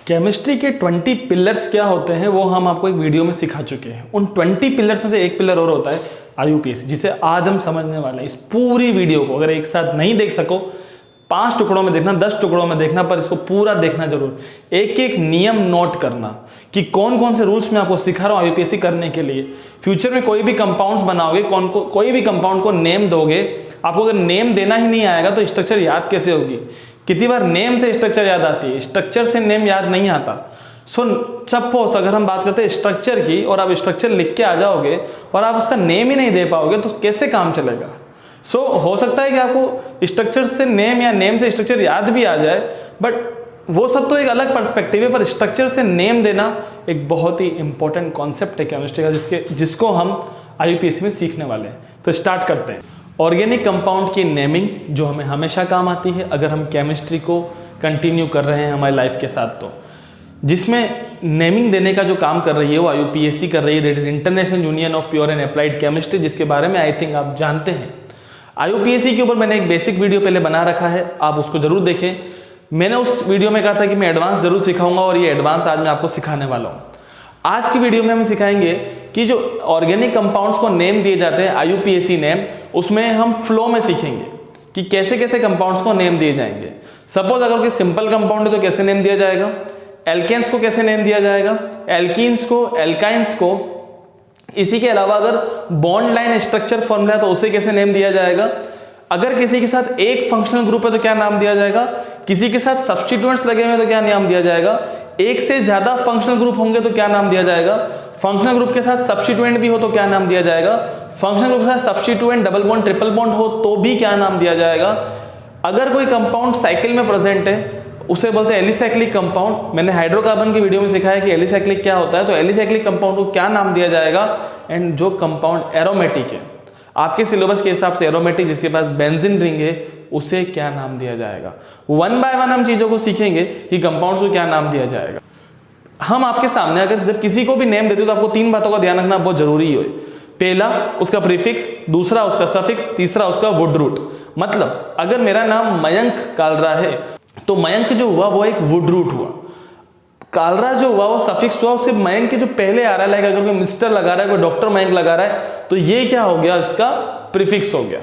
Chemistry के 20 pillars क्या होते हैं वो हम आपको एक वीडियो में सिखा चुके हैं। उन 20 पिलर्स में से एक पिलर और होता है आईयूपीएसी, जिसे आज हम समझने वाले हैं। इस पूरी वीडियो को अगर एक साथ नहीं देख सको, 5 टुकड़ों में देखना, 10 टुकड़ों में देखना, पर इसको पूरा देखना जरूर। एक एक नियम नोट करना कि कौन कौन से रूल्स मैं आपको सिखा रहा हूँ आईयूपीएसी करने के लिए। फ्यूचर में कोई भी कंपाउंड्स बनाओगे, कोई भी कंपाउंड को नेम दोगे, आपको अगर नेम देना ही नहीं आएगा तो स्ट्रक्चर याद कैसे होगी। कितनी बार नेम से स्ट्रक्चर याद आती है, स्ट्रक्चर से नेम याद नहीं आता। सपोज अगर हम बात करते हैं स्ट्रक्चर की और आप स्ट्रक्चर लिख के आ जाओगे और आप उसका नेम ही नहीं दे पाओगे तो कैसे काम चलेगा। हो सकता है कि आपको स्ट्रक्चर से नेम या नेम से स्ट्रक्चर याद भी आ जाए, बट वो सब तो एक अलग पर्सपेक्टिव है, पर स्ट्रक्चर से नेम देना एक बहुत ही इंपॉर्टेंट कॉन्सेप्ट है केमिस्ट्री का, जिसको हम आईयूपीएसी में सीखने वाले हैं। तो स्टार्ट करते हैं। ऑर्गेनिक कंपाउंड की नेमिंग जो हमें हमेशा काम आती है अगर हम केमिस्ट्री को कंटिन्यू कर रहे हैं हमारी लाइफ के साथ, तो जिसमें नेमिंग देने का जो काम कर रही है वो आईयूपीएसी कर रही है, that is international union of pure and applied chemistry, जिसके बारे में आई थिंक आप जानते हैं। आईयूपीएसी के ऊपर मैंने एक बेसिक वीडियो पहले बना रखा है, आप उसको जरूर देखें। मैंने उस वीडियो में कहा था कि मैं एडवांस जरूर सिखाऊंगा और ये एडवांस आज मैं आपको सिखाने वाला हूँ। आज की वीडियो में हम सिखाएंगे कि जो ऑर्गेनिक कंपाउंड्स को नेम दिए जाते हैं आईयूपीएसी नेम, उसमें हम फ्लो में सीखेंगे कि कैसे कैसे कंपाउंड्स को नेम दिए जाएंगे। सपोज अगर कोई सिंपल कंपाउंड है तो कैसे नेम दिया जाएगा, एल्केन्स को कैसे नेम दिया जाएगा, एल्कीन्स को, एल्काइंस को। इसी के अलावा अगर बॉन्ड लाइन स्ट्रक्चर फॉर्मूला है तो उसे कैसे नेम दिया जाएगा। अगर किसी के साथ एक फंक्शनल ग्रुप है तो क्या नाम दिया जाएगा, किसी के साथ सब्स्टिट्यूएंट्स लगे हुए तो क्या नाम दिया जाएगा, एक से ज्यादा फंक्शनल ग्रुप होंगे तो क्या नाम दिया जाएगा, फंक्शनल ग्रुप के साथ सब्स्टिट्यूएंट भी हो तो क्या नाम दिया जाएगा, फंक्शनल ग्रुप के साथ substituent double bond triple bond हो तो भी क्या नाम दिया जाएगा। अगर कोई कंपाउंड साइकिल में प्रेजेंट है उसे बोलते हैं एलिसाइक्लिक कंपाउंड। मैंने हाइड्रोकार्बन की वीडियो में सिखाया कि एलिसाइक्लिक क्या होता है, तो एलिसाइक्लिक कंपाउंड को क्या नाम दिया जाएगा। एंड जो कंपाउंड एरोमेटिक है, आपके सिलेबस के हिसाब से एरोमेटिक जिसके पास बेंजीन रिंग है, उसे क्या नाम दिया जाएगा। 1 बाय 1 हम चीजों को सीखेंगे कि कंपाउंड्स को क्या नाम दिया जाएगा। हम आपके सामने अगर जब किसी को भी नेम देते हो तो आपको 3 बातों का ध्यान रखना बहुत जरूरी है। पहला उसका प्रीफिक्स, दूसरा उसका सफिक्स, तीसरा उसका वुड रूट। मतलब अगर मेरा नाम मयंक कालरा है तो मयंक जो हुआ वो एक वुड रूट हुआ, कालरा जो हुआ वो सफिक्स हुआ। उससे मयंक के जो पहले आ रहा है, लाइक अगर कोई मिस्टर लगा रहा है, कोई डॉक्टर मयंक लगा रहा है, तो ये क्या हो गया, इसका प्रीफिक्स हो गया।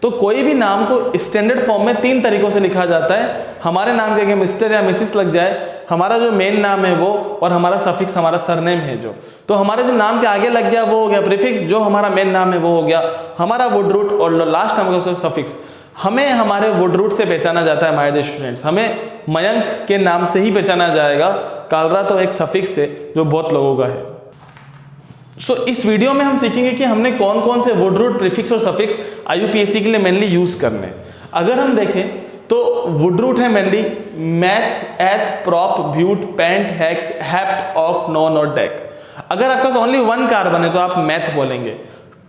तो कोई भी नाम को स्टैंडर्ड फॉर्म में 3 तरीकों से लिखा जाता है। हमारे नाम के आगे मिस्टर या मिसिस लग जाए, हमारा जो मेन नाम है वो, और हमारा सफिक्स हमारा सरनेम है जो, तो हमारे जो नाम के आगे लग गया वो हो गया प्रीफिक्स, जो हमारा मेन नाम है वो हो गया हमारा वुड रूट, और लास्ट हमारा सफिक्स। हमें हमारे वुड रूट से पहचाना जाता है हमारे स्टूडेंट्स, हमें मयंक के नाम से ही पहचाना जाएगा। कालरा तो एक सफिक्स है जो बहुत लोगों का है। इस वीडियो में हम सीखेंगे कि हमने कौन कौन से वुड रूट, प्रीफिक्स और सफिक्स आईयूपीएसी के लिए मेनली यूज करने। अगर हम देखें तो वुड रूट है mainly meth, eth, prop, but, pent, hex, hept, oct, non और डेक। अगर आपके पास ओनली 1 कार्बन है तो आप मैथ बोलेंगे,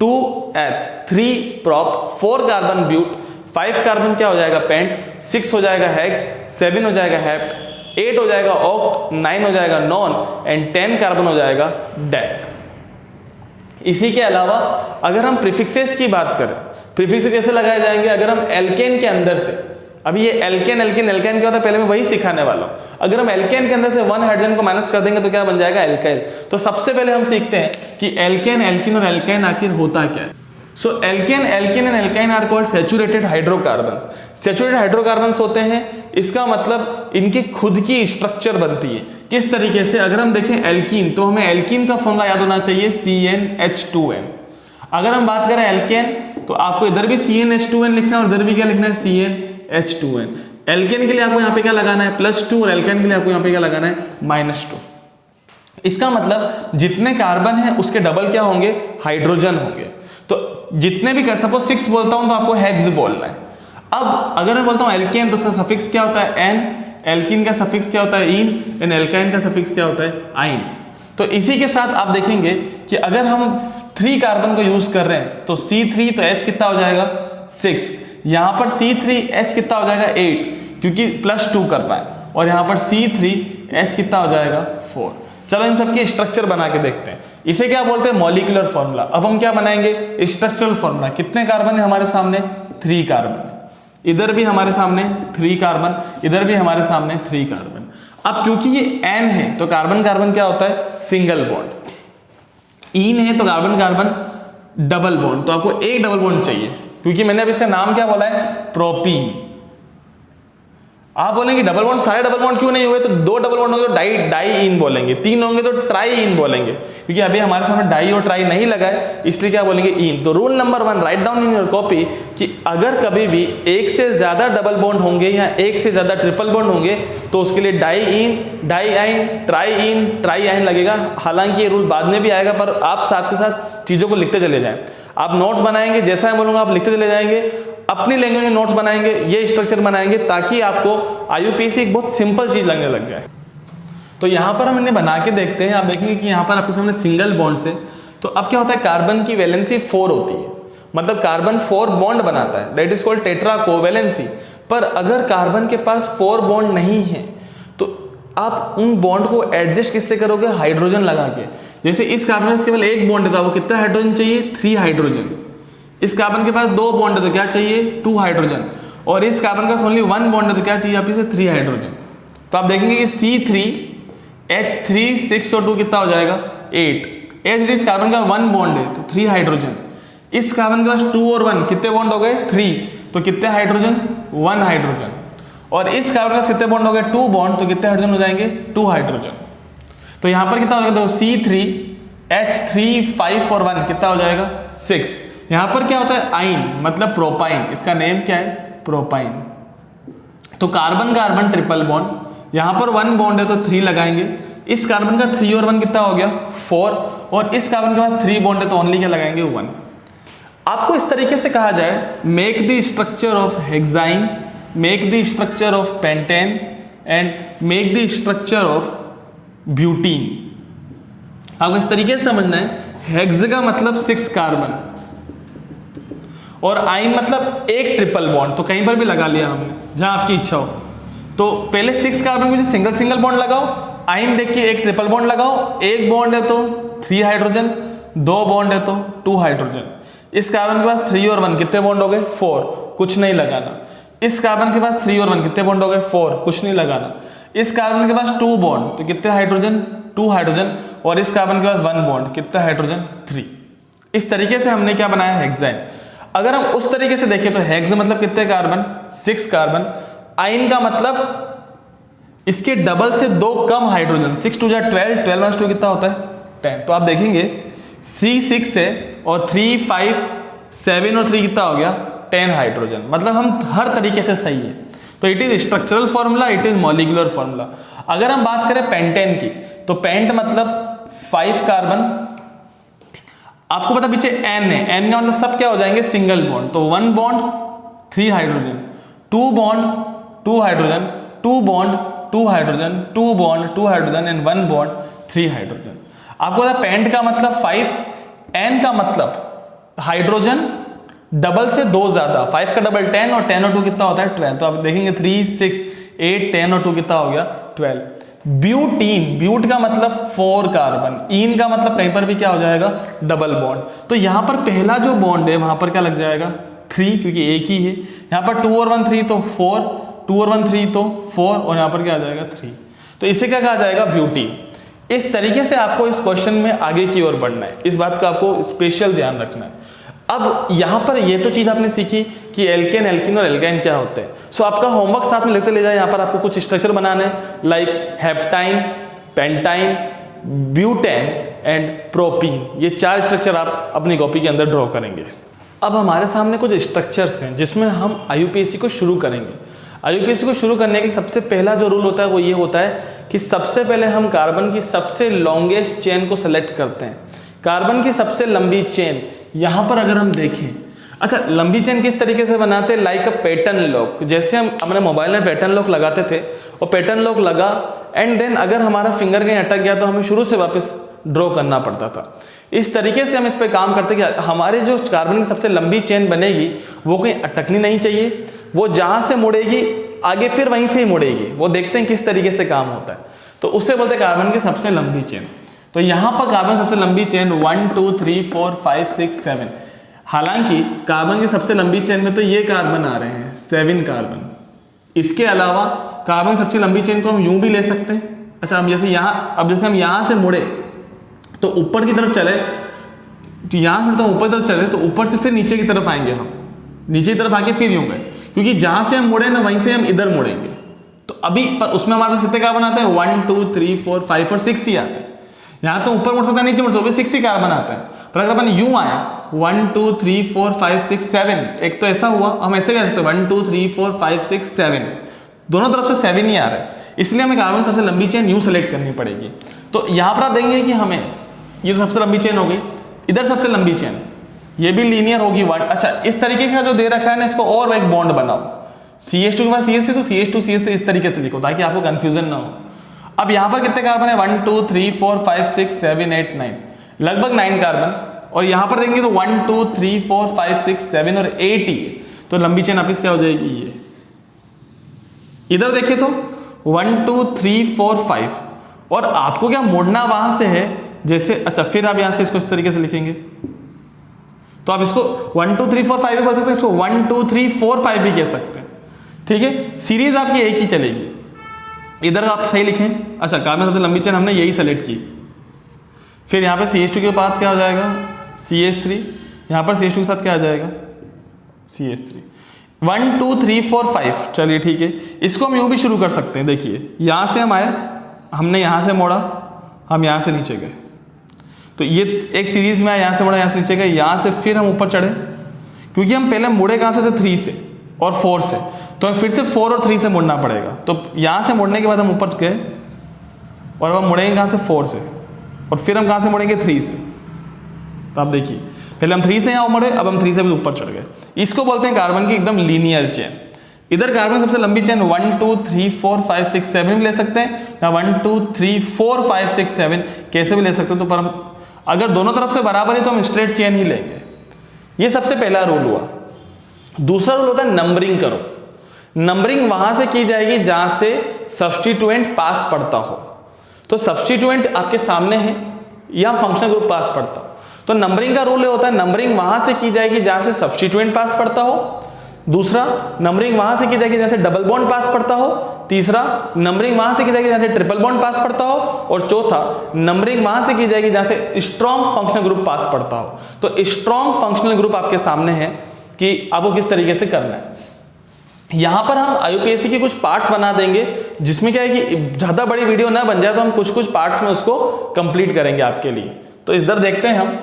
2 एथ, 3 प्रॉप, 4 कार्बन ब्यूट, 5 कार्बन क्या हो जाएगा पेंट, 6 हो जाएगा हेक्स, 7 हो जाएगा हेप्ट, 8 हो जाएगा ऑक्ट, 9 हो जाएगा नॉन एंड 10 कार्बन हो जाएगा डेक। इसी के अलावा अगर हम प्रीफिक्सेस की बात करें, प्रीफिक्स कैसे लगाए जाएंगे। अगर हम एल्केन के अंदर से, अभी ये एल्केन क्या होता है पहले मैं वही सिखाने वाला हूं। अगर हम एल्केन के अंदर से 1 हाइड्रोजन को माइनस कर देंगे तो क्या बन जाएगा, एल्काइल। तो सबसे पहले हम सीखते हैं कि एल्केन, एल्किन और एल्काइन आखिर होता क्या है। Alkane and alkyne are called saturated hydrocarbons. Saturated hydrocarbons होते हैं, इसका मतलब इनकी खुद की स्ट्रक्चर बनती है। किस तरीके से, अगर हम देखें एल्कीन, तो हमें एल्कीन का फॉर्मूला याद होना चाहिए CnH2n। अगर हम बात करें एल्केन तो आपको इधर भी CnH2n लिखना है और इधर भी क्या लिखना है, CnH2n। एल्केन के लिए आपको यहाँ पे क्या लगाना है, +2, और एल्केन के लिए आपको यहाँ पे क्या लगाना है, -2। इसका मतलब जितने कार्बन है उसके डबल क्या होंगे, हाइड्रोजन होंगे। तो जितने भी, सपोज 6 बोलता हूं तो आपको हेक्स बोलना है। अब अगर मैं बोलता हूं एल्केन तो उसका सफिक्स क्या होता है, एन, एल्किन का सफिक्स क्या होता है, इन, एंड एल्काइन का सफिक्स क्या होता है, आइन। तो इसी के साथ आप देखेंगे कि अगर हम 3 कार्बन को यूज कर रहे हैं तो C3, तो H कितना हो जाएगा, 6। यहां पर C3H कितना हो जाएगा, 8, क्योंकि +2 करना है, और यहां पर C3H कितना हो जाएगा, 4। चलो इन सबकी स्ट्रक्चर बना के देखते हैं। इसे क्या बोलते हैं, मॉलिक्यूलर फॉर्मूला। अब हम क्या बनाएंगे, स्ट्रक्चरल फॉर्मूला। कितने कार्बन है हमारे सामने, 3 कार्बन है। इधर भी हमारे सामने 3 कार्बन, इधर भी हमारे सामने 3 कार्बन। अब क्योंकि ये एन है तो कार्बन कार्बन क्या होता है, सिंगल बॉन्ड, इन है तो कार्बन कार्बन डबल बॉन्ड, तो आपको एक डबल बॉन्ड चाहिए, क्योंकि मैंने अब इसका नाम क्या बोला है, प्रोपीन। आप बोलेंगे डबल बॉन्ड, सारे डबल बॉन्ड क्यों नहीं हुए, तो 2 डबल बॉन्ड होंगे तो डाई इन बोलेंगे, 3 होंगे तो ट्राई इन बोलेंगे, क्योंकि अभी हमारे सामने डाई और ट्राई नहीं लगा है, इसलिए क्या बोलेंगे, इन। तो rule number 1, write down in your copy कि अगर कभी भी एक से ज्यादा डबल बॉन्ड होंगे या एक से ज्यादा ट्रिपल बॉन्ड होंगे तो उसके लिए डाई इन, डाई आइन, ट्राई आइन लगेगा। हालांकि ये रूल बाद में भी आएगा, पर आप साथ के साथ चीजों को लिखते चले जाएं। आप नोट्स बनाएंगे, जैसा मैं बोलूंगा आप लिखते चले जाएंगे, अपनी लैंग्वेज में नोट्स बनाएंगे, ये स्ट्रक्चर बनाएंगे ताकि आपको IUPAC एक बहुत सिंपल चीज लगने लग जाए। तो यहाँ पर हम इन्हें बना के देखते हैं। आप देखेंगे कि यहाँ पर आपके सामने सिंगल बॉन्ड से, तो अब क्या होता है, कार्बन की वैलेंसी 4 होती है, मतलब कार्बन 4 बॉन्ड बनाता है, that is called tetra covalency. पर अगर कार्बन के पास 4 बॉन्ड नहीं है तो आप उन बॉन्ड को एडजस्ट किससे करोगे, हाइड्रोजन लगा के। जैसे इस कार्बन में केवल 1 बॉन्ड है, वो कितना हाइड्रोजन चाहिए, 3 हाइड्रोजन। इस कार्बन के पास 2 बॉन्ड है तो क्या चाहिए, 2 हाइड्रोजन। और इस कार्बन के पास ओनली 1 बॉन्ड है तो क्या चाहिए आप इसे, 3 हाइड्रोजन। तो आप देखेंगे कि C3H3 6 और 2 कितना हो जाएगा, 8। इस कार्बन का 1 बॉन्ड है तो 3 हाइड्रोजन। इस कार्बन के पास 2 और 1 कितने बॉन्ड हो गए, 3, तो कितने हाइड्रोजन, 1 हाइड्रोजन। और इस कार्बन का कितने बॉन्ड हो गए, 2 बॉन्ड, तो कितने हाइड्रोजन हो जाएंगे, 2 हाइड्रोजन। तो यहां पर कितना हो जाएगा, C3H3 5 और 1 कितना हो जाएगा, 6। यहां पर क्या होता है, आइन मतलब प्रोपाइन, इसका नेम क्या है, प्रोपाइन। तो कार्बन कार्बन ट्रिपल बॉन्ड, यहां पर 1 बॉन्ड है तो 3 लगाएंगे। इस कार्बन का 3 और 1 कितना हो गया, 4। और इस कार्बन के पास 3 बॉन्ड है तो ओनली क्या लगाएंगे, 1। आपको इस तरीके से कहा जाए, make the structure of hexyne, make the structure of pentane and make the structure of butene. आपको इस तरीके से समझना है, हेक्स का मतलब 6 कार्बन और आइन मतलब 1 ट्रिपल बॉन्ड, तो कहीं पर भी लगा लिया हमने जहां आपकी इच्छा हो। तो पहले 6 कार्बन में सिंगल सिंगल बॉन्ड लगाओ, आइन देख के 1 ट्रिपल बॉन्ड लगाओ, 1 बॉन्ड है तो 3 हाइड्रोजन, 2 बॉन्ड है तो 2 हाइड्रोजन। इस कार्बन के पास 3 और 1 कितने बॉन्ड हो गए, 4, कुछ नहीं लगाना। इस कार्बन के पास 3 और 1 कितने बॉन्ड हो गए, 4, कुछ नहीं लगाना। इस कार्बन के पास 2 बॉन्ड तो कितने हाइड्रोजन, 2 हाइड्रोजन। और इस कार्बन के पास 1 बॉन्ड, कितना हाइड्रोजन, 3। इस तरीके से हमने क्या बनाया, हेक्साइन। अगर हम उस तरीके से देखें तो हेक्स मतलब कितने कार्बन, 6 कार्बन। आइन का मतलब इसके डबल से 2 कम हाइड्रोजन, 6 2 12, 12 2 कितना होता है, 10। तो आप देखेंगे C6 है और 3 5 7 और 3 कितना हो गया, 10 हाइड्रोजन। मतलब हम हर तरीके से सही है। तो it is structural formula, it is molecular formula. अगर हम बात करें पेंटेन की, तो पेंट मतलब 5 कार्बन, आपको पता पीछे N है, N का मतलब सब क्या हो जाएंगे, सिंगल बॉन्ड। तो 1 bond 3 hydrogen, 2 bond 2 hydrogen, 2 bond 2 hydrogen, 2 bond 2 hydrogen and 1 bond 3 hydrogen. आपको पता पेंट का मतलब 5, N का मतलब हाइड्रोजन डबल से 2 ज्यादा, 5 का डबल 10 और 10 और 2 कितना होता है, 12। तो आप देखेंगे 3 6 8 10 और 2 कितना हो गया, 12। ब्यूटीन, ब्यूट का मतलब 4 कार्बन, इन का मतलब कहीं पर भी क्या हो जाएगा, डबल बॉन्ड। तो यहां पर पहला जो बॉन्ड है वहां पर क्या लग जाएगा, 3, क्योंकि एक ही है। यहां पर 2 और 1 3 तो 4, 2 और 1 3 तो 4, और यहां पर क्या आ जाएगा, 3। तो इसे क्या कहा जाएगा, ब्यूटीन। इस तरीके से आपको इस क्वेश्चन में आगे की ओर बढ़ना है, इस बात का आपको स्पेशल ध्यान रखना है। अब यहां पर ये तो चीज आपने सीखी कि एल्केन, एल्किन और एल्काइन क्या होते हैं। सो आपका होमवर्क साथ में लेते ले जाए। यहां पर आपको कुछ स्ट्रक्चर बनाने हैं, like heptyne, pentyne, butane and propene. ये 4 स्ट्रक्चर आप अपनी कॉपी के अंदर ड्रॉ करेंगे। अब हमारे सामने कुछ स्ट्रक्चर्स हैं जिसमें हम IUPAC को शुरू करेंगे। IUPAC को शुरू करने के सबसे पहला जो रूल होता है वो ये होता है कि सबसे पहले हम कार्बन की सबसे लॉन्गेस्ट चेन को सेलेक्ट करते हैं। कार्बन की सबसे लंबी चेन यहां पर अगर हम देखें, अच्छा लंबी चेन किस तरीके से बनाते हैं, लाइक अ पैटर्न लॉक। जैसे हम अपने मोबाइल में पैटर्न लॉक लगाते थे, और पैटर्न लॉक लगा एंड देन अगर हमारा फिंगर कहीं अटक गया तो हमें शुरू से वापस ड्रॉ करना पड़ता था। इस तरीके से हम इस पर काम करते कि हमारे जो कार्बन की सबसे लंबी चेन बनेगी वो कहीं अटकनी नहीं चाहिए, वो जहां से मुड़ेगी आगे फिर वहीं से ही मुड़ेगी। वो देखते हैं किस तरीके से काम होता है, तो उससे बोलते हैं कार्बन की सबसे लंबी चेन। तो यहां पर कार्बन सबसे लंबी चेन 1 2 3 4 5 6 7। हालांकि कार्बन की सबसे लंबी चेन में तो ये कार्बन आ रहे हैं 7 कार्बन। इसके अलावा कार्बन की सबसे लंबी चेन को हम यूं भी ले सकते हैं। अच्छा, अब जैसे हम यहाँ से मुड़े तो ऊपर की तरफ चले, तो यहाँ से तो ऊपर की तरफ चले तो ऊपर से फिर नीचे की तरफ आएंगे हम, नीचे की तरफ आके फिर यूं गए, क्योंकि जहाँ से हम मुड़े ना वहीं से हम इधर मुड़ेंगे। तो अभी पर उसमें हमारे पास कितने कार्बन आते हैं? 1 2 3 4 5 और 6 ही आते हैं। यहाँ तो ऊपर मुड़ सकता है, नीचे मुड़ सकता है, 6 ही कार्बन आते हैं। पर अगर अपन यूं आया 1 2 3 4 5 6 7, एक तो ऐसा हुआ, हम ऐसे कह सकते हैं 1 2 3 4 5 6 7, दोनों तरफ से 7 ही आ रहा है, इसलिए हमें कार्बन की सबसे लंबी चेन यूं सेलेक्ट करनी पड़ेगी। तो यहाँ पर आप देखेंगे कि हमें ये तो सबसे लंबी चेन हो गई, इधर सबसे लंबी चेन ये भी लीनियर होगी 1। अच्छा, इस तरीके का जो दे रखा है ना, इसको और एक बॉन्ड बनाओ, CH2 के पास CH3 तो CH2 CH3 इस तरीके से लिखो ताकि आपको कंफ्यूजन ना हो। अब यहाँ पर कितने कार्बन है? 1 2 3 4 5 6 7 8 9, लगभग 9 कार्बन। और यहाँ पर देखेंगे तो 1 2 3 4 5 6 7 और 8 ही है, तो लंबी चेन आपकी क्या हो जाएगी? ये इधर देखिए तो 1 2 3 4 5, और आपको क्या मोड़ना वहां से है जैसे, अच्छा फिर आप यहां से इसको इस तरीके से लिखेंगे, तो आप इसको 1 2 3 4 5 भी बोल सकते हैं, इसको 1 2 3 4 5 भी कह सकते हैं। ठीक है, सीरीज आपकी एक ही चलेगी, इधर आप सही लिखें। अच्छा, कार्बन सबसे लंबी चेन हमने यही सेलेक्ट की, फिर यहाँ पे CH2 के पास क्या हो जाएगा? CH3, यहाँ पर CH2 के साथ क्या आ जाएगा? CH3। 1 2 3 4 5, चलिए ठीक है, इसको हम यूं भी शुरू कर सकते हैं। देखिए यहाँ से हम आए, हमने यहाँ से मोड़ा, हम यहाँ से नीचे गए, तो ये एक सीरीज में आया, यहाँ से मुड़ा, यहाँ से नीचे गए, यहाँ से फिर हम ऊपर चढ़े, क्योंकि हम पहले मुड़े कहाँ से थे? 3 से और 4 से, तो हमें फिर से 4 और 3 से मुड़ना पड़ेगा। तो यहाँ से मुड़ने के बाद हम ऊपर गए, और अब हम मुड़ेंगे कहाँ से? 4 से, और फिर हम कहाँ से मुड़ेंगे? 3 से। तो आप देखिए, पहले हम 3 से यहाँ मुड़े, अब हम 3 से भी ऊपर चढ़ गए। इसको बोलते हैं कार्बन की एकदम लीनियर चेन। इधर कार्बन सबसे लंबी चेन 1 2 3 4 5 6 7 भी ले सकते हैं, या 1 2 3 4 5 6 7 कैसे भी ले सकते हैं। तो पर हम अगर दोनों तरफ से बराबर है तो हम स्ट्रेट चेन ही लेंगे। ये सबसे पहला रूल हुआ। दूसरा रूल होता है नंबरिंग करो। नंबरिंग वहां से की जाएगी जहां से सब्स्टिट्यूएंट पास पड़ता हो। तो सब्स्टिट्यूएंट आपके सामने है या फंक्शनल ग्रुप पास पड़ता हो, तो नंबरिंग का रूल होता है नंबरिंग वहां से की जाएगी जहां से सब्स्टिट्यूएंट पास पड़ता हो। दूसरा, नंबरिंग वहां से की जाएगी जहां से डबल बॉन्ड पास पड़ता हो। तीसरा, नंबरिंग वहां से की जाएगी जहां से ट्रिपल बॉन्ड पास पड़ता हो। और चौथा, नंबरिंग वहां से की जाएगी जहां से स्ट्रॉन्ग फंक्शनल ग्रुप पास पड़ता हो। तो स्ट्रॉन्ग फंक्शनल ग्रुप आपके सामने है कि आपको किस तरीके से करना है। यहां पर हम IUPAC के कुछ पार्ट्स बना देंगे, जिसमें क्या है कि ज्यादा बड़ी वीडियो ना बन जाए, तो हम कुछ कुछ पार्ट्स में उसको कंप्लीट करेंगे आपके लिए। तो इधर देखते हैं हम,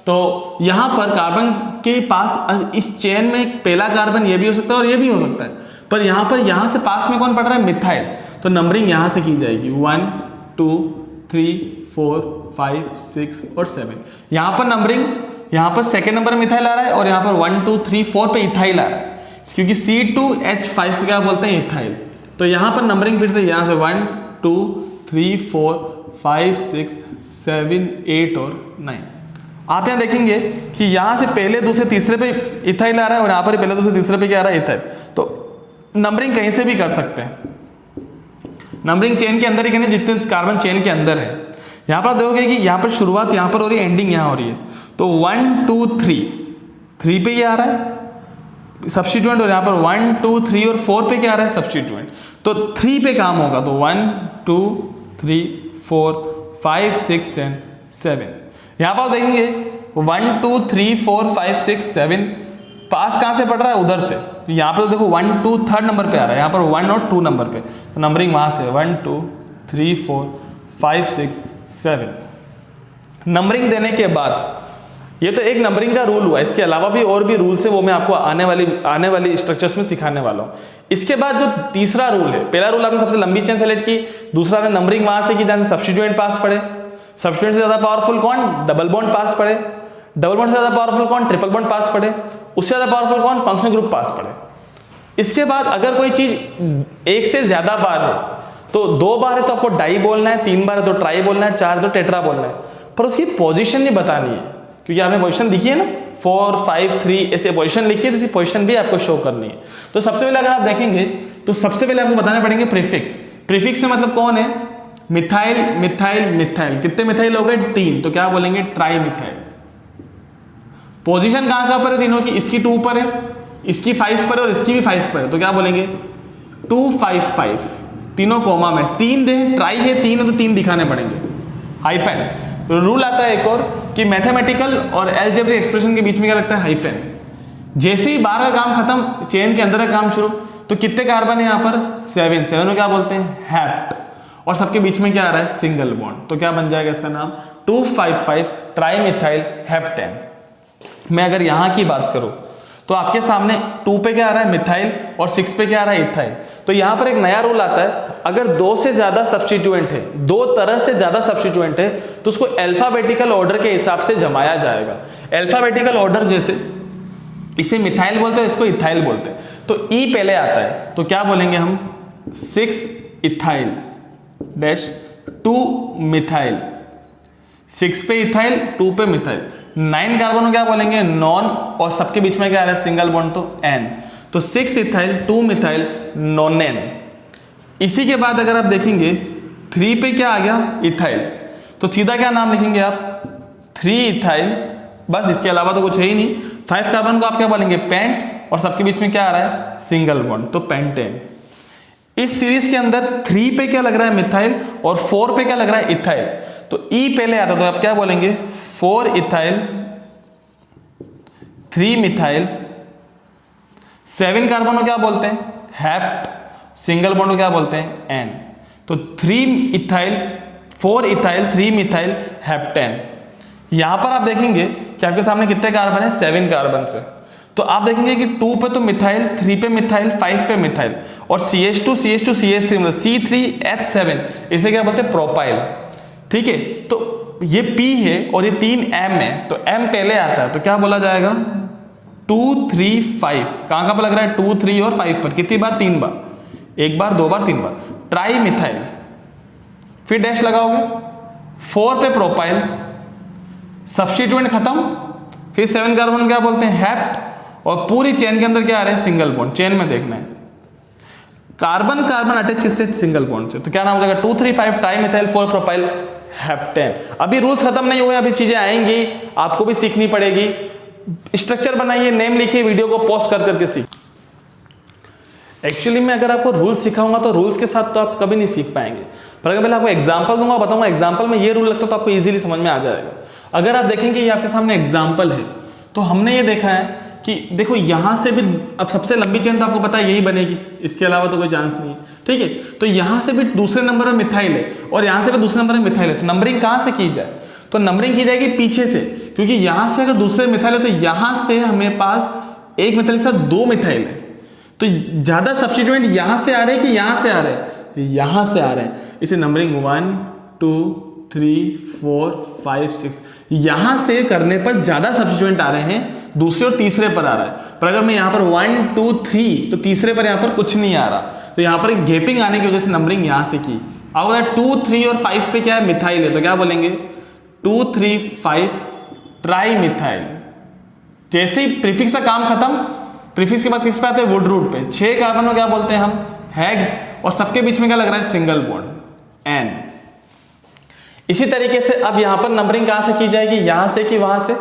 तो यहां पर कार्बन के पास इस चेन में एक पहला कार्बन ये भी हो सकता है और ये भी हो सकता है, पर यहां से पास में कौन पड़ रहा है? मिथाइल। तो नंबरिंग यहां से की जाएगी 1 2 3 4 5 6 और 7। यहां पर नंबरिंग, यहां पर सेकंड नंबर मिथाइल आ रहा है, और यहां पर 1 2 3 4 पे इथाइल आ रहा है, क्योंकि C2H5 क्या बोलते हैं? इथाइल। तो यहां पर नंबरिंग फिर से यहां से 1 2 3 4 5 6 7 8 और 9। आप यहां देखेंगे कि यहां से पहले दूसरे तीसरे पे इथाइल आ रहा है, और यहां पर पहले दूसरे तीसरे पे क्या आ रहा है? इथाइल। तो नंबरिंग कहीं से भी कर सकते हैं, नंबरिंग चेन के अंदर ही करनी, जितने कार्बन चेन के अंदर है। यहां पर आप देखोगे कि यहां पर शुरुआत यहां पर हो रही है, एंडिंग यहां हो रही है। तो 1 2 3 पे ये आ रहा है सब्स्टिट्यूएंट, और यहाँ पर 1 2 3 और 4 पे क्या आ रहा है? सब्स्टिट्यूएंट। तो 3 पे काम होगा, तो 1 2 3 4 5 6 एंड 7। यहाँ पर आप देखेंगे 1 2 3 4 5 6 7 पास कहाँ से पड़ रहा है? उधर से। यहाँ पर देखो 1 2 थर्ड नंबर पे आ रहा है, यहाँ पर 1 और 2 नंबर पे, तो नंबरिंग वहाँ से 1 2 3 4 5 6 7। नंबरिंग देने के बाद ये तो एक नंबरिंग का रूल हुआ, इसके अलावा भी और भी रूल्स है, वो मैं आपको आने वाली स्ट्रक्चर्स में सिखाने वाला हूँ। इसके बाद जो तीसरा रूल है, पहला रूल आपने सबसे लंबी चेन सेलेक्ट की, दूसरा आपने नंबरिंग वहां से की जहां से सब्स्टिट्यूएंट पास पड़े। सब्स्टिट्यूएंट से ज्यादा पावरफुल कौन? डबल बॉन्ड पास पड़े। डबल बॉन्ड से ज्यादा पावरफुल कौन? ट्रिपल बॉन्ड पास पड़े। उससे ज्यादा पावरफुल कौन? फंक्शनल ग्रुप पास पड़े। इसके बाद अगर कोई चीज एक से ज्यादा बार है, तो 2 बार है तो आपको डाई बोलना है, 3 बार है तो ट्राई बोलना है, 4 तो टेट्रा बोलना है, पर उसकी पोजिशन नहीं बतानी है, क्योंकि आपने पोजीशन लिखी है ना 4 5 3 ऐसे पोजीशन लिखी है, तो पोजीशन भी आपको शो करनी है। तो सबसे पहले अगर आप देखेंगे तो सबसे पहले आपको बताने पड़ेंगे प्रीफिक्स। प्रीफिक्स से मतलब कौन है? Methyl methyl methyl. कितने मिथाइल हो गए? 3, तो क्या बोलेंगे? Tri methyl. पोजीशन कहां पर है तीनों की? इसकी 2 पर है, इसकी 5 पर है और इसकी भी 5 पर है, तो क्या बोलेंगे? 2 5 5। तीनों कोमा में, 3 दे, ट्राई है 3 है तो 3 दिखाने पड़ेंगे, हाइफन। रूल आता है एक और कि मैथमेटिकल और अलजेब्रिक एक्सप्रेशन के बीच में क्या लगता है, हाइफन। जैसे ही बाहर का काम खत्म, चेन के अंदर का काम शुरू, तो कितने कार्बन है यहाँ पर, 7, 7 को क्या बोलते हैं, हैप्ट, और सबके बीच में क्या आ रहा है, सिंगल बॉन्ड, तो क्या बन जाएगा इसका नाम, 2,5,5 ट्राइमिथाइल हेप्टेन। मैं अगर यहाँ की बात करूँ तो आपके सामने 2 पे क्या आ रहा है, मिथाइल, और 6 पे क्या आ रहा है, इथाइल। तो यहाँ पर एक नया रूल आता है, अगर 2 से ज्यादा सब्स्टिट्यूएंट है, 2 तरह से ज्यादा सब्स्टिट्यूएंट है, तो उसको अल्फाबेटिकल ऑर्डर के हिसाब से जमाया जाएगा। अल्फाबेटिकल ऑर्डर जैसे इसे मिथाइल बोलते हैं, इसको इथाइल बोलते हैं, तो ई पहले आता है, तो क्या बोलेंगे हम, 6 इथाइल डैश 2 मिथाइल, 6 पे इथाइल 2 पे मिथाइल। 9 कार्बन को क्या बोलेंगे, नॉन, और सबके बीच में क्या आ रहा है, सिंगल बॉन्ड, तो एन, तो 6 इथाइल 2 मिथाइल नॉनेन। इसी के बाद अगर आप देखेंगे 3 पे क्या आ गया, इथाइल, तो सीधा क्या नाम लिखेंगे आप, 3 इथाइल, बस, इसके अलावा तो कुछ है ही नहीं। 5 कार्बन को आप क्या बोलेंगे, पेंट, और सबके बीच में क्या आ रहा है, सिंगल बॉन्ड, तो पेंटेन। इस सीरीज के अंदर 3 पे क्या लग रहा है, मिथाइल, और 4 पे क्या लग रहा है, इथाइल, तो ई पहले आता, तो आप क्या बोलेंगे, 4 इथाइल 3 मिथाइल। 7 कार्बन को क्या बोलते हैं, हैप्ट, सिंगल बॉन्ड को क्या बोलते हैं, एन, तो 3 इथाइल 4 इथाइल 3 मिथाइल हेप्टेन। यहां पर आप देखेंगे कि आपके सामने कितने कार्बन है, 7 कार्बन से, तो आप देखेंगे कि 2 पे तो मिथाइल, 3 पे मिथाइल, 5 पे मिथाइल, और CH2 CH2 CH3 मतलब C3H7, इसे क्या बोलते हैं, प्रोपाइल। ठीक है, तो ये P है और ये 3 M है, तो M पहले आता है, तो क्या बोला जाएगा, 2 3 5, कहां पर लग रहा है, 2 3 और 5 पर, कितनी बार, 3 बार, 1 बार 2 बार 3 बार, ट्राई मिथाइल, फिर डैश लगाओगे, 4 पे प्रोपाइल, सब्स्टिट्यूएंट खत्म, फिर 7 कार्बन क्या बोलते हैं, हैप्ट, और पूरी चेन के अंदर क्या आ रहा है, सिंगल बॉन्ड। चेन में देखना है, कार्बन कार्बन अटैच इससे सिंगल बॉन्ड से, तो क्या नाम हो जाएगा, 2 3 5 ट्राई मिथाइल 4 प्रोपाइल हेप्टेन। अभी रूल्स खत्म नहीं हुए, अभी चीजें आएंगी, आपको भी सीखनी पड़ेगी। स्ट्रक्चर बनाइए, नेम लिखिए, वीडियो को पॉज कर करके सीख। एक्चुअली मैं अगर आपको रूल्स सिखाऊंगा तो रूल्स के साथ तो आप कभी नहीं सीख पाएंगे, पर अगर मैं आपको एग्जांपल दूंगा, बताऊंगा एग्जांपल में ये रूल लगता है, तो आपको इजीली समझ में आ जाएगा। अगर आप देखेंगे ये आपके सामने एग्जांपल है, तो हमने ये देखा है कि देखो यहां से भी, अब सबसे लंबी चेन तो आपको पता है यही बनेगी, इसके अलावा तो कोई चांस नहीं है। ठीक है, तो यहां से भी दूसरे नंबर में मिथाइल है, और यहां से भी दूसरे नंबर में मिथाइल है, तो नंबरिंग कहां से की जाए, तो नंबरिंग की जाएगी पीछे से, क्योंकि यहां से अगर दूसरे मिथाइल है, तो यहां से हमें पास एक मिथाइल के साथ 2 मिथाइल है, तो ज्यादा सब्स्टिट्यूएंट यहां से आ रहे हैं कि यहां से आ रहे हैं, यहां से आ रहे हैं, इसे नंबरिंग 1 2 3 4 5 6, यहां से करने पर ज्यादा सब्स्टिट्यूएंट आ रहे हैं, दूसरे और तीसरे पर आ रहा है। पर अगर मैं यहां पर 1 2 3, तो तीसरे पर यहां पर कुछ नहीं आ रहा, तो यहां पर एक गैपिंग आने की वजह से नंबरिंग यहां से की। अब अगर 2 3 और 5 पे क्या है, मिथाइल है, तो क्या बोलेंगे, 2 3 5 ट्राई मिथाइल। जैसे ही प्रीफिक्स का काम खत्म, प्रीफिक्स के बाद किस पे आते हैं, वुड रूट पे। 6 कार्बन को क्या बोलते हैं हम, हेक्स, और सबके बीच में क्या लग रहा है, सिंगल बॉन्ड, एन। इसी तरीके से अब यहां पर नंबरिंग कहां से की जाएगी, यहां से कि वहां से,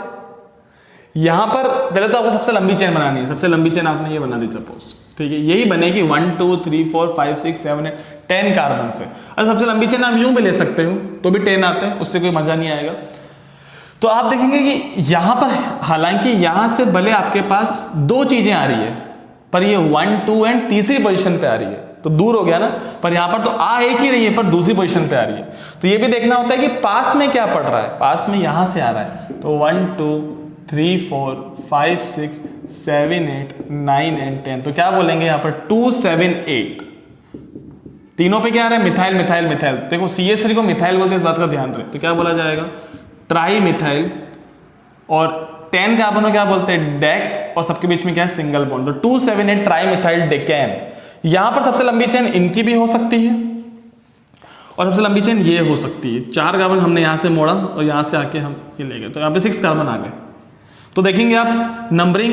यहां पर पहले तो आपको सबसे लंबी चेन बनानी है, सबसे लंबी चेन आपने ये बना दी सपोज, ठीक है, यही बनेगी 1 2 3 4 5 6 7 8 10 कार्बन से। और सबसे लंबी चेन आप यूं भी ले सकते हो, तो भी 10 आते हैं, उससे कोई मजा नहीं आएगा। तो आप देखेंगे कि यहां पर हालांकि यहां से भले आपके पास 2 चीजें आ रही है, पर ये 1 2 एंड तीसरी पोजीशन पे आ रही है, तो दूर हो गया ना, पर यहां पर तो आ एक ही रही है, पर दूसरी पोजीशन पे आ रही है। तो ये भी देखना होता है कि पास में क्या पड़ रहा है, पास में यहां से आ रहा है, तो 1 2 3 4 5 6 7 8 9 एंड 10, तो क्या बोलेंगे यहाँ पर 2 7 8, तीनों पे क्या आ रहा है, मिथाइल मिथाइल मिथाइल। देखो CH3 को मिथाइल बोलते हैं, इस बात का ध्यान रहे, तो क्या बोला जाएगा, ट्राई मिथाइल, और 10 कार्बन को क्या बोलते हैं, डेक, और सबके बीच में क्या है, सिंगल बॉन्ड, तो 2 7 8 ट्राई मिथाइल डेकेन। यहां पर सबसे लंबी चेन इनकी भी हो सकती है, और सबसे लंबी चेन ये हो सकती है। 4 कार्बन हमने यहां से मोड़ा, और यहां से आके हम ये ले गए, तो यहाँ पे 6 कार्बन आ गए। तो देखेंगे आप नंबरिंग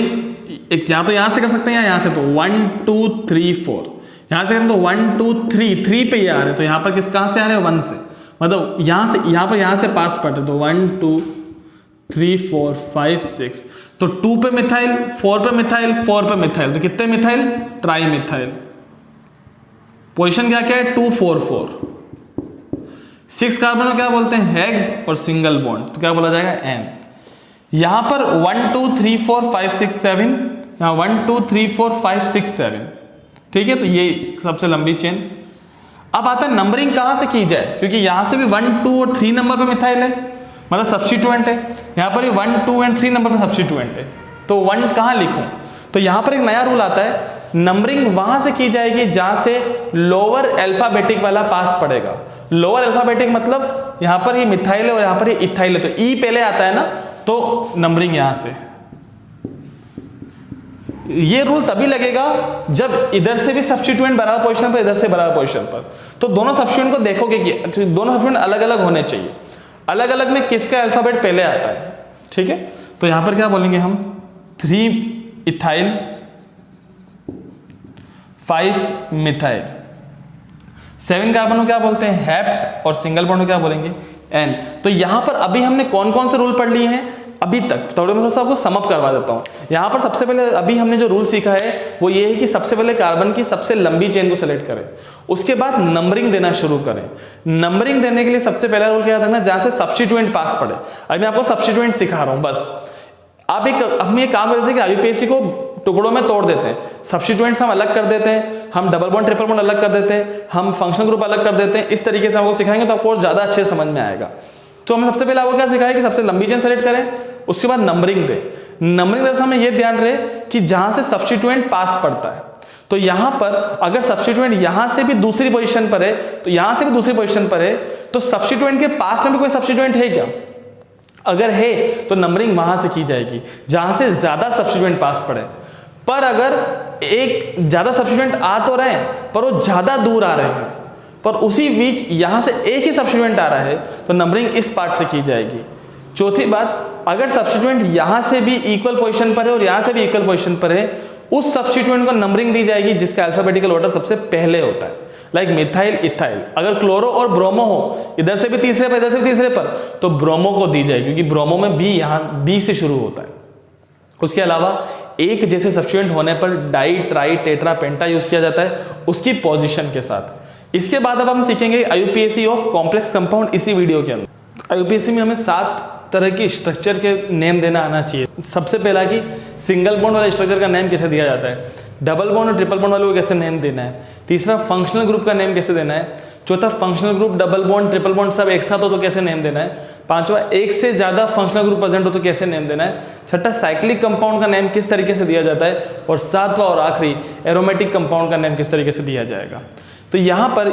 एक या तो यहां से कर सकते हैं या यहां से, तो 1 2 3 4, यहां से करें तो 1 2 3 3 पे ये आ रहे हैं, तो यहां पर किस कहां से आ रहे हैं, 1 से, मतलब यहां से, यहां से पास पड़ रहे, तो 1 2 3 4 5 6, तो 2 पे मिथाइल 4 पे मिथाइल 4 पे मिथाइल, तो कितने मिथाइल, ट्राई मिथाइल। पोजीशन क्या क्या है 244। 6 कार्बन को क्या बोलते हैं हेक्स और सिंगल बॉन्ड, तो क्या बोला जाएगा एन। यहां पर 1 2 3 4 5 6 7, यहां 1 2 3 4 5 6 7, ठीक है। तो ये सबसे लंबी चेन। अब आता है नंबरिंग कहां से की जाए, क्योंकि यहां से भी 1 2 और 3 नंबर पे मिथाइल है, मतलब सब्स्टिट्यूएंट है। यहां पर भी 1 2 एंड 3 नंबर पे सब्स्टिट्यूएंट है, तो 1 कहां लिखूं। तो यहां पर एक नया रूल आता है, नंबरिंग वहां से की जाएगी जहां से लोअर अल्फाबेटिक वाला पास पड़ेगा। लोअर अल्फाबेटिक मतलब यहां पर ये मिथाइल है और यहां पर ये इथाइल है, तो ई पहले आता है ना, तो नंबरिंग यहां से। ये रूल तभी लगेगा जब इधर से भी सब्स्टिट्यूएंट बराबर पोजीशन पर, इधर से बराबर पोजीशन पर। तो दोनों सब्स्टिट्यूएंट को देखोगे कि दोनों सब्स्टिट्यूएंट अलग अलग होने चाहिए। अलग अलग में किसका अल्फाबेट पहले आता है, ठीक है। तो यहां पर क्या बोलेंगे हम 3 इथाइल 5 मिथाइल। 7 कार्बन को क्या बोलते हैं हेप्ट और सिंगल बॉन्ड को क्या बोलेंगे एन। तो यहां पर अभी हमने कौन कौन से रूल पढ़ लिए हैं अभी तक, थोड़े मैं आपको समअप करवा देता हूं। यहां पर सबसे पहले अभी हमने जो रूल सीखा है वो ये है कि सबसे पहले कार्बन की सबसे लंबी चेन को सेलेक्ट करें, उसके बाद नंबरिंग देना शुरू करें। नंबरिंग देने के लिए सबसे पहला रूल क्या था, जहां से सब्स्टिट्यूएंट पास पड़े। अभी मैं आपको सब्स्टिट्यूएंट सिखा रहा हूं बस। आप हम ये काम करते हैं कि आईयूपीएससी को टुकड़ों में तोड़ देते हैं। सब्स्टिट्यूएंट्स हम अलग कर देते हैं, हम डबल बॉन्ड ट्रिपल बॉन्ड अलग कर देते हैं, हम फंक्शनल ग्रुप अलग कर देते हैं। इस तरीके से आपको सिखाएंगे तो आपको ज्यादा अच्छे समझ में आएगा। तो हमें सबसे पहले आपको क्या सिखाया कि सबसे लंबी चेन सेलेक्ट करें, उसके बाद नंबरिंग दें। नंबरिंग देने से हमें यह ध्यान रहे कि जहां से सब्स्टिट्यूएंट पास पड़ता है, तो यहां पर अगर सब्स्टिट्यूएंट यहां से भी दूसरी पोजीशन पर है, तो यहां से भी दूसरी पोजीशन पर है, तो सब्स्टिट्यूएंट के पास में भी कोई सब्स्टिट्यूएंट है क्या, अगर है तो नंबरिंग वहां से की जाएगी जहां से ज्यादा सब्स्टिट्यूएंट पास पड़े। पर अगर एक ज्यादा सब्स्टिट्यूएंट आ तो रहे हैं पर वो ज्यादा दूर आ रहे हैं, पर उसी बीच यहां से एक ही सब्स्टिट्यूएंट आ रहा है, तो नंबरिंग इस पार्ट से की जाएगी। चौथी बात, अगर सब्स्टिट्यूएंट यहां से भी इक्वल पोजीशन पर है और यहां से भी इक्वल पोजीशन पर है, उस सब्स्टिट्यूएंट को नंबरिंग दी जाएगी जिसका अल्फाबेटिकल ऑर्डर सबसे पहले होता है। लाइक मिथाइल इथाइल, अगर क्लोरो और ब्रोमो हो, इधर से भी तीसरे पर इधर से भी तीसरे पर, तो ब्रोमो को दी जाएगी क्योंकि ब्रोमो में बी यहां बी से शुरू होता है। उसके अलावा एक जैसे सब्स्टिट्यूएंट होने पर डाई ट्राई टेट्रा पेंटा यूज किया जाता है उसकी पोजीशन के साथ। इसके बाद अब हम सीखेंगे आईयूपीएससी ऑफ कॉम्प्लेक्स कंपाउंड इसी वीडियो के अंदर। आईयूपीएससी में हमें 7 तरह की स्ट्रक्चर के नेम देना आना चाहिए। सबसे पहला कि सिंगल बॉन्ड वाले स्ट्रक्चर का नेम कैसे दिया जाता है, डबल बॉन्ड और ट्रिपल बॉन्ड वाले को कैसे नेम देना है, तीसरा फंक्शनल ग्रुप का नेम कैसे देना है, चौथा functional group double bond triple bond सब एक साथ हो तो कैसे नेम देना है, पांचवा एक से ज्यादा फंक्शनल ग्रुप प्रेजेंट हो तो कैसे नेम देना है, छठा साइक्लिक कंपाउंड का नेम किस तरीके से दिया जाता है, और सातवां और आखिरी एरोमेटिक कंपाउंड का नेम किस तरीके से दिया जाएगा। तो यहाँ पर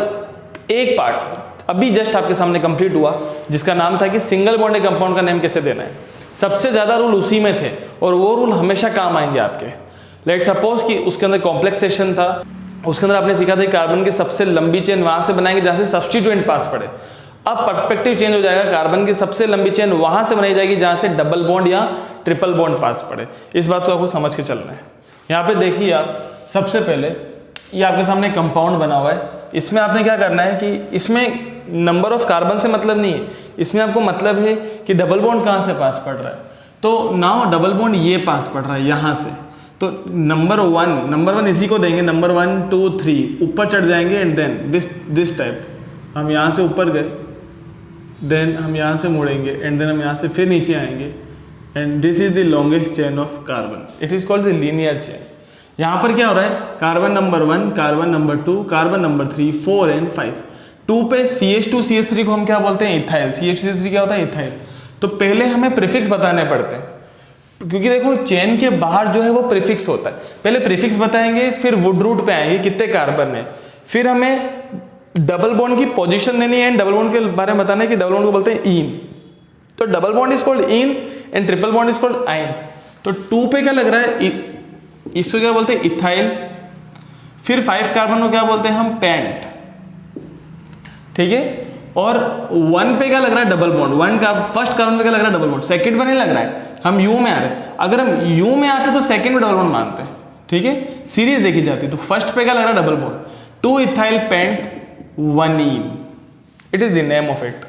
एक पार्ट अभी जस्ट आपके सामने कंप्लीट हुआ जिसका नाम था कि सिंगल बॉन्ड कंपाउंड का नेम कैसे देना है। सबसे ज्यादा रूल उसी में थे और वो रूल हमेशा काम आएंगे आपके। लेट सपोज कि उसके अंदर कॉम्प्लेक्स सेशन था, उसके अंदर आपने सीखा था कार्बन की सबसे लंबी चेन वहां से बनाएंगे जहां से सब्स्टिट्यूएंट पास पड़े। अब पर्सपेक्टिव चेंज हो जाएगा, कार्बन की सबसे लंबी चेन वहां से बनाई जाएगी जहां से डबल बॉन्ड या ट्रिपल बॉन्ड पास पड़े। इस बात को आपको समझ के चलना है। यहाँ पे देखिए आप, सबसे पहले ये आपके सामने कंपाउंड बना हुआ है। इसमें आपने क्या करना है कि इसमें नंबर ऑफ कार्बन से मतलब नहीं है, इसमें आपको मतलब है कि डबल बॉन्ड कहाँ से पास पड़ रहा है। तो नाउ डबल बॉन्ड ये पास पड़ रहा है यहाँ से, तो नंबर वन इसी को देंगे, नंबर 1 2 3 ऊपर चढ़ जाएंगे एंड देन दिस टाइप हम यहाँ से ऊपर गए, देन हम यहाँ से मुड़ेंगे एंड देन हम यहाँ से फिर नीचे आएंगे and this is the longest chain of carbon. It is called the linear chain. यहाँ पर क्या हो रहा है, carbon number 1, carbon number 2, carbon number 3, 4 and 5। 2 पे CH2 CH3 को हम क्या बोलते हैं, इथाइल। CH2 CH3 क्या होता है, इथाइल। तो पहले हमें प्रीफिक्स बताने पड़ते हैं क्योंकि देखो चेन के बाहर जो है वो प्रीफिक्स होता है। पहले प्रीफिक्स बताएंगे, फिर वुड रूट पे आएंगे कितने कार्बन है, फिर हमें डबल बॉन्ड की पोजीशन देनी है, डबल बॉन्ड के बारे में बताना है कि डबल बॉन्ड को बोलते हैं इन। तो double bond is called in and triple bond is called आइन। तो 2 पे क्या लग रहा है, इसको क्या बोलते हैं, इथाइल। फिर 5 कार्बन को क्या बोलते हैं हम, पेंट, ठीक है। और 1 पे क्या लग रहा है, डबल बॉन्ड। फर्स्ट कार्बन पे क्या लग रहा है, डबल बॉन्ड। सेकंड पे नहीं लग रहा है, हम यू में आ रहे हैं। अगर हम यू में आते तो सेकंड में डबल बॉन्ड मानते हैं, ठीक है, सीरीज देखी जाती है। तो फर्स्ट पे क्या लग रहा है, double bond. 2 ethyl pent 1 ene, it is the name of it.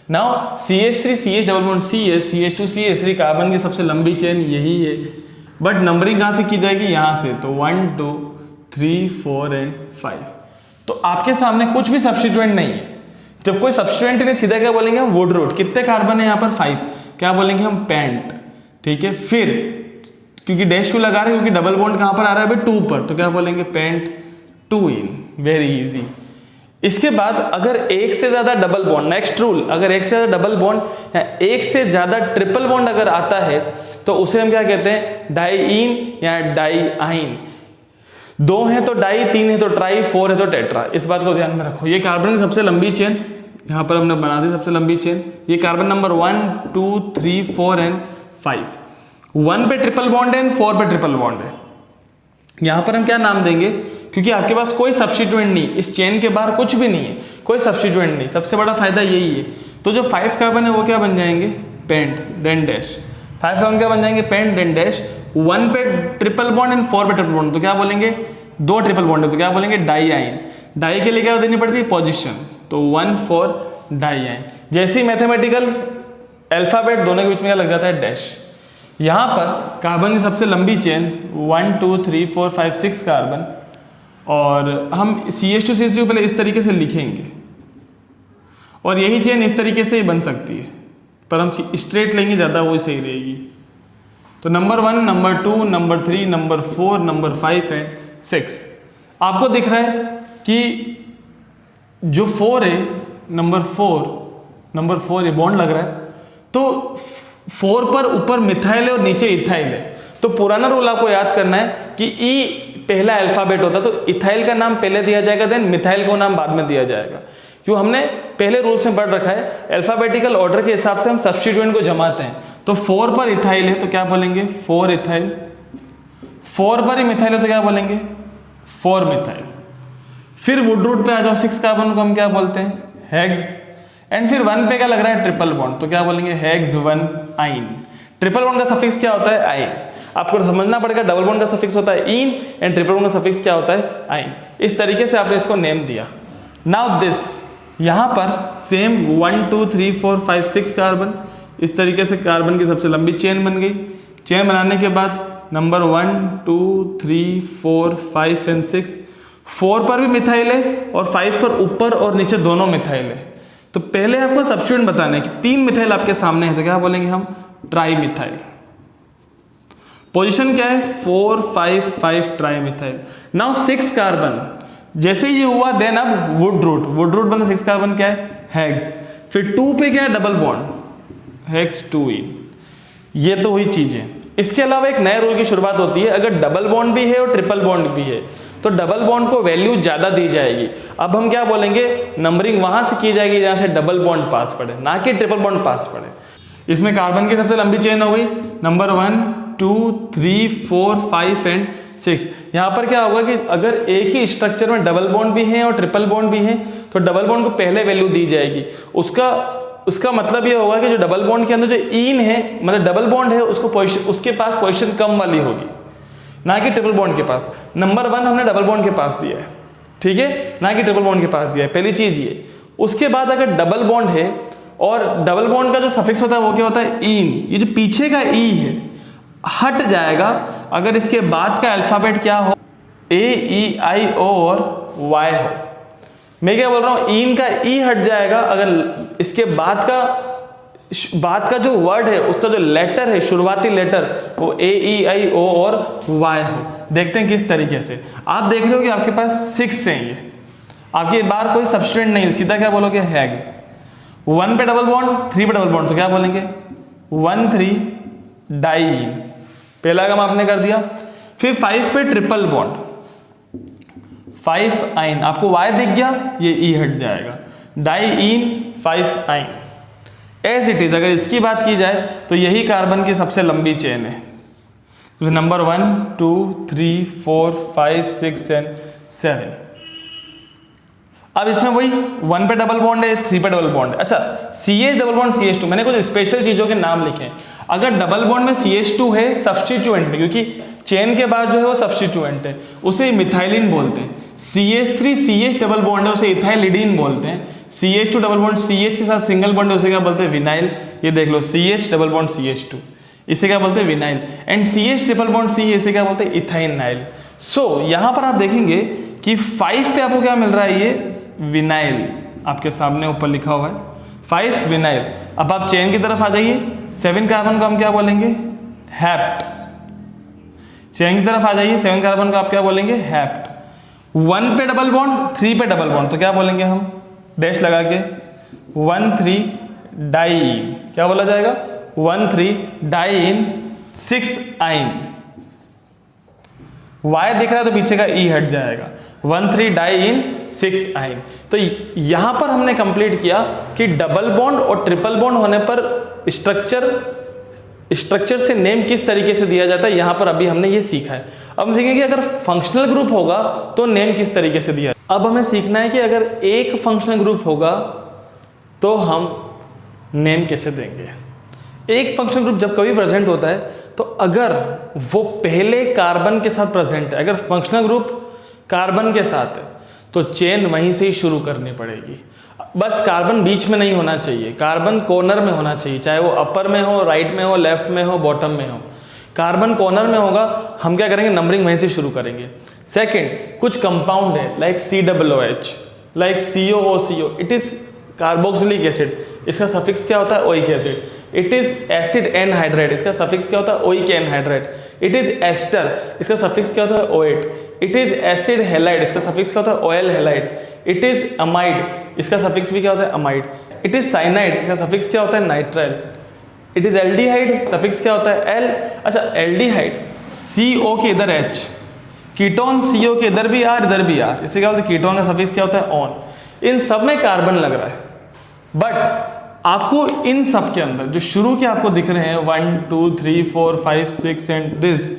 Now CH3 CH double bond CS, CH2 CH3 carbon की सबसे लंबी चेन यही है, बट नंबरिंग कहां से की जाएगी, यहां से। तो 1 2 3 4 एंड 5। तो आपके सामने कुछ भी सब्स्टिट्यूएंट नहीं है। जब कोई सब्स्टिट्यूएंट नहीं, सीधा क्या बोलेंगे हम, वुड रूट। कितने कार्बन है यहाँ पर, 5, क्या बोलेंगे हम, पेंट। ठीक है, फिर क्योंकि डैश क्यों लगा रहे हैं, क्योंकि डबल बॉन्ड कहाँ पर आ रहा है अभी, 2 पर, तो क्या बोलेंगे, पेंट 2 इन। Very easy. इसके बाद अगर एक से ज्यादा डबल बॉन्ड, नेक्स्ट रूल, अगर एक से ज्यादा डबल बॉन्ड या एक से ज्यादा ट्रिपल बॉन्ड अगर आता है तो उसे हम क्या कहते हैं, डाईइन या डाईआइन। 2 है तो डाई, 3 है तो ट्राई, 4 है तो टेट्रा। इस बात को ध्यान में रखो। ये कार्बन की सबसे लंबी चेन यहाँ पर हमने बना दी, सबसे लंबी चेन। ये कार्बन नंबर 1, 2, 3, 4 एंड 5। 1 पे ट्रिपल बॉन्ड है, 4 पे ट्रिपल बॉन्ड है। यहाँ पर हम क्या नाम देंगे, क्योंकि आपके पास कोई सब्स्टिट्यूएंट नहीं, इस चेन के बाहर कुछ भी नहीं है, कोई सब्स्टिट्यूएंट नहीं। सबसे बड़ा फायदा यही है। तो जो 5 कार्बन है वो क्या बन जाएंगे, पेंट देन डैश। 5 कार्बन क्या बन जाएंगे, पेंट देन डैश। 1 पे ट्रिपल बॉन्ड एंड 4 पे ट्रिपल बॉन्ड, तो क्या बोलेंगे, 2 ट्रिपल बॉन्ड है तो क्या बोलेंगे, डाईआइन। डाई के लिए क्या देनी पड़ती है, पोजीशन, तो 1 4 डाईआइन। जैसे ही मैथमेटिकल अल्फाबेट दोनों के बीच में क्या लग जाता है, डैश। यहाँ पर कार्बन की सबसे लंबी चेन 1 2 3 4 5 6 कार्बन, और हम CH2 CH2 पहले इस तरीके से लिखेंगे, और यही चेन इस तरीके से ही बन सकती है, पर हम स्ट्रेट लेंगे ज़्यादा, वो सही रहेगी। तो number 1, number 2, number 3, number 4, number 5 and 6। आपको दिख रहा है कि जो 4 है, नंबर 4 ये बॉन्ड लग रहा है, तो 4 पर ऊपर मिथाइल है और नीचे इथाइल है। तो पुराना रूल आपको याद करना है कि ई पहला अल्फाबेट होता, तो इथाइल का नाम पहले दिया जाएगा, देन मिथाइल को नाम बाद में दिया जाएगा। क्यों, हमने पहले रूल्स में पढ़ रखा है, अल्फाबेटिकल ऑर्डर के हिसाब से हम सब्स्टिट्यूएंट को जमाते हैं। तो 4 पर इथाइल है तो क्या बोलेंगे, 4 इथाइल। 4 पर ही मिथाइल है तो क्या बोलेंगे, 4 मिथाइल। फिर वुड रूट पे आ जाओ, 6 कार्बन को हम क्या बोलते हैं, हेक्स। एंड फिर 1 पे क्या लग रहा है, ट्रिपल बॉन्ड, तो क्या बोलेंगे, हेक्स 1 आइन। ट्रिपल बॉन्ड का सफिक्स क्या होता है, आइन। आपको समझना पड़ेगा, डबल बॉन्ड का सफिक्स होता है इन एंड ट्रिपल बॉन्ड का सफिक्स क्या होता है, आइन। इस तरीके से आपने इसको नेम दिया। नाउ दिस, यहाँ पर सेम 1 2 3 4 5 6 कार्बन, इस तरीके से कार्बन की सबसे लंबी चेन बन गई। चेन बनाने के बाद नंबर 1 2 3 4 5 एंड 6, 4 पर भी मिथाइल है और 5 पर ऊपर और नीचे दोनों मिथाइल है। तो पहले आपको सब्स्टिट्यूएंट बताना है कि 3 मिथाइल आपके सामने है, तो क्या बोलेंगे हम, ट्राई मिथाइल। पोजीशन क्या है, 4 5 5 ट्राई मिथाइल। नाउ 6 कार्बन, जैसे ये हुआ देन अब वुड रूट बना 6 कार्बन क्या है, हेक्स। फिर 2 पे क्या है, डबल बॉन्ड, हेक्स 2 इन। ये तो हुई चीजें। इसके अलावा एक नए रूल की शुरुआत होती है, अगर डबल बॉन्ड भी है और ट्रिपल बॉन्ड भी है तो डबल बॉन्ड को वैल्यू ज्यादा दी जाएगी। अब हम क्या बोलेंगे, नंबरिंग वहां से की जाएगी जहां से डबल बॉन्ड पास पड़े, ना कि ट्रिपल बॉन्ड पास पड़े। इसमें कार्बन की सबसे लंबी चेन हो गई, नंबर 1 2 3 4 5 एंड 6। यहाँ पर क्या होगा कि अगर एक ही स्ट्रक्चर में डबल बॉन्ड भी है और ट्रिपल बॉन्ड भी है तो डबल बॉन्ड को पहले वैल्यू दी जाएगी। उसका मतलब ये होगा कि जो डबल बॉन्ड के अंदर जो इन है, मतलब डबल बॉन्ड है, उसको पोजीशन, उसके पास पोजीशन कम वाली होगी, ना कि ट्रिपल बॉन्ड के पास। नंबर 1 हमने डबल बॉन्ड के पास दिया है, ठीक है, ना कि ट्रिपल बॉन्ड के पास दिया है, पहली चीज ये। उसके बाद अगर डबल बॉन्ड है और डबल बॉन्ड का जो सफिक्स होता है वो क्या होता है, इन। ये जो पीछे का ई है हट जाएगा अगर इसके बाद का अल्फाबेट क्या हो, AEIO और Y हो। मैं क्या बोल रहा हूं, इन का ई हट जाएगा अगर इसके बाद का जो वर्ड है, उसका जो लेटर है, शुरुआती लेटर, वो AEIO और Y हो। देखते हैं किस तरीके से। आप देख रहे हो कि आपके पास 6 है, ये आपके बाहर कोई सब्स्टिट्यूएंट नहीं, सीधा क्या बोलोगे, हेक्स। 1 पे डबल बॉन्ड, 3 पे डबल बॉन्ड, तो क्या बोलेंगे, 1 3 डाई। पहला काम आपने कर दिया। फिर 5 पे ट्रिपल बॉन्ड, 5 आइन। आपको Y दिख गया, ये E हट जाएगा, डाई इन 5 आइन। एज इट इज, अगर इसकी बात की जाए तो यही कार्बन की सबसे लंबी चेन है। तो नंबर 1 2 3 4 5 6 एंड 7। अब इसमें वही 1 पे डबल बॉन्ड है, 3 पे डबल बॉन्ड है। अच्छा, CH डबल बॉन्ड CH2, मैंने कुछ स्पेशल चीजों के नाम लिखे हैं। अगर डबल बॉन्ड में CH2 है सब्स्टिट्यूएंट में, क्योंकि चेन के बाद जो है वो सब्स्टिट्यूएंट है, उसे मिथाइलिन बोलते हैं। CH3 CH डबल बॉन्ड है, उसे इथाइलिडीन बोलते हैं। CH2 डबल बॉन्ड CH के साथ सिंगल बॉन्ड है, उसे क्या बोलते हैं, विनाइल। ये देख लो, CH डबल बॉन्ड CH2, इसे क्या बोलते हैं, vinyl. And CH triple bond C, इसे क्या बोलते हैं, इथाइनाइल। सो यहाँ पर आप देखेंगे कि 5 पे आपको क्या मिल रहा है, ये विनाइल आपके सामने ऊपर लिखा हुआ है 5 विनाइल। अब आप चेन की तरफ आ जाइए, 7 कार्बन को हम क्या बोलेंगे, हैप्ट। चेन की तरफ आ जाइए, 7 कार्बन को आप क्या बोलेंगे, हैप्ट। 1 पे डबल बॉन्ड, 3 पे डबल बॉन्ड, तो क्या बोलेंगे हम, डैश लगा के 1,3 डाइईन, क्या बोला जाएगा, 1,3 डाइईन 6 आइन। Y दिख रहा है तो पीछे का E हट जाएगा, 1,3 डाइईन 6 आइन। तो यहां पर हमने कंप्लीट किया कि डबल बॉन्ड और ट्रिपल बॉन्ड होने पर स्ट्रक्चर से नेम किस तरीके से दिया जाता है, यहां पर अभी हमने ये सीखा है। अब हम सीखेंगे अगर फंक्शनल ग्रुप होगा तो नेम किस तरीके से दिया। अब हमें सीखना है कि अगर एक फंक्शनल ग्रुप होगा तो हम नेम कैसे देंगे। एक फंक्शनल ग्रुप जब कभी प्रेजेंट होता है तो अगर वो पहले कार्बन के साथ प्रेजेंट है, अगर फंक्शनल ग्रुप कार्बन के साथ है तो चेन वहीं से ही शुरू करनी पड़ेगी। बस कार्बन बीच में नहीं होना चाहिए, कार्बन कॉर्नर में होना चाहिए, चाहे वो अपर में हो, राइट में हो, लेफ्ट में हो, बॉटम में हो। कार्बन कॉर्नर में होगा, हम क्या करेंगे, नंबरिंग वहीं से शुरू करेंगे। सेकंड, कुछ कंपाउंड है like COOH, like COOCO, it is carboxylic acid, इसका सफिक्स क्या होता है, oic acid. It is acid anhydride, इसका सफिक्स क्या होता है, oic anhydride. It is ester, इसका सफिक्स क्या होता है, oate. It is acid halide, इसका सफिक्स क्या होता है, OL halide. It is amide, इसका सफिक्स भी क्या होता है, अमाइड। इट इज साइनाइड, इसका सफिक्स क्या होता है, nitrile. It is aldehyde, suffix क्या होता है, L। अच्छा, एल्डिहाइड CO के इधर H, कीटोन CO के इधर भी R, इधर भी R, इससे क्या होता है, कीटोन का सफिक्स क्या होता है, ऑन। इन सब में कार्बन लग रहा है, बट आपको इन सब के अंदर जो शुरू के आपको दिख रहे हैं 1 2 3 4 5 6 एंड दिस,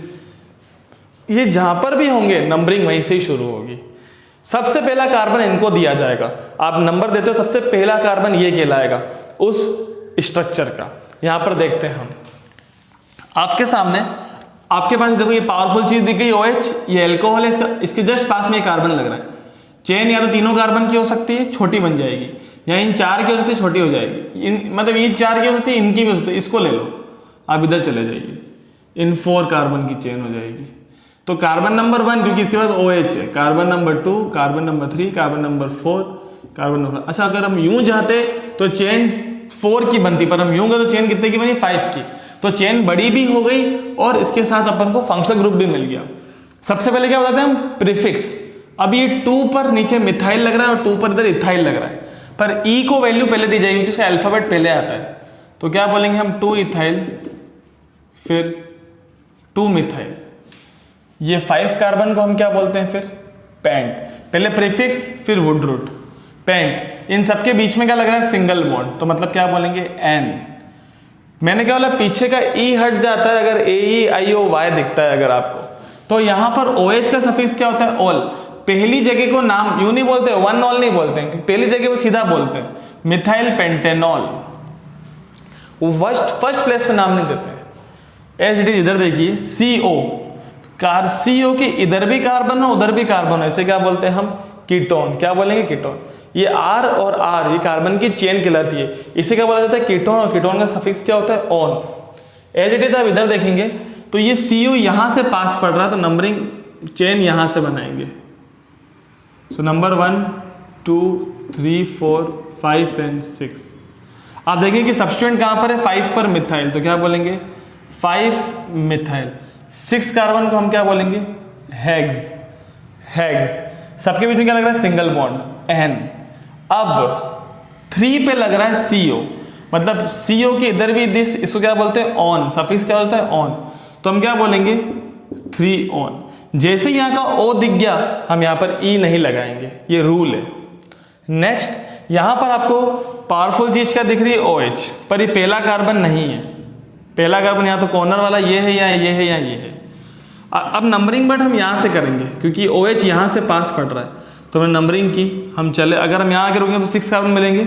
ये जहां पर भी होंगे नंबरिंग वहीं से ही शुरू होगी। सबसे पहला कार्बन इनको दिया जाएगा, आप नंबर देते हो, सबसे पहला कार्बन ये कहलाएगा उस स्ट्रक्चर का। यहां पर देखते हैं हम, आपके सामने, आपके पास देखो ये पावरफुल चीज दिख गई OH, ये एल्कोहल है, इसके जस्ट पास में ये कार्बन लग रहा है। चेन या तो तीनों कार्बन की हो सकती है, छोटी बन जाएगी, या इन 4 की हो सकती है, छोटी हो जाएगी। मतलब ये 4 की हो सकती है, इनकी भी हो सकती है, इसको ले लो, आप इधर चले जाइए, इन 4 कार्बन की चेन हो जाएगी। तो कार्बन नंबर 1 क्योंकि इसके पास OH है, carbon number 2, carbon number 3, carbon number 4, carbon number. अच्छा, अगर हम यूं जाते तो चेन 4 की बनती, पर हम यूं गए तो चेन कितने की बनी, 5 की। तो चेन बड़ी भी हो गई और इसके साथ अपन को फंक्शनल ग्रुप भी मिल गया। सबसे पहले क्या बताते हैं हम, प्रीफिक्स। अब ये 2 पर नीचे मिथाइल लग रहा है और 2 पर इधर इथाइल लग रहा है, पर E को वैल्यू पहले दी जाएगी क्योंकि उसका अल्फाबेट पहले आता है। तो क्या बोलेंगे हम, 2 इथाइल फिर 2 मिथाइल। ये 5 कार्बन को हम क्या बोलते हैं, फिर पेंट। पहले प्रीफिक्स फिर वुड रूट, पेंट। इन सबके बीच में क्या लग रहा है, सिंगल बॉन्ड, तो मतलब क्या बोलेंगे, N। मैंने क्या बोला, पीछे का E हट जाता है अगर AEIOY दिखता है अगर आपको, तो यहां पर OH का सफिक्स क्या होता है, ऑल। पहली जगह को नाम यूं नहीं बोलते, 1 ऑल नहीं बोलते हैं, पहली जगह वो सीधा बोलते हैं मिथाइल पेंटेनॉल। फर्स्ट प्लेस पे नाम नहीं देते हैं। एज इट इज, इधर देखिए CO, CO की इधर भी कार्बन हो उधर भी कार्बन हो, इसे क्या बोलते हैं हम, कीटोन। क्या बोलेंगे, कीटोन। ये R और R ये कार्बन की चेन कहलाती है, इसे क्या बोला जाता है, कीटोन। और कीटोन का सफिक्स क्या होता है, ऑन। एज इट इज, आप इधर देखेंगे तो ये CO यहां से पास पड़ रहा है, तो नंबरिंग चेन यहां से बनाएंगे। So number 1 2 3 4 5 and 6। आप देखेंगे कि सब्स्टिट्यूएंट कहां पर है, 5 पर मिथाइल, तो क्या बोलेंगे, 5 मिथाइल। 6 कार्बन को हम क्या बोलेंगे, हेक्स। सबके बीच में क्या लग रहा है, सिंगल बॉन्ड, N। अब 3 पे लग रहा है CO, मतलब CO के इधर भी दिस, इसको क्या बोलते हैं, ऑन। सफिक्स क्या होता है, ऑन, तो हम क्या बोलेंगे, 3 ऑन। जैसे यहाँ का O दिख गया, हम यहाँ पर E नहीं लगाएंगे, ये रूल है। नेक्स्ट, यहाँ पर आपको पावरफुल चीज क्या दिख रही है, OH, पर ये पहला कार्बन नहीं है। पहला कार्बन यहाँ तो कॉर्नर वाला ये है या ये है या ये है। अब नंबरिंग बट हम यहाँ से करेंगे क्योंकि OH यहाँ से पास पड़ रहा है, तो हमने नंबरिंग की, हम चले, अगर हम यहाँ आके रुकेंगे तो 6 कार्बन मिलेंगे,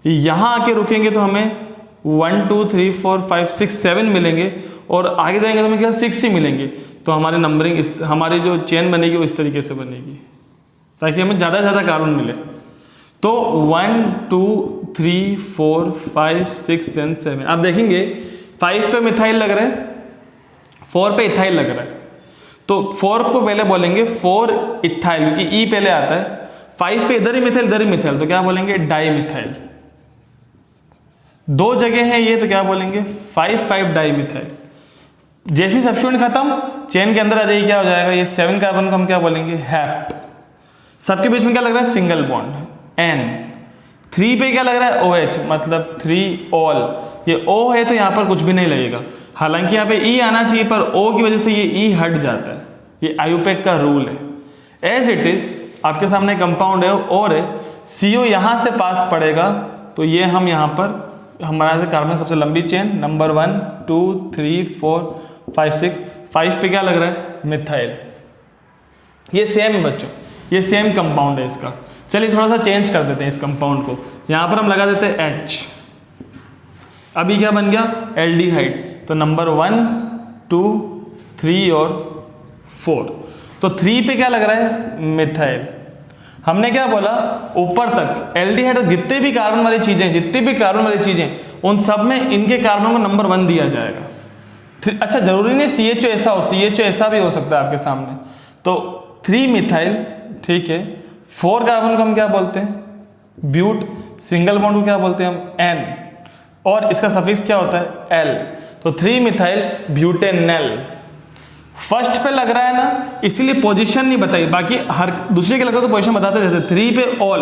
यहाँ आके रुकेंगे तो हमें 1 2 3 4 5 6 7 मिलेंगे, और आगे जाएंगे तो हमें क्या 6 ही मिलेंगे। तो हमारी नंबरिंग, हमारी जो चेन बनेगी वो इस तरीके से बनेगी ताकि हमें ज़्यादा से ज़्यादा कार्बन मिले। तो 1 2 3 4 5 6 एंड 7। आप देखेंगे 5 पे मिथाइल लग रहा है, 4 पे इथाइल लग रहा है, तो 4 को पहले बोलेंगे 4 इथाइल, क्योंकि ई पहले आता है। 5 पे इधर ही मिथाइल, तो क्या बोलेंगे डाई मिथाइल। 2 जगह है ये, तो क्या बोलेंगे 5 डाई मिथाइल। जैसे सब्स्टिट्यूशन खत्म, चेन के अंदर आ जाएगी, क्या हो जाएगा ये 7 कार्बन को हम क्या बोलेंगे हैप्ट। सबके बीच में क्या लग रहा है सिंगल बॉन्ड N। 3 पे क्या लग रहा है OH, मतलब 3 ऑल। ये O है तो यहाँ पर कुछ भी नहीं लगेगा, हालांकि यहाँ पे E आना चाहिए, पर O की वजह से ये E हट जाता है। ये आयुपेक का रूल है। एज इट इज आपके सामने कंपाउंड है और है, CO यहाँ से पास पड़ेगा, तो ये हम यहाँ पर हमारा कार्बन सबसे लंबी चेन नंबर 1 2 3 4 5 6, 5 पे क्या लग रहा है मिथाइल। ये सेम है बच्चों, ये सेम कंपाउंड है इसका। चलिए थोड़ा सा चेंज कर देते हैं इस कंपाउंड को, यहाँ पर हम लगा देते हैं H। अभी क्या बन गया एल्डिहाइड, तो नंबर 1 2 3 और 4, तो 3 पे क्या लग रहा है मिथाइल। हमने क्या बोला ऊपर तक एल्डिहाइड जितने भी कार्बन वाली चीजें उन सब में इनके कार्बन को नंबर 1 दिया जाएगा। अच्छा जरूरी नहीं CHO ऐसा हो, CHO ऐसा भी हो सकता है आपके सामने। तो 3 मिथाइल, ठीक है। 4 कार्बन को हम क्या बोलते हैं ब्यूट, सिंगल बॉन्ड को क्या बोलते हैं हम N, और इसका सफिक्स क्या होता है L। तो 3 मिथाइल ब्यूटेनल। फर्स्ट पे लग रहा है ना, इसीलिए पोजीशन नहीं बताई, बाकी हर दूसरे के लगता तो पोजीशन बताते जैसे 3 पे ऑल,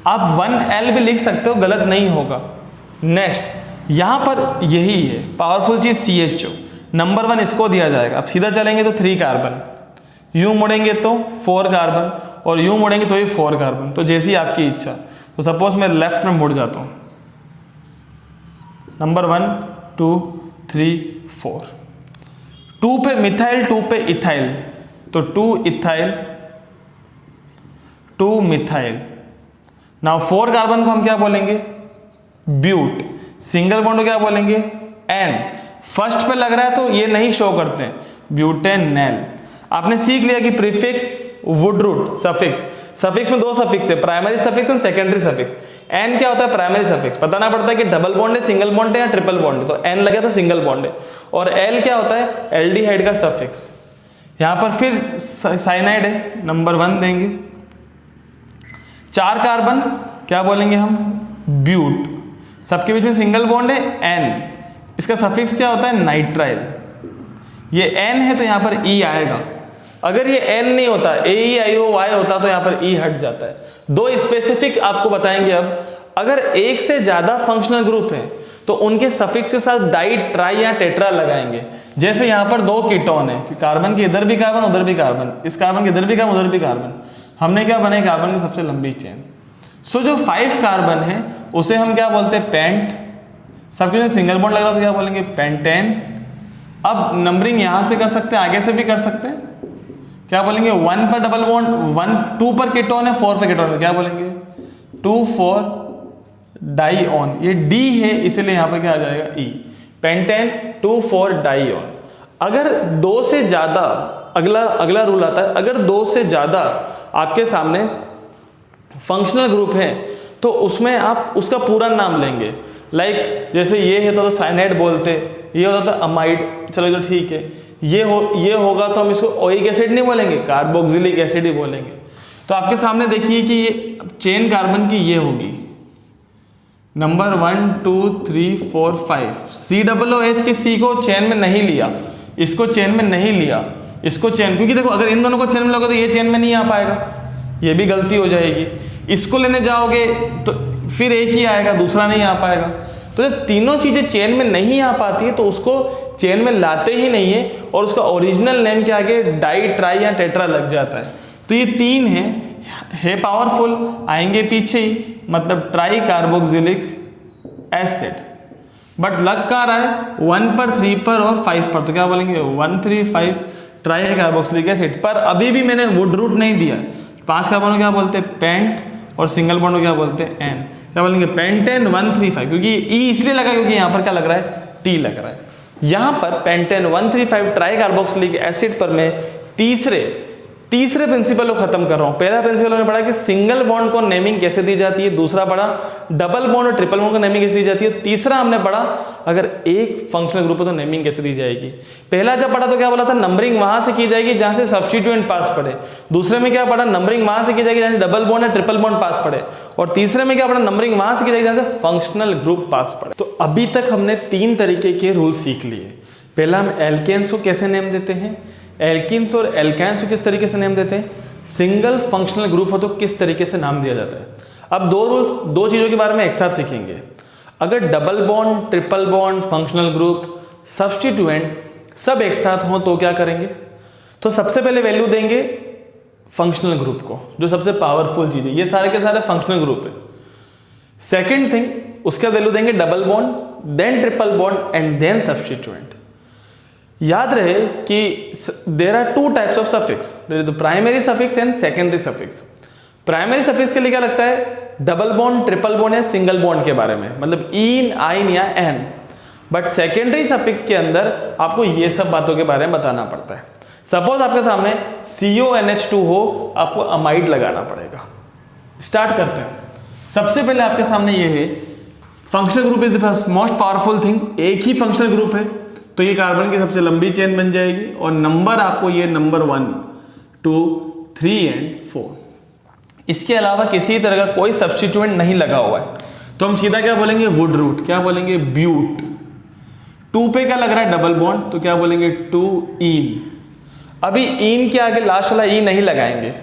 आप 1L भी लिख सकते हो, गलत नहीं होगा। नेक्स्ट यहाँ पर यही है पावरफुल चीज CHO, नंबर 1 इसको दिया जाएगा। अब सीधा चलेंगे तो 3 कार्बन, यूं मुड़ेंगे तो 4 कार्बन, और यूं मुड़ेंगे तो ये 4 कार्बन। तो जैसी आपकी इच्छा। तो सपोज मैं लेफ्ट में मुड़ जाता हूँ, नंबर 1 2 3 4, 2 पे मिथाइल 2 पे इथाइल, तो 2 इथाइल 2 मिथाइल। नाउ 4 कार्बन को हम क्या बोलेंगे ब्यूट, सिंगल बॉन्ड को क्या बोलेंगे N। फर्स्ट पे लग रहा है तो ये नहीं शो करते हैं ब्यूटेनल। आपने सीख लिया कि prefix word root suffix, suffix में 2 सफिक्स है, प्राइमरी सफिक्स और सेकेंडरी सफिक्स। N क्या होता है प्राइमरी सफिक्स, बताना पड़ता है कि डबल बॉन्ड है, सिंगल बॉन्ड है या ट्रिपल बॉन्ड है, तो N लगे तो सिंगल बॉन्ड है। और L क्या होता है एल्डिहाइड का सफिक्स। यहाँ पर फिर साइनाइड है, नंबर 1 देंगे। 4 कार्बन क्या बोलेंगे हम ब्यूट, सबके बीच में सिंगल बॉन्ड है N, इसका सफिक्स क्या होता है नाइट्राइल। ये N है तो यहाँ पर E आएगा, अगर ये N नहीं होता AEIOY होता तो यहाँ पर E हट जाता है। 2 स्पेसिफिक आपको बताएंगे अब। अगर एक से ज्यादा फंक्शनल ग्रुप है तो उनके सफिक्स के साथ डाई ट्राई या टेट्रा लगाएंगे। जैसे यहाँ पर 2 कीटोन है, कार्बन के इधर भी कार्बन उधर भी कार्बन, इस कार्बन के इधर भी कार्बन उधर भी कार्बन, हमने क्या बनाई कार्बन की सबसे लंबी चेन। सो जो 5 कार्बन है उसे हम क्या बोलते हैं पेंट, सबके में सिंगल बॉन्ड लग रहा है तो क्या बोलेंगे पेंटेन। अब नंबरिंग यहां से कर सकते हैं, आगे से भी कर सकते हैं, क्या बोलेंगे 1 पर डबल बॉन्ड, 2 पर कीटोन है, 4 पर कीटोन है, क्या बोलेंगे 2 4 डाईऑन। ये D है इसलिए यहां पर क्या आ जाएगा E, पेंटेन 2 4 डाईऑन। अगर 2 से ज्यादा, अगला रूल आता है, अगर 2 से ज्यादा आपके सामने फंक्शनल ग्रुप है तो उसमें आप उसका पूरा नाम लेंगे। लाइक जैसे ये है तो साइनाइड बोलते, ये होता तो अमाइड, चलो तो ठीक है। ये होगा तो हम इसको ओइक एसिड नहीं बोलेंगे, कार्बोक्सिलिक एसिड ही बोलेंगे। तो आपके सामने देखिए कि ये चेन कार्बन की ये होगी नंबर 1 2 3 4 5, COOH के C को चेन में नहीं लिया, इसको चेन में नहीं लिया, इसको चेन, क्योंकि देखो अगर इन दोनों को चेन में लोगे तो ये चेन में नहीं आ पाएगा, ये भी गलती हो जाएगी। इसको लेने जाओगे तो फिर एक ही आएगा, दूसरा नहीं आ पाएगा। तो जब तीनों चीजें चेन में नहीं आ पाती है तो उसको चेन में लाते ही नहीं है, और उसका ओरिजिनल नेम के आगे डाई ट्राई या टेट्रा लग जाता है। तो ये 3 है पावरफुल, आएंगे पीछे ही, मतलब ट्राई कार्बोक्सिलिक एसिड। बट लग कहाँ रहा है 1 पर 3 पर और 5 पर, तो क्या बोलेंगे 1 3 5 ट्राई कार्बोक्सिलिक एसिड। पर अभी भी मैंने वुड रूट नहीं दिया। 5 कार्बन को क्या बोलते हैं पेंट, और सिंगल बॉन्ड को क्या बोलते हैं N, क्या बोलेंगे पेंटेन 1 3 5, क्योंकि E इसलिए लगा क्योंकि यहाँ पर क्या लग रहा है T लग रहा है। यहाँ पर पेंटेन 1 3 5 ट्राई कार्बोक्सिलिक एसिड पर मैं तीसरे तीसरे प्रिंसिपल को खत्म कर रहा हूं। पहला प्रिंसिपल हमने पढ़ा कि सिंगल बॉन्ड को नेमिंग कैसे दी जाती है, दूसरा पढ़ा डबल बॉन्ड और ट्रिपल बॉन्ड को नेमिंग कैसे दी जाती है, तीसरा हमने पढ़ा अगर एक फंक्शनल ग्रुप है तो नेमिंग कैसे दी जाएगी। पहला जब पढ़ा तो क्या बोला था, नंबरिंग वहां से की जाएगी जहां से सब्स्टिट्यूएंट पास पड़े। दूसरे में क्या पढ़ा, नंबरिंग वहां से की जाएगी जहां से डबल बॉन्ड या ट्रिपल बॉन्ड पास पड़े। और तीसरे में क्या पढ़ा, नंबरिंग वहां से की जाएगी जहां से फंक्शनल ग्रुप पास पड़े। तो अभी तक हमने 3 तरीके के रूल सीख लिए। पहला हम एल्केन्स को कैसे नेम देते हैं, एल्किन्स और एल्काइंस को किस तरीके से नेम देते हैं, सिंगल फंक्शनल ग्रुप हो तो किस तरीके से नाम दिया जाता है। अब 2 रूल्स 2 चीजों के बारे में एक साथ सीखेंगे। अगर double bond, triple bond, functional group, substituent सब एक साथ हो तो क्या करेंगे, तो सबसे पहले वैल्यू देंगे फंक्शनल ग्रुप को, जो सबसे पावरफुल चीज है। ये सारे के सारे फंक्शनल ग्रुप है। सेकेंड थिंग, उसका वैल्यू देंगे double bond, then triple bond and then substituent. याद रहे कि there are 2 types of suffix, there is the primary suffix and secondary suffix. Primary suffix के लिए क्या लगता है, डबल बॉन्ड, ट्रिपल बॉन्ड या सिंगल बॉन्ड के बारे में, मतलब इन, आइन या एन। बट सेकेंडरी सफिक्स के अंदर आपको ये सब बातों के बारे में बताना पड़ता है। सपोज आपके सामने CONH2 हो, आपको अमाइड लगाना पड़ेगा। स्टार्ट करते हैं। सबसे पहले आपके सामने ये है functional group is the most powerful thing. एक ही फंक्शनल ग्रुप है तो ये कार्बन की सबसे लंबी चेन बन जाएगी और नंबर आपको ये नंबर 1, 2, 3 एंड 4। इसके अलावा किसी तरह का कोई सब्स्टिट्यूएंट नहीं लगा हुआ है तो हम सीधा क्या बोलेंगे, वुड रूट। क्या बोलेंगे, ब्यूट। 2 पे क्या लग रहा है, डबल बॉन्ड, तो क्या बोलेंगे 2 इन। अभी इन के आगे लास्ट वाला ई नहीं लगाएंगे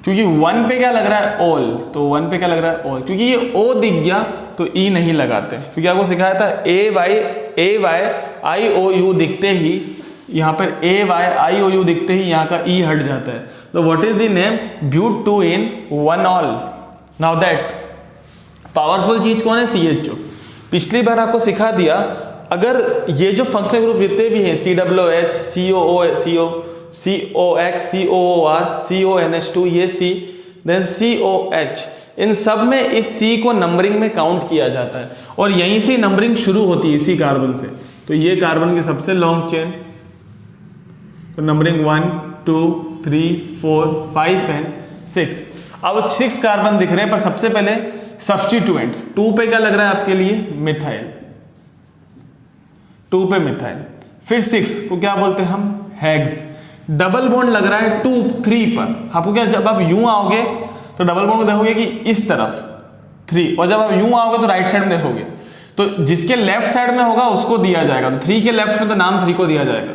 क्योंकि 1 पे क्या लग रहा है, ऑल, तो 1 पे क्या लग रहा है, ऑल। क्योंकि ये ओ दिख गया तो ई नहीं लगाते, क्योंकि आपको सिखाया था AY IOU दिखते ही, यहाँ पर AY IOU दिखते ही यहाँ का ई हट जाता है। तो what is the name, but 2 ene 1 ol. Now that powerful चीज कौन है, CHO। पिछली बार आपको सिखा दिया, अगर ये जो फंक्शनल ग्रुप जितने भी हैं, COOH, COX, COOR, CONH2, ये C, देन COH, इन सब में इस C को नंबरिंग में काउंट किया जाता है और यहीं से नंबरिंग शुरू होती है इसी कार्बन से। तो ये कार्बन की सबसे लॉन्ग चेन, तो नंबरिंग 1, 2, 3, 4, 5 एंड 6। अब 6 कार्बन दिख रहे हैं, पर सबसे पहले सब्स्टिट्यूएंट 2 पे क्या लग रहा है आपके लिए, मिथाइल। 2 पे मिथाइल। फिर 6 को क्या बोलते हैं हम, हेक्स। डबल बॉन्ड लग रहा है 2, 3 पर। आपको क्या, जब आप यूं आओगे तो डबल बॉन्ड को देखोगे कि इस तरफ 3, और जब आप यूं आओगे तो राइट साइड में देखोगे, तो जिसके लेफ्ट साइड में होगा उसको दिया जाएगा। तो 3 के लेफ्ट में तो नाम 3 को दिया जाएगा,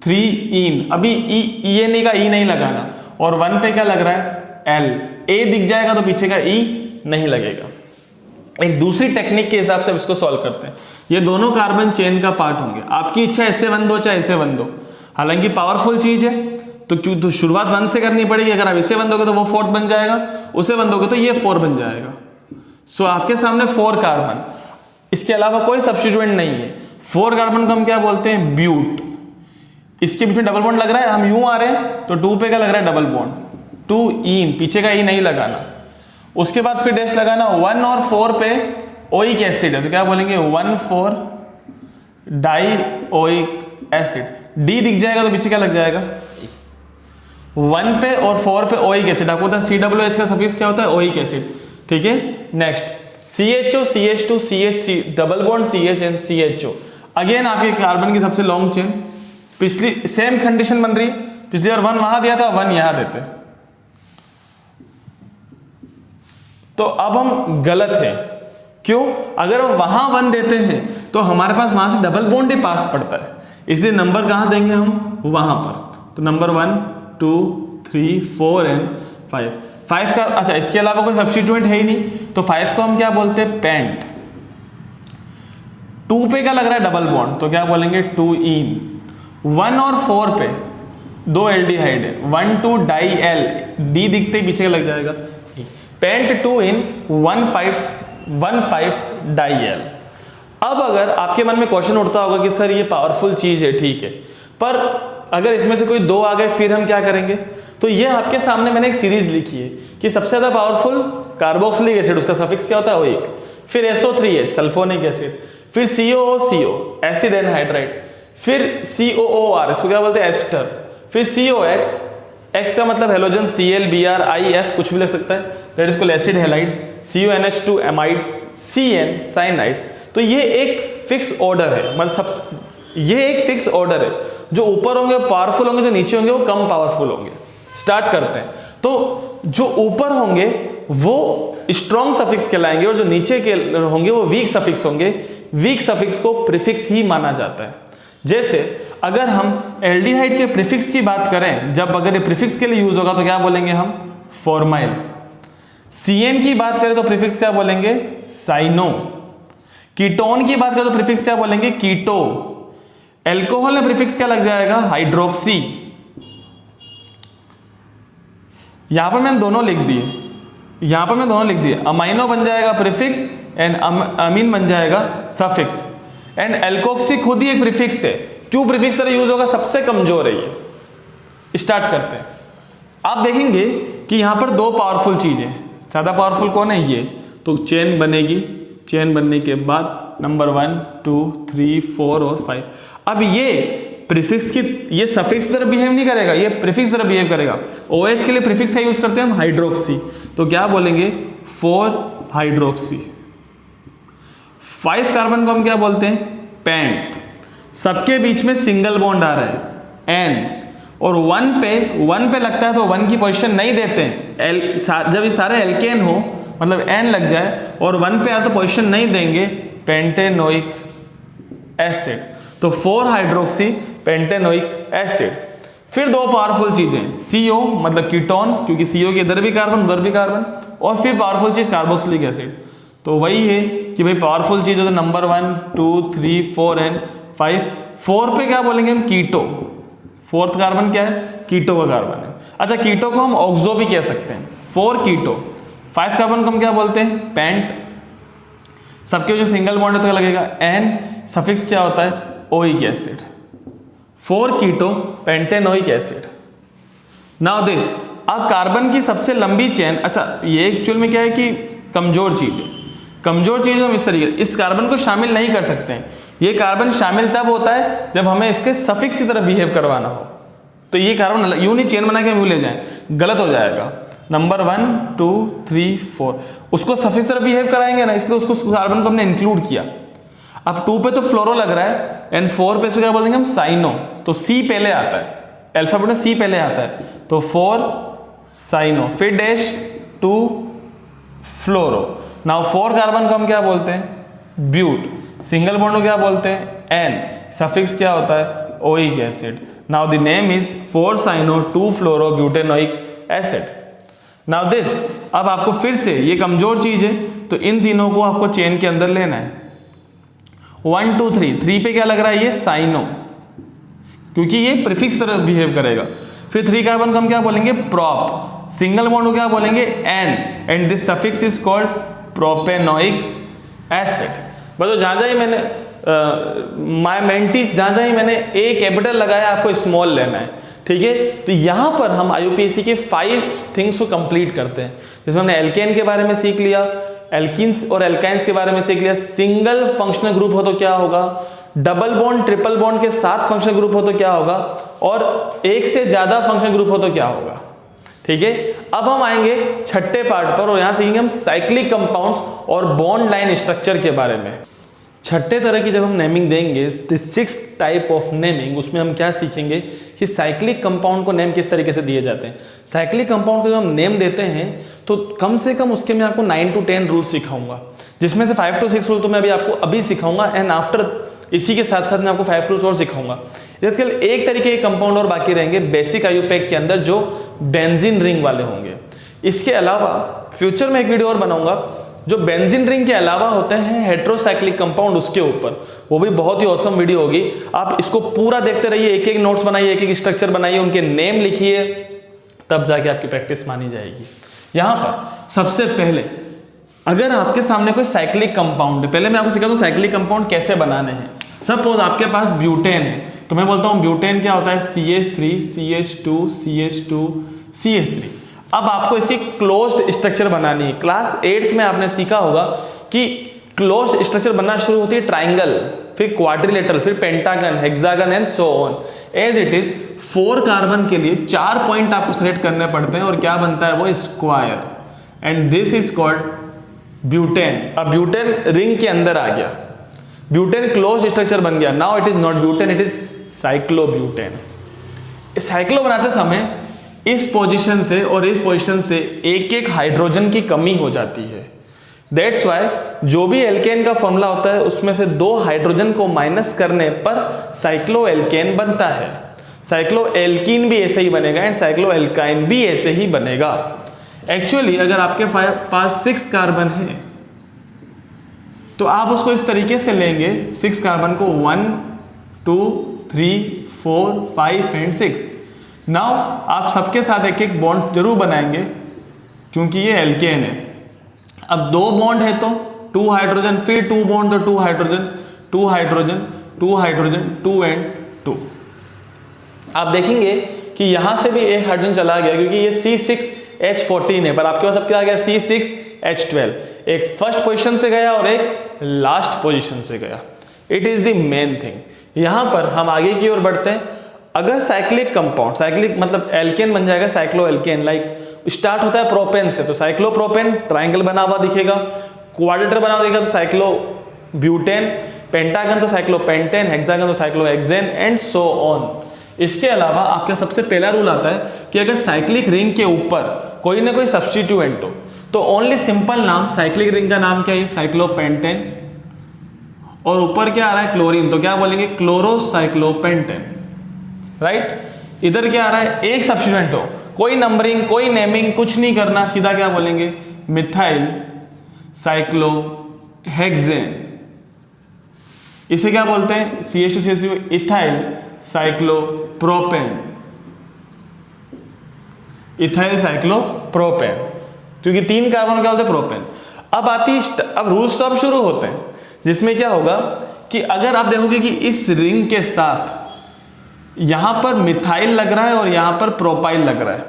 3 इन। अभी ई नहीं का ई नहीं लगाना। और 1 पे क्या लग रहा है, एल। ए दिख जाएगा तो पीछे का ई नहीं लगेगा। एक दूसरी टेक्निक के हिसाब से इसको सॉल्व करते हैं। ये दोनों कार्बन चेन का पार्ट होंगे। आपकी इच्छा ऐसे बन दो चाहे ऐसे बन दो, हालांकि पावरफुल चीज है तो शुरुआत 1 से करनी पड़ेगी। अगर आप इसे बन दोगे तो वो 4th बन जाएगा, उसे बन दोगे तो ये 4 बन जाएगा। सो आपके सामने 4 कार्बन, इसके अलावा कोई सब्स्टिट्यूएंट नहीं है। 4 कार्बन को हम क्या बोलते हैं, ब्यूट। इसके बीच में डबल बॉन्ड लग रहा है, हम यूं आ रहे हैं तो 2 पे क्या लग रहा है, डबल बॉन्ड, 2 इन, पीछे का ई नहीं लगाना। उसके बाद फिर डैश लगाना। 1 और 4 पे ओइक एसिड है तो क्या बोलेंगे, 1,4 डाइओइक एसिड। डी दिख जाएगा तो पीछे क्या लग जाएगा, 1 पे और 4 पे ओइक एसिड। आपको पता है COOH का सफिक्स क्या होता है, ओइक एसिड। ठीक है, next CHO, CH2, CHC, double bond CH and CHO। Again आपके कार्बन की सबसे लॉन्ग चेन। पिछली सेम कंडीशन बन रही, पिछली बार 1 वहां दिया था, 1 यहां देते, तो अब हम गलत है। क्यों, अगर हम वहां 1 देते हैं तो हमारे पास वहां से डबल बॉन्ड ही पास पड़ता है, इसलिए नंबर कहां देंगे हम, वहां पर। तो नंबर 1, 2, 3, 4 एंड 5। 5 का, अच्छा इसके अलावा कोई सब्स्टिट्यूएंट है ही नहीं, तो 5 को हम क्या बोलते हैं, पेंट। 2 पे क्या लग रहा है, डबल बॉन्ड, तो क्या बोलेंगे, 2 इन। 1 और 4 पे 2 एल्डिहाइड है, 1, 2 डाई एल, डी दिखते ही पीछे लग जाएगा, पेंट 2 इन 1,5 डाई एल। अब अगर आपके मन में क्वेश्चन उठता होगा कि सर ये पावरफुल चीज है, ठीक है, पर अगर इसमें से कोई 2 आ गए फिर हम क्या करेंगे, तो ये आपके सामने मैंने एक सीरीज लिखी है कि सबसे ज्यादा पावरफुल कार्बोक्सिलिक एसिड, उसका सफिक्स क्या होता है, ओइक। फिर SO3H सल्फोनिक एसिड, फिर COOCO एसिड एनहाइड्राइड, फिर COOR इसको क्या बोलते हैं, एस्टर, फिर COX X का मतलब halogen Cl Br I F कुछ भी लग सकता है, that is called acid halide, CuNH2 amide, Cn cyanide. तो ये एक फिक्स ऑर्डर है, मतलब ये एक फिक्स ऑर्डर है, जो ऊपर होंगे पावरफुल होंगे, जो नीचे होंगे वो कम पावरफुल होंगे। स्टार्ट करते हैं। तो जो ऊपर होंगे वो स्ट्रॉन्ग सफिक्स कहलाएंगे और जो नीचे के होंगे वो वीक सफिक्स होंगे। वीक सफिक्स को प्रीफिक्स ही माना जाता है। जैसे अगर हम एल्डिहाइड के प्रीफिक्स की बात करें, जब अगर ये प्रीफिक्स के लिए यूज होगा तो क्या बोलेंगे हम? फॉर्माइल। Cn की बात करें तो प्रीफिक्स क्या बोलेंगे? साइनो। कीटोन की बात करें तो प्रीफिक्स क्या बोलेंगे? कीटो। एल्कोहल में प्रीफिक्स क्या लग जाएगा? हाइड्रोक्सी। यहां पर मैंने दोनों लिख दिए, अमाइनो बन जाएगा प्रीफिक्स एंड अमीन बन जाएगा सफिक्स। एंड एल्कोक्सी खुद ही एक प्रीफिक्स है। क्यों प्रीफिक्स तरह यूज होगा? सबसे कमजोर है ये। स्टार्ट करते हैं। आप देखेंगे कि यहां पर दो पावरफुल चीजें, ज्यादा पावरफुल कौन है? ये। तो चेन बनेगी, चेन बनने के बाद नंबर 1 2 3 4 और 5। अब ये प्रीफिक्स की, ये सफिक्स तरह बिहेव नहीं करेगा, ये प्रीफिक्स तरह बिहेव करेगा। OH के लिए प्रीफिक्स का यूज करते हैं हम हाइड्रोक्सी, तो क्या बोलेंगे? 4 हाइड्रोक्सी। 5 कार्बन को हम क्या बोलते हैं? पेंट। सबके बीच में सिंगल बॉन्ड आ रहा है N, और 1 पे लगता है तो 1 की पोजीशन नहीं देते हैं। जब ये सारे एल्केन हो, मतलब N लग जाए और 1 पे आए तो पोजीशन नहीं देंगे, पेंटेनोइक एसिड। तो 4 हाइड्रोक्सी पेंटेनोइक एसिड। फिर दो पावरफुल चीजें, CO मतलब कीटोन, क्योंकि CO के इधर भी कार्बन उधर भी कार्बन, और फिर पावरफुल चीज कार्बोक्सिलिक एसिड। तो वही है कि भाई पावरफुल चीज हो तो नंबर 1 2 3 4 एंड 5। 4 पे क्या बोलेंगे हम? कीटो। 4th कार्बन क्या है? कीटो का कार्बन है। अच्छा, कीटो को हम ऑक्सो भी कह सकते हैं, 4 कीटो। 5 कार्बन को हम क्या बोलते हैं? पेंट। सबके जो सिंगल बॉन्ड है तो क्या लगेगा? N। सफिक्स क्या होता है? Oic acid. 4 keto pentanoic acid. Now this, अब कार्बन की सबसे लंबी चेन, अच्छा ये एक्चुअल में क्या है कि कमजोर चीज है। कमजोर चीज हम इस तरीके, इस कार्बन को शामिल नहीं कर सकते हैं। ये कार्बन शामिल तब होता है जब हमें इसके सफिक्स की तरह बिहेव करवाना हो। तो ये कार्बन यूं नहीं चेन बना के हम ले जाएं, गलत हो जाएगा। नंबर 1 2 3 4 उसको सफिक्स तरह बिहेव कराएंगे ना, इसलिए उसको कार्बन को हमने इंक्लूड किया। अब 2 पे तो फ्लोरो लग रहा है एंड 4 पे इसको क्या बोलेंगे हम? साइनो। तो C पहले आता है, अल्फाबेट में C पहले आता है, तो 4 साइनो, फिर डैश 2 फ्लोरो। नाउ 4 कार्बन को हम क्या बोलते हैं? ब्यूट। सिंगल बॉन्ड को क्या बोलते हैं? N। सफिक्स क्या होता है? Oic acid. Now the name is 4 cyano 2 fluoro butanoic acid. Now this, अब आपको फिर से, ये कमजोर चीज है तो इन तीनों को आपको चेन के अंदर लेना है। 1 2 3 पे क्या लग रहा है? ये साइनो, क्योंकि ये प्रीफिक्स तरह बिहेव करेगा। फिर 3 कार्बन को हम क्या बोलेंगे? प्रोप। सिंगल बॉन्ड को क्या बोलेंगे? N। And this suffix is called propanoic acid. बस जहां ही मैंने माय मेंटिस, जहां ही मैंने A कैपिटल लगाया, आपको स्मॉल लेना है, ठीक है। तो यहां पर हम IUPAC के 5 थिंग्स को कंप्लीट करते हैं, जिसमें हमने एल्केन के बारे में सीख लिया, एल्किन्स और एल्काइंस के बारे में सीख लिया, सिंगल फंक्शनल ग्रुप हो तो क्या होगा, डबल बॉन्ड ट्रिपल बॉन्ड के साथ फंक्शनल ग्रुप हो तो क्या होगा, और एक से ज्यादा फंक्शनल ग्रुप हो तो क्या होगा, ठीक है। अब हम आएंगे छठे पार्ट पर और यहां सीखेंगे हम साइक्लिक कंपाउंड्स और बॉन्ड लाइन स्ट्रक्चर के बारे में। छठे तरह की जब हम नेमिंग देंगे, the 6th type of naming, उसमें हम क्या सीखेंगे कि साइक्लिक कंपाउंड को नेम किस तरीके से दिए जाते हैं। साइक्लिक कंपाउंड को जब हम नेम देते हैं तो कम से कम उसके मैं आपको 9 to 10 रूल सिखाऊंगा, जिसमें से 5 to 6 रूल तो मैं अभी सिखाऊंगा एंड आफ्टर इसी के साथ साथ मैं आपको 5 रूल्स और सिखाऊंगा। एक तरीके के कंपाउंड और बाकी रहेंगे बेसिक IUPAC के अंदर, जो बेंजीन रिंग वाले होंगे। इसके अलावा फ्यूचर में एक वीडियो और बनाऊंगा जो बेंजीन रिंग के अलावा होते हैं हेट्रोसाइक्लिक कंपाउंड, उसके ऊपर, वो भी बहुत ही औसम वीडियो होगी। आप इसको पूरा देखते रहिए, एक एक नोट्स बनाइए, एक एक स्ट्रक्चर बनाइए, उनके नेम लिखिए, तब जाके आपकी प्रैक्टिस मानी जाएगी। यहां पर सबसे पहले अगर आपके सामने कोई साइक्लिक कंपाउंड है, पहले मैं आपको सिखा दूं साइक्लिक कंपाउंड कैसे बनाने हैं। सपोज आपके पास ब्यूटेन है, तो मैं बोलता हूं ब्यूटेन क्या होता है, CH3 CH2 CH2 CH3। अब आपको इसकी क्लोज्ड स्ट्रक्चर बनानी है। क्लास 8th में आपने सीखा होगा कि क्लोज्ड स्ट्रक्चर बनना शुरू होती है ट्राइंगल, फिर क्वाड्रिलेटरल, फिर pentagon, hexagon and so on. As it is 4 carbon के लिए 4 पॉइंट आपको सेलेक्ट करने पड़ते हैं और क्या बनता है वो square, and this is called butane. अब ब्यूटेन रिंग के अंदर आ गया, ब्यूटेन क्लोज स्ट्रक्चर बन गया। Now it is not butane, it is cyclobutane. Cyclo बनाते समय इस पोजीशन से और इस पोजीशन से एक एक हाइड्रोजन की कमी हो जाती है। दैट्स वाई जो भी एल्केन का फॉर्मूला होता है उसमें से 2 हाइड्रोजन को माइनस करने पर साइक्लो एल्केन बनता है। साइक्लो एल्कीन भी ऐसे ही बनेगा एंड साइक्लो एल्काइन भी ऐसे ही बनेगा। एक्चुअली अगर आपके पास 6 कार्बन है तो आप उसको इस तरीके से लेंगे, 6 कार्बन को 1 2 3 4 5 एंड 6। नाउ आप सबके साथ एक एक बॉन्ड जरूर बनाएंगे क्योंकि ये एल्केन है। अब 2 बॉन्ड है तो 2 हाइड्रोजन, फिर 2 बॉन्ड तो 2 हाइड्रोजन 2 हाइड्रोजन 2 हाइड्रोजन 2 एंड 2। आप देखेंगे कि यहां से भी एक हाइड्रोजन चला गया क्योंकि ये C6H14 है, पर आपके पास अब क्या आ गया C6H12। एक फर्स्ट पोजीशन से गया और एक लास्ट पोजीशन से गया। It is the main thing. यहां पर हम आगे की ओर बढ़ते हैं। अगर साइक्लिक कंपाउंड, साइक्लिक मतलब एल्केन बन जाएगा साइक्लो एल्केन, लाइक स्टार्ट होता है प्रोपेन से तो साइक्लोप्रोपेन ट्राइंगल बना हुआ दिखेगा, क्वाड्रेटर बना हुआ दिखेगा तो साइक्लो ब्यूटेन, पेंटागन तो साइक्लोपेंटेन, हेक्सागन तो साइक्लोहेक्सेन एंड सो ऑन। इसके अलावा आपका सबसे पहला रूल आता है कि अगर साइक्लिक रिंग के ऊपर कोई ना कोई सब्स्टिट्यूएंट हो तो ओनली सिंपल नाम, साइक्लिक रिंग का नाम क्या है साइक्लोपेंटेन, और ऊपर क्या आ रहा है क्लोरीन तो क्या बोलेंगे क्लोरोसाइक्लोपेंटेन, राइट। इधर क्या आ रहा है एक सब्स्टिट्यूएंट हो, कोई नंबरिंग कोई नेमिंग कुछ नहीं करना, सीधा क्या बोलेंगे मिथाइल साइक्लोहेक्सेन। इसे क्या बोलते हैं CH2CH2 ethyl cyclopropane, ethyl cyclopropane, क्योंकि 3 कार्बन क्या होते हैं प्रोपेन। अब रूल्स तो अब शुरू होते हैं जिसमें क्या होगा कि अगर आप देखोगे कि इस रिंग के साथ यहां पर मिथाइल लग रहा है और यहां पर प्रोपाइल लग रहा है,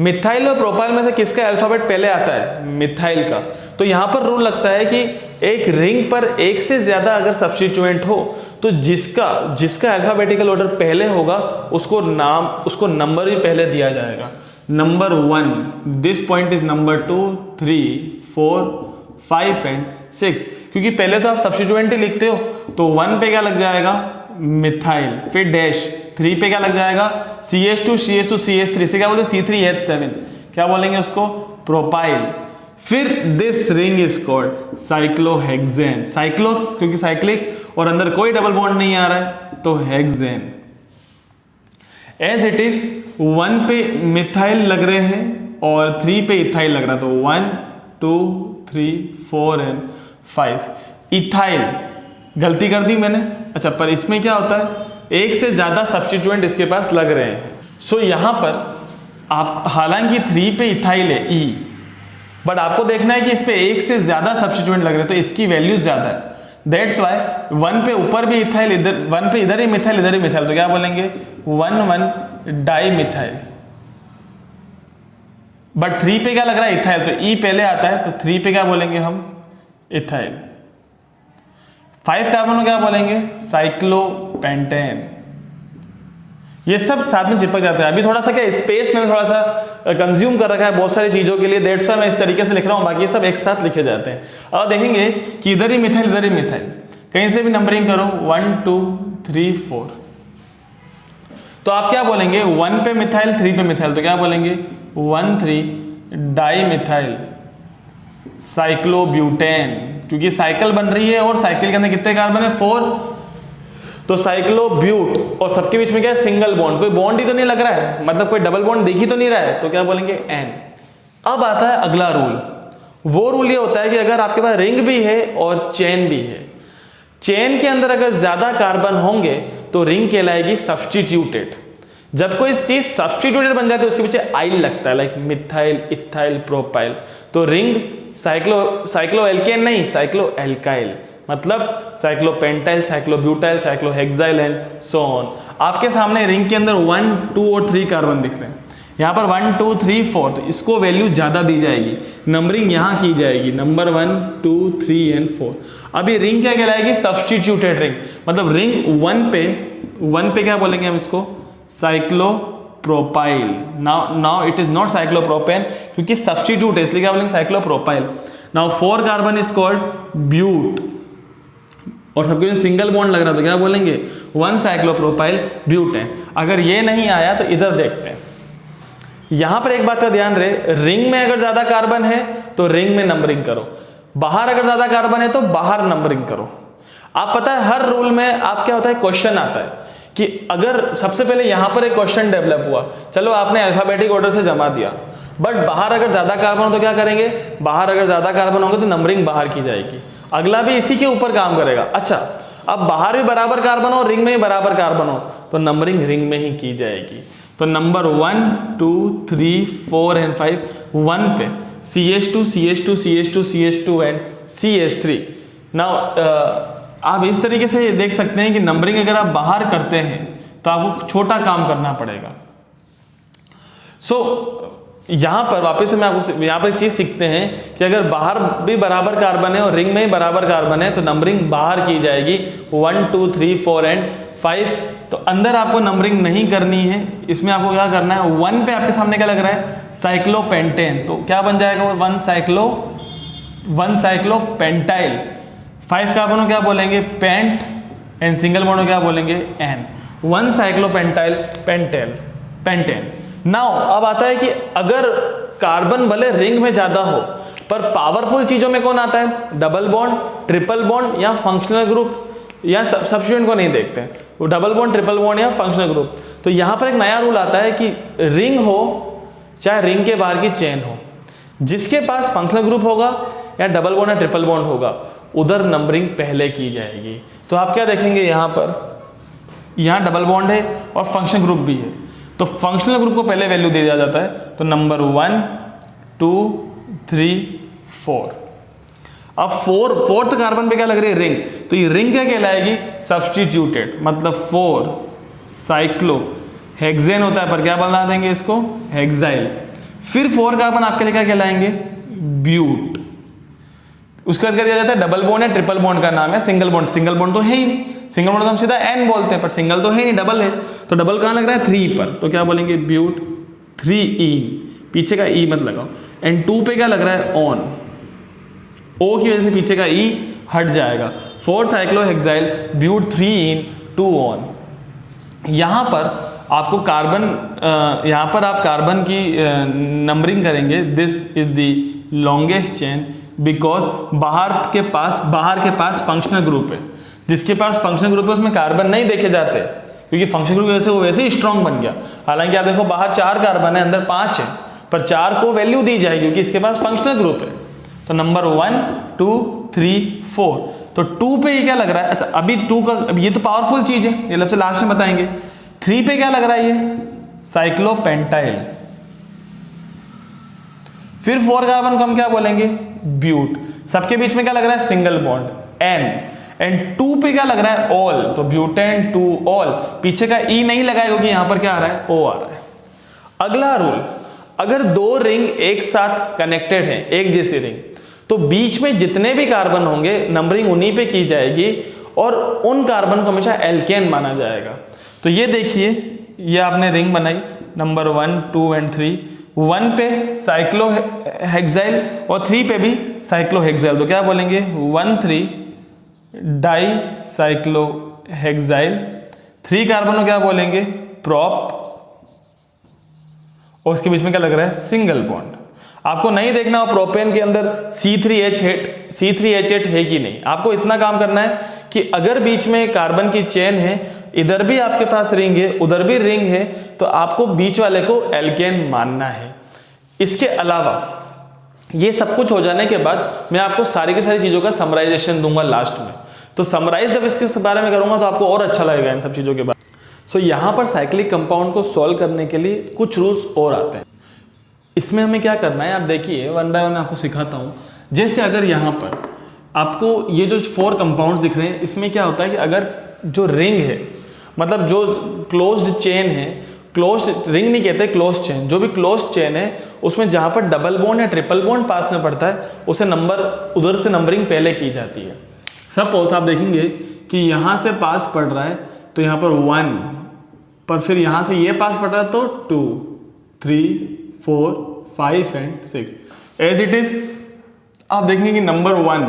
मिथाइल और प्रोपाइल में से किसका अल्फाबेट पहले आता है मिथाइल का, तो यहां पर रूल लगता है कि एक रिंग पर एक से ज्यादा अगर सब्स्टिट्यूएंट हो तो जिसका अल्फाबेटिकल ऑर्डर पहले होगा उसको नंबर भी पहले दिया जाएगा। Number 1, this point is number 2 3 4 5 and 6, क्योंकि पहले तो आप सब्स्टिट्यूएंट ही लिखते हो तो 1 पे क्या लग जाएगा मिथाइल, फिर डैश 3 पे क्या लग जाएगा CH2 CH3 से क्या बोलते हैं C3H7, क्या बोलेंगे उसको प्रोपाइल, फिर this ring is called cyclohexane, cyclo क्योंकि साइक्लिक और अंदर कोई डबल बॉन्ड नहीं आ रहा है तो हेक्सेन। एज इट इज 1 पे मिथाइल लग रहे हैं और 3 पे इथाइल लग रहा है तो 1 2 3 4 एंड 5। इथाइल गलती कर दी मैंने, अच्छा पर इसमें क्या होता है एक से ज्यादा सब्स्टिट्यूएंट इसके पास लग रहे हैं। सो यहां पर आप हालांकि 3 पे इथाइल है E, बट आपको देखना है कि इस पे एक से ज्यादा सब्स्टिट्यूएंट लग रहे हैं तो इसकी वैल्यू ज्यादा है। दैट्स वाई 1 पे ऊपर भी इथाइल, इधर 1 पे इधर ही मिथाइल इधर ही मिथाइल तो क्या बोलेंगे 1 डाई मिथाइल। बट 3 पे क्या लग रहा है इथाइल तो E पहले आता है तो 3 पे क्या बोलेंगे हम इथाइल। 5 कार्बन में क्या बोलेंगे साइक्लोपेंटेन। ये सब साथ में चिपक जाते हैं। अभी थोड़ा सा क्या स्पेस में थोड़ा सा कंज्यूम कर रखा है बहुत सारी चीजों के लिए, दैट्स वाई मैं इस तरीके से लिख रहा हूं, बाकी ये सब एक साथ लिखे जाते हैं। अब देखेंगे कि इधर ही मिथाइल इधर ही मिथाइल, कहीं से भी नंबरिंग करो 1 2 3 4 तो आप क्या बोलेंगे 1 पे मिथाइल 3 पे मिथाइल तो क्या बोलेंगे 1 3 डाई मिथाइल साइक्लोब्यूटेन, क्योंकि साइकिल बन रही है और साइकिल के अंदर कितने कार्बन है 4 तो साइक्लोब्यूट, और सबके बीच में क्या है सिंगल बॉन्ड, कोई बॉन्ड ही तो नहीं लग रहा है, मतलब कोई डबल बॉन्ड दिख ही तो नहीं रहा है तो क्या बोलेंगे N। अब आता है अगला रूल, वो रूल ये होता है कि अगर आपके पास रिंग भी है और चेन भी है, चेन के अंदर अगर ज्यादा कार्बन होंगे तो रिंग कहलाएगी सब्स्टिट्यूटेड। जब कोई चीज सब्स्टिट्यूटेड बन जाती है उसके पीछे आइल लगता है, लाइक मिथाइल इथाइल प्रोपाइल, तो रिंग साइक्लो एल्केन नहीं साइक्लो एल्काइल, मतलब cyclopentyl cyclobutyl cyclohexyl and so on. आपके सामने रिंग के अंदर 1 2 और 3 कार्बन दिख रहे हैं, यहाँ पर 1 2 3 4, तो इसको वैल्यू ज़्यादा दी जाएगी, नंबरिंग यहाँ की जाएगी नंबर 1 2 3 एंड 4। अब ये रिंग क्या कहलाएगी? Substituted ring. मतलब रिंग 1 पे क्या बोलेंगे हम इसको? Cyclopropyl. Now it is not cyclopropane क्योंकि सब्स्टिट्यूट है, इसलिए क्या बोलेंगे? Cyclopropyl. Now 4 carbon is called but, और सबके सिंगल बॉन्ड लग रहा तो क्या बोलेंगे? 1 साइक्लोप्रोपाइल ब्यूटेन। अगर ये नहीं आया तो इधर देखते हैं। यहां पर एक बात का ध्यान रहे, रिंग में अगर ज्यादा कार्बन है तो रिंग में नंबरिंग करो, बाहर अगर ज्यादा कार्बन है तो बाहर नंबरिंग करो। आप पता है हर रूल में आप क्या होता है, क्वेश्चन आता है कि अगर सबसे पहले यहां पर एक क्वेश्चन डेवलप हुआ, चलो आपने अल्फाबेटिक ऑर्डर से जमा दिया, बट बाहर अगर ज्यादा कार्बन हो तो क्या करेंगे? बाहर अगर ज्यादा कार्बन होंगे तो नंबरिंग बाहर की जाएगी, अगला भी इसी के ऊपर काम करेगा। अच्छा, अब बाहर भी बराबर कार्बन हो, रिंग में भी बराबर कार्बन हो, तो नंबरिंग रिंग में ही की जाएगी। तो नंबर 1 2 3 4 एंड 5 1 पे CH2 CH2 CH2 CH2 and CH3। Now आप इस तरीके से देख सकते हैं कि नंबरिंग अगर आप बाहर करते हैं तो आपको छोटा काम करना पड़ेगा। सो यहां पर वापस से मैं आपको यहां पर एक चीज सीखते हैं कि अगर बाहर भी बराबर कार्बन है और रिंग में भी बराबर कार्बन है तो नंबरिंग बाहर की जाएगी 1 2 3 4 एंड 5। तो अंदर आपको नंबरिंग नहीं करनी है, इसमें आपको क्या करना है? 1 पे आपके सामने क्या लग रहा है? साइक्लोपेंटेन, तो क्या बन जाएगा? 1 साइक्लोपेंटाइल। 5 कार्बन को क्या बोलेंगे? पेंट, एंड सिंगल बॉन्ड को क्या बोलेंगे? एन। 1 साइक्लोपेंटाइल पेंटेन। नाउ अब आता है कि अगर कार्बन भले रिंग में ज्यादा हो पर पावरफुल चीजों में कौन आता है? डबल बॉन्ड, ट्रिपल बॉन्ड या फंक्शनल ग्रुप, या सब्स्टिट्यूएंट को नहीं देखते हैं, वो डबल बॉन्ड, ट्रिपल बॉन्ड या फंक्शनल ग्रुप। तो यहां पर एक नया रूल आता है कि रिंग हो चाहे रिंग के बाहर की चेन हो, जिसके पास फंक्शनल ग्रुप होगा या डबल बॉन्ड या ट्रिपल बॉन्ड होगा उधर नंबरिंग पहले की जाएगी। तो आप क्या देखेंगे? यहां पर यहां डबल बॉन्ड है और फंक्शनल ग्रुप भी है, तो फंक्शनल ग्रुप को पहले वैल्यू दे दिया जाता है। तो नंबर 1 2 3 4। अब फोर्थ कार्बन पे क्या लग रही है? रिंग, तो ये रिंग क्या कहलाएगी? सब्स्टिट्यूटेड। मतलब 4 साइक्लो हेक्सेन होता है पर क्या बना देंगे इसको? हेक्साइल। फिर 4 कार्बन आपके लिए क्या कहलाएंगे? ब्यूट। उसके बाद क्या दिया जाता है? डबल बॉन्ड है, ट्रिपल बॉन्ड का नाम है सिंगल बॉन्ड। सिंगल बॉन्ड तो है ही नहीं, सिंगल बॉन्ड तो हम सीधा एन बोलते हैं, पर सिंगल तो है नहीं, डबल है। तो डबल कहां लग रहा है? 3 पर, तो क्या बोलेंगे? ब्यूट 3 पीछे का ई मत लगाओ। एंड 2 पे क्या लग रहा है? ऑन, ओ की वजह से पीछे का ई हट जाएगा। 4 साइक्लोहेक्साइल ब्यूट 3 2 ऑन। यहां पर आपको कार्बन यहां पर आप कार्बन की नंबरिंग करेंगे। This is the longest chain because बाहर के पास फंक्शनल ग्रुप है। जिसके पास फंक्शनल ग्रुप है उसमें कार्बन नहीं देखे जाते क्योंकि फंक्शनल ग्रुप वैसे वो वैसे ही स्ट्रॉन्ग बन गया। हालांकि आप देखो बाहर 4 कार्बन है, अंदर 5 है, पर 4 को वैल्यू दी जाएगी क्योंकि इसके पास फंक्शनल ग्रुप है। तो नंबर 1 2 3 4, तो 2 पे ये क्या लग रहा है? अच्छा, अभी 2 का, अब ये तो पावरफुल चीज है, ये सबसे लास्ट में बताएंगे। 3 पे क्या लग रहा है? ये साइक्लोपेंटाइल। फिर 4 कार्बन को हम क्या बोलेंगे? ब्यूट। सबके बीच में क्या लग रहा है? Single bond N. एंड 2 पे क्या लग रहा है? ऑल, तो ब्यूटेन 2 ऑल। पीछे का ई नहीं लगाएगा क्योंकि यहां पर क्या आ रहा है? ओ आ रहा है। अगला रूल, अगर 2 रिंग एक साथ कनेक्टेड है, एक जैसी रिंग, तो बीच में जितने भी कार्बन होंगे नंबरिंग उन्हीं पे की जाएगी और उन कार्बन को हमेशा एल्केन माना जाएगा। तो ये देखिए, ये आपने रिंग बनाई नंबर 1 2 एंड 3। 1 पे साइक्लोहेक्साइल और 3 पे भी साइक्लोहेक्साइल, तो क्या बोलेंगे? 1 3 डाई साइक्लोहेक्साइल। 3 कार्बन को क्या बोलेंगे? प्रॉप, और उसके बीच में क्या लग रहा है? Single bond. आपको नहीं देखना हो प्रोपेन के अंदर C3H8 है कि नहीं, आपको इतना काम करना है कि अगर बीच में कार्बन की चेन है, इधर भी आपके पास रिंग है, उधर भी रिंग है, तो आपको बीच वाले को एल्केन मानना है। इसके अलावा ये सब कुछ हो जाने के बाद मैं आपको सारी की सारी चीजों का समराइजेशन दूंगा लास्ट में। तो समराइज जब इसके बारे में करूंगा तो आपको और अच्छा लगेगा इन सब चीजों के बाद। सो यहां पर साइक्लिक कंपाउंड को सॉल्व करने के लिए कुछ रूल्स और आते हैं। इसमें हमें क्या करना है, आप देखिए 1 बाय 1 आपको सिखाता हूं। जैसे अगर यहां पर आपको ये जो 4 कंपाउंड्स दिख रहे हैं, इसमें क्या होता है कि अगर जो रिंग है, मतलब जो क्लोज्ड चेन है, क्लोज रिंग नहीं कहते, क्लोज चेन, जो भी क्लोज चेन है उसमें जहाँ पर डबल बॉन्ड या ट्रिपल बॉन्ड पास में पड़ता है उसे नंबर उधर से नंबरिंग पहले की जाती है। सपोज आप देखेंगे कि यहाँ से पास पड़ रहा है तो यहाँ पर 1, पर फिर यहाँ से ये पास पड़ रहा है तो 2, 3, 4, 5 एंड 6 एज इट इज। आप देखेंगे कि number 1,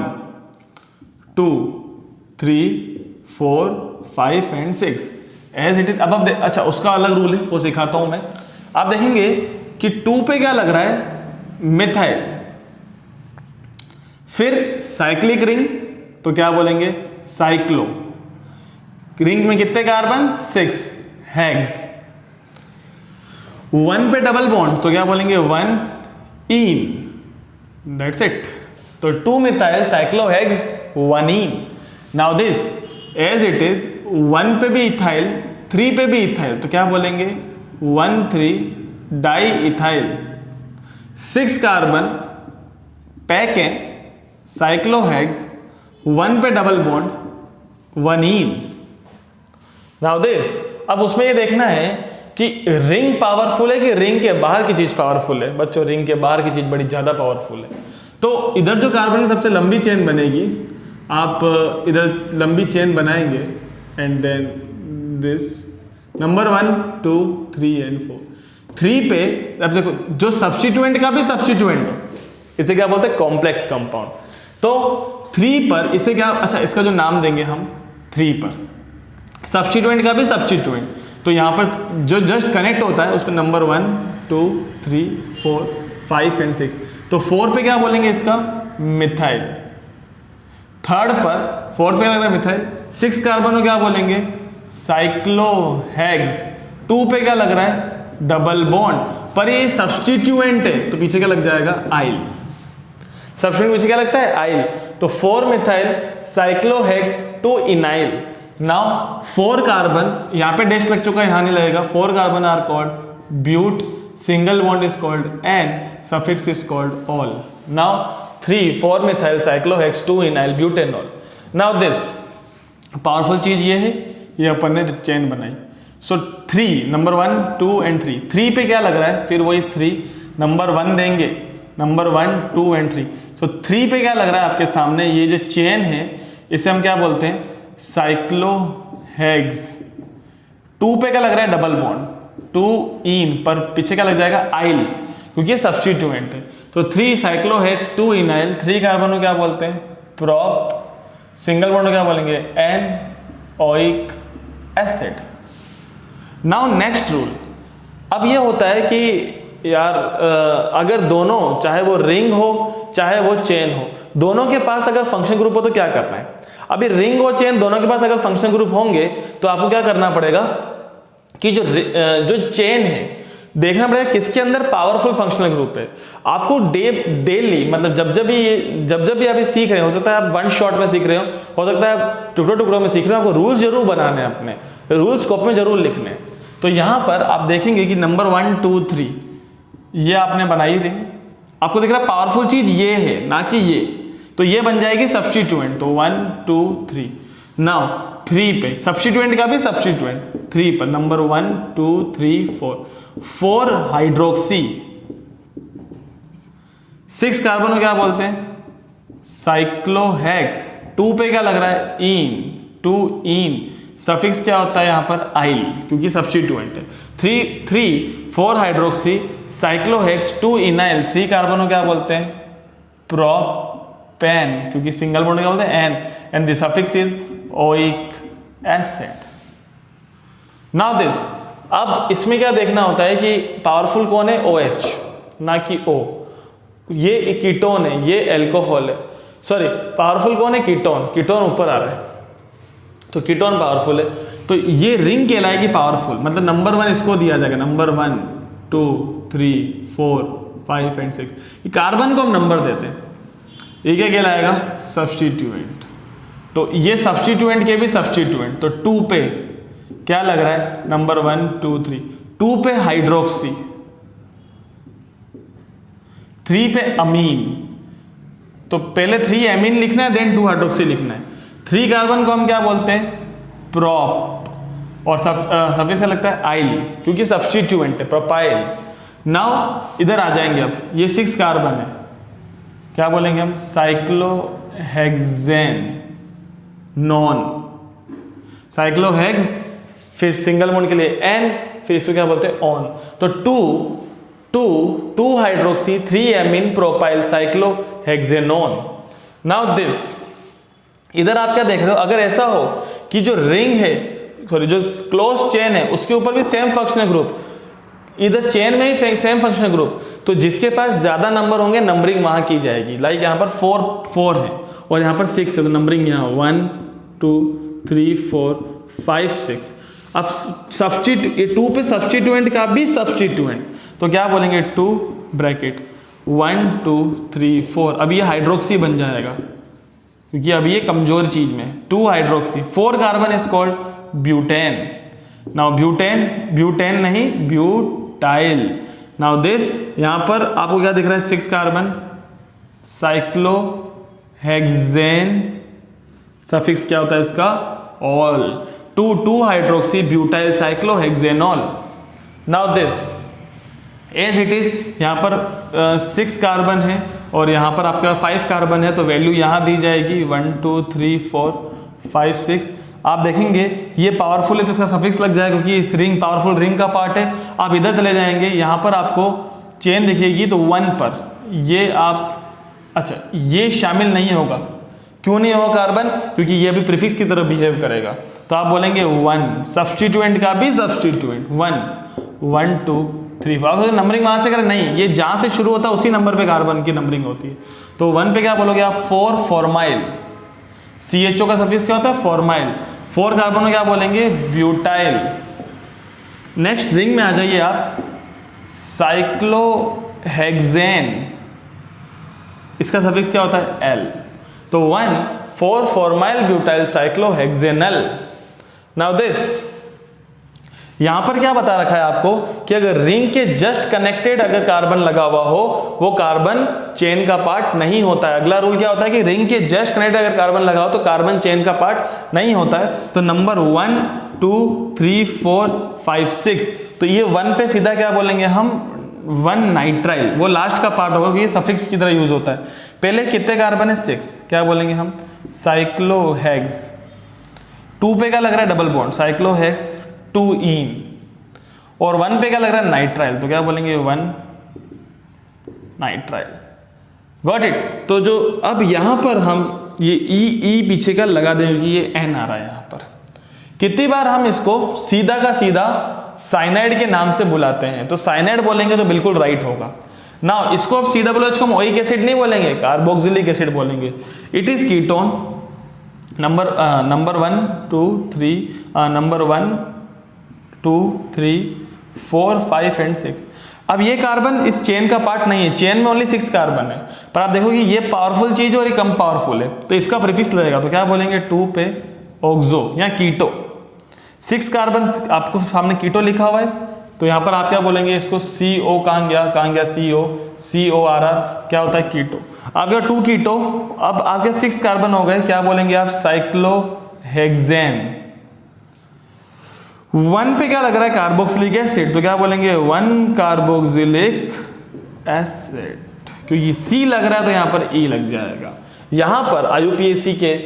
2, 3, 4, 5 and 6 as it is. अब आप अच्छा उसका अलग रूल है वो सिखाता हूं मैं। आप देखेंगे कि 2 पे क्या लग रहा है, मिथाइल, फिर साइक्लिक रिंग तो क्या बोलेंगे, साइक्लो। रिंग में कितने कार्बन, 6 हेक्स। 1 पे डबल बॉन्ड तो क्या बोलेंगे, 1 इन, दैट्स इट। तो 2 methyl cyclohex 1 ene. Now this as it is 1 पे भी इथाइल 3 पे भी इथाइल तो क्या बोलेंगे, 1,3 डाई इथाइल। 6 कार्बन पैक है साइक्लोहेक्स, 1 पे double bond 1 ene. Now this, अब उसमें ये देखना है कि रिंग पावरफुल है कि रिंग के बाहर की चीज पावरफुल है। बच्चों रिंग के बाहर की चीज बड़ी ज्यादा पावरफुल है। तो इधर जो कार्बन की सबसे लंबी चेन बनेगी, आप इधर लंबी चेन बनाएंगे and then this number 1, 2, 3 and 4। 3 पे अब देखो जो सब्स्टिट्यूएंट का भी सब्स्टिट्यूएंट, इसे क्या बोलते हैं, कॉम्प्लेक्स कंपाउंड। तो 3 पर इसे क्या, अच्छा इसका जो नाम देंगे हम 3 पर, सब्स्टिट्यूएंट का भी सब्स्टिट्यूएंट, तो यहाँ पर जो जस्ट कनेक्ट होता है उस पर नंबर 1, 2, 3, 4, 5 एंड 6। तो 4 पे क्या बोलेंगे इसका, मिथाइल। 3rd पर 4th पे लग रहा है मिथाइल, 6 कार्बन को क्या बोलेंगे, साइक्लोहेक्स। 2 पे क्या लग रहा है, डबल बॉन्ड, पर ये सब्स्टिट्यूएंट है तो पीछे क्या लग जाएगा, आइल। सब्स्टिट्यूएंट पीछे क्या लगता है, आइल। तो 4 मिथाइल साइक्लोहेक्स 2 इनाइल। नाउ 4 कार्बन, यहाँ पे डैश लग चुका है, यहाँ नहीं लगेगा। 4 carbon are called but, single bond is called ane, suffix is called ol. Now 4 methyl cyclohex 2 enyl butanol. Now this powerful चीज ये है, ये अपन ने चेन बनाई। सो 3 नंबर 1, 2 एंड 3। 3 पे क्या लग रहा है, फिर वही 3 नंबर 1 देंगे, नंबर 1, 2 एंड 3। सो 3 पे क्या लग रहा है आपके सामने, ये जो चेन है इसे हम क्या बोलते हैं, साइक्लोहेक्स। 2 पे क्या लग रहा है, डबल बॉन्ड, 2 इन, पर पीछे क्या लग जाएगा, आइल, क्योंकि ये सब्स्टिट्यूएंट है। तो 3 साइक्लोहेक्स 2 इनाइल। 3 कार्बन को क्या बोलते हैं, प्रोप, सिंगल बॉन्ड को क्या बोलेंगे, ene oic acid. Now next rule, अब ये होता है कि यार अगर दोनों, चाहे वो रिंग हो चाहे वो चेन हो, दोनों के पास अगर फंक्शन ग्रुप हो तो क्या करना है। अभी रिंग और चेन दोनों के पास अगर फंक्शन ग्रुप होंगे तो आपको क्या करना पड़ेगा कि जो चेन है देखना पड़ेगा किसके अंदर पावरफुल फंक्शनल ग्रुप है। आपको डेली मतलब जब भी आप सीख रहे हो सकता है आप 1 शॉट में सीख रहे हो सकता है आप टुकड़ों में सीख रहे हो, आपको रूल्स जरूर बनाने हैं, अपने रूल्स कॉपी में जरूर लिखने हैं। तो यहाँ पर आप देखेंगे कि नंबर 1, 2, 3 ये आपने बनाई रही, आपको दिख रहा है पावरफुल चीज ये है ना कि ये, तो ये बन जाएगी सब्स्टिट्यूएंट। तो 1, 2, 3। नाउ 3 पे सब्स्टिट्यूएंट का भी सब्स्टिट्यूएंट 3 पर नंबर 1, 2, 3, 4 हाइड्रोक्सी। 6 कार्बन को क्या बोलते हैं, साइक्लोहेक्स। 2 पे क्या लग रहा है, इन, 2 इन, सफिक्स क्या होता है यहाँ पर, आइल, क्योंकि सब्स्टिट्यूएंट है। 4 हाइड्रोक्सी साइक्लोहेक्स 2 इनाइल। 3 कार्बन को क्या बोलते हैं, प्रोपेन, क्योंकि सिंगल बॉन्ड क्या बोलते हैं, ene, and the suffix is oic acid. Now this, अब इसमें क्या देखना होता है कि पावरफुल कौन है, OH ना कि O। ये कीटोन है, ये एल्कोहल है, सॉरी पावरफुल कौन है, कीटोन ऊपर आ रहा है तो कीटोन पावरफुल है। तो ये रिंग कहलाएगी पावरफुल, मतलब नंबर 1 इसको दिया जाएगा, नंबर 1, 2, 3, 4, 5 एंड 6। ये कार्बन को हम नंबर देते हैं, ये क्या कहलाएगा, सब्स्टिट्यूएंट। तो ये सब्स्टिट्यूएंट के भी सब्स्टिट्यूएंट। तो 2 पे क्या लग रहा है, नंबर 1, 2, 3। 2 पे हाइड्रोक्सी, 3 पे अमीन। तो पहले 3 एमीन लिखना है, देन 2 हाइड्रोक्सी लिखना है। 3 कार्बन को हम क्या बोलते हैं, प्रोप, और सफिक्स क्या लगता है आइल, क्योंकि सब्स्टिट्यूएंट है, प्रोपाइल। नाउ इधर आ जाएंगे, अब ये 6 कार्बन है, क्या बोलेंगे हम, साइक्लोहेक्सेन नॉन, साइक्लोहेक्स, फिर सिंगल बॉन्ड के लिए एन, फिर इसको क्या बोलते हैं ऑन। तो 2 hydroxy 3 amine propyl cyclohexanone. Now this, इधर आप क्या देख रहे हो, अगर ऐसा हो कि जो रिंग है, सॉरी जो क्लोज चेन है उसके ऊपर भी सेम फंक्शनल ग्रुप, इधर चेन में ही सेम फंक्शनल ग्रुप, तो जिसके पास ज्यादा नंबर होंगे नंबरिंग वहां की जाएगी। लाइक यहाँ पर 4 है और यहाँ पर 6 है, तो नंबरिंग यहाँ 1 2 3 4 5 6। अब सब्स्टिट्यूट, ये 2 पे सब्स्टिट्यूएंट का भी सब्स्टिट्यूएंट, तो क्या बोलेंगे 2 ब्रैकेट 1 2 3 4। अब ये हाइड्रोक्सी बन जाएगा, क्योंकि अब ये कमजोर चीज में 2 hydroxy, 4 carbon is called butane. Now butane नहीं, ब्यूटाइल। नाउ दिस, यहां पर आपको क्या दिख रहा है, 6 कार्बन, साइक्लोहेक्सेन, सफिक्स क्या होता है इसका, ol, 2 hydroxy butyl cyclohexanol. Now this as it is, यहाँ पर 6 कार्बन है और यहाँ पर आपके पास 5 कार्बन है, तो वैल्यू यहाँ दी जाएगी 1 2 3 4 5 6। आप देखेंगे ये पावरफुल है तो इसका सफिक्स लग जाएगा, क्योंकि इस रिंग पावरफुल रिंग का पार्ट है। आप इधर चले जाएंगे, यहाँ पर आपको चेन दिखेगी, तो 1 पर ये आप, अच्छा ये शामिल नहीं होगा, क्यों नहीं होगा कार्बन, क्योंकि ये भी प्रीफिक्स की तरह बिहेव करेगा। तो आप बोलेंगे 1, सब्स्टिट्यूएंट का भी सब्स्टिट्यूएंट 1 1 2 3 4। नंबरिंग वहां से करें नहीं, ये जहां से शुरू होता है उसी नंबर पे कार्बन की नंबरिंग होती है। तो 1 पे क्या बोलोगे आप, 4 फॉर्माइल, CHO का सफिक्स क्या होता है, फॉर्माइल। 4 कार्बन में क्या बोलेंगे, ब्यूटाइल। नेक्स्ट रिंग में आ जाइए आप, साइक्लोहेक्सेन, इसका सफिक्स क्या होता है, L। तो 1 4 फॉर्माइल ब्यूटाइल साइक्लोहेक्सेनल। नाउ दिस, यहां पर क्या बता रखा है आपको कि अगर रिंग के जस्ट कनेक्टेड अगर कार्बन लगा हुआ हो, वो कार्बन चेन का पार्ट नहीं होता है। अगला रूल क्या होता है कि रिंग के जस्ट कनेक्टेड अगर कार्बन लगा हो तो कार्बन चेन का पार्ट नहीं होता है। तो नंबर 1 2 3 4 5 6, तो ये 1 पे सीधा क्या बोलेंगे हम, 1 नाइट्राइल, वो लास्ट का पार्ट होगा, क्योंकि ये सफिक्स की तरह यूज होता है। पहले कितने कार्बन है, 6, क्या बोलेंगे हम, साइक्लोहेक्स। 2 पे क्या लग रहा है, डबल बॉन्ड, साइक्लोहेक्स 2 ईन। और 1 पे क्या लग रहा है, नाइट्राइल, तो क्या बोलेंगे 1 नाइट्राइल। Got it. तो जो अब यहां पर हम ये ई पीछे का लगा देंगे कि ये N आ रहा है यहां पर। कितनी बार हम इसको सीधा का सीधा साइनाइड के नाम से बुलाते हैं, तो साइनाइड बोलेंगे तो बिल्कुल राइट होगा। ना इसको अब COOH को हम ओइक एसिड नहीं बोलेंगे, कार्बोक्सिलिक एसिड बोलेंगे। It is ketone. Number 1 2 3 number 1 2 3 4 5 and 6। अब ये कार्बन इस चेन का पार्ट नहीं है, चेन में ओनली 6 कार्बन है, पर आप देखो कि ये पावरफुल चीज और ये कम पावरफुल है, तो इसका प्रीफिक्स लगेगा, तो क्या बोलेंगे 2 पे ऑक्सो या कीटो। 6 कार्बन आपको सामने कीटो लिखा हुआ है, तो यहां पर आप क्या बोलेंगे इसको, CO कहां गया CORR, क्या होता है कीटो। आपका 2 कीटो, अब आपके 6 कार्बन हो गए, क्या बोलेंगे आप, साइक्लोहेक्सेन। 1 पे क्या लग रहा है, कार्बोक्सिलिक एसिड, तो क्या बोलेंगे 1 कार्बोक्सिलिक एसिड, क्योंकि C लग रहा है तो यहां पर E लग जाएगा। यहां पर IUPAC के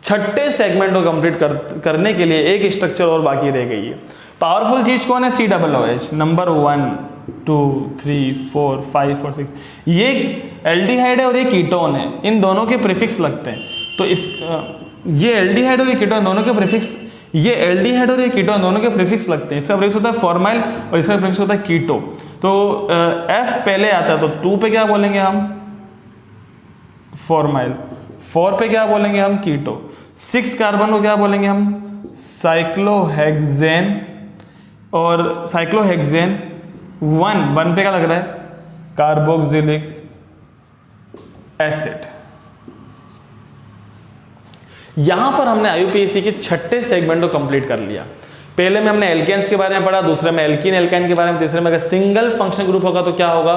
6ठे सेगमेंट को कंप्लीट करने के लिए एक स्ट्रक्चर और बाकी रह गई है। पावरफुल चीज कौन है, COOH। नंबर 1 2 3 4 5 और 6, ये एल्डिहाइड है और ये कीटोन है, इन दोनों के प्रीफिक्स लगते हैं। तो इस ये एल्डिहाइड और ये कीटोन दोनों के प्रीफिक्स, ये एल्डिहाइड और ये कीटोन दोनों के प्रीफिक्स लगते हैं। इसका प्रीफिक्स होता है फॉर्माइल और इसका प्रीफिक्स होता है कीटो। तो F पहले आता है, तो 2 पे क्या बोलेंगे हम, फॉर्माइल। 4 पे क्या बोलेंगे हम, कीटो। 6 कार्बन को क्या बोलेंगे हम, साइक्लोहेक्सेन। और साइक्लोहेक्सेन 1 पे क्या लग रहा है, कार्बोक्सिलिक एसिड। यहां पर हमने IUPAC के 6ठे सेगमेंट को कंप्लीट कर लिया। पहले में हमने एल्केन्स के बारे में पढ़ा, दूसरे में एल्कीन एल्काइन के बारे में, तीसरे में अगर सिंगल फंक्शनल ग्रुप होगा तो क्या होगा,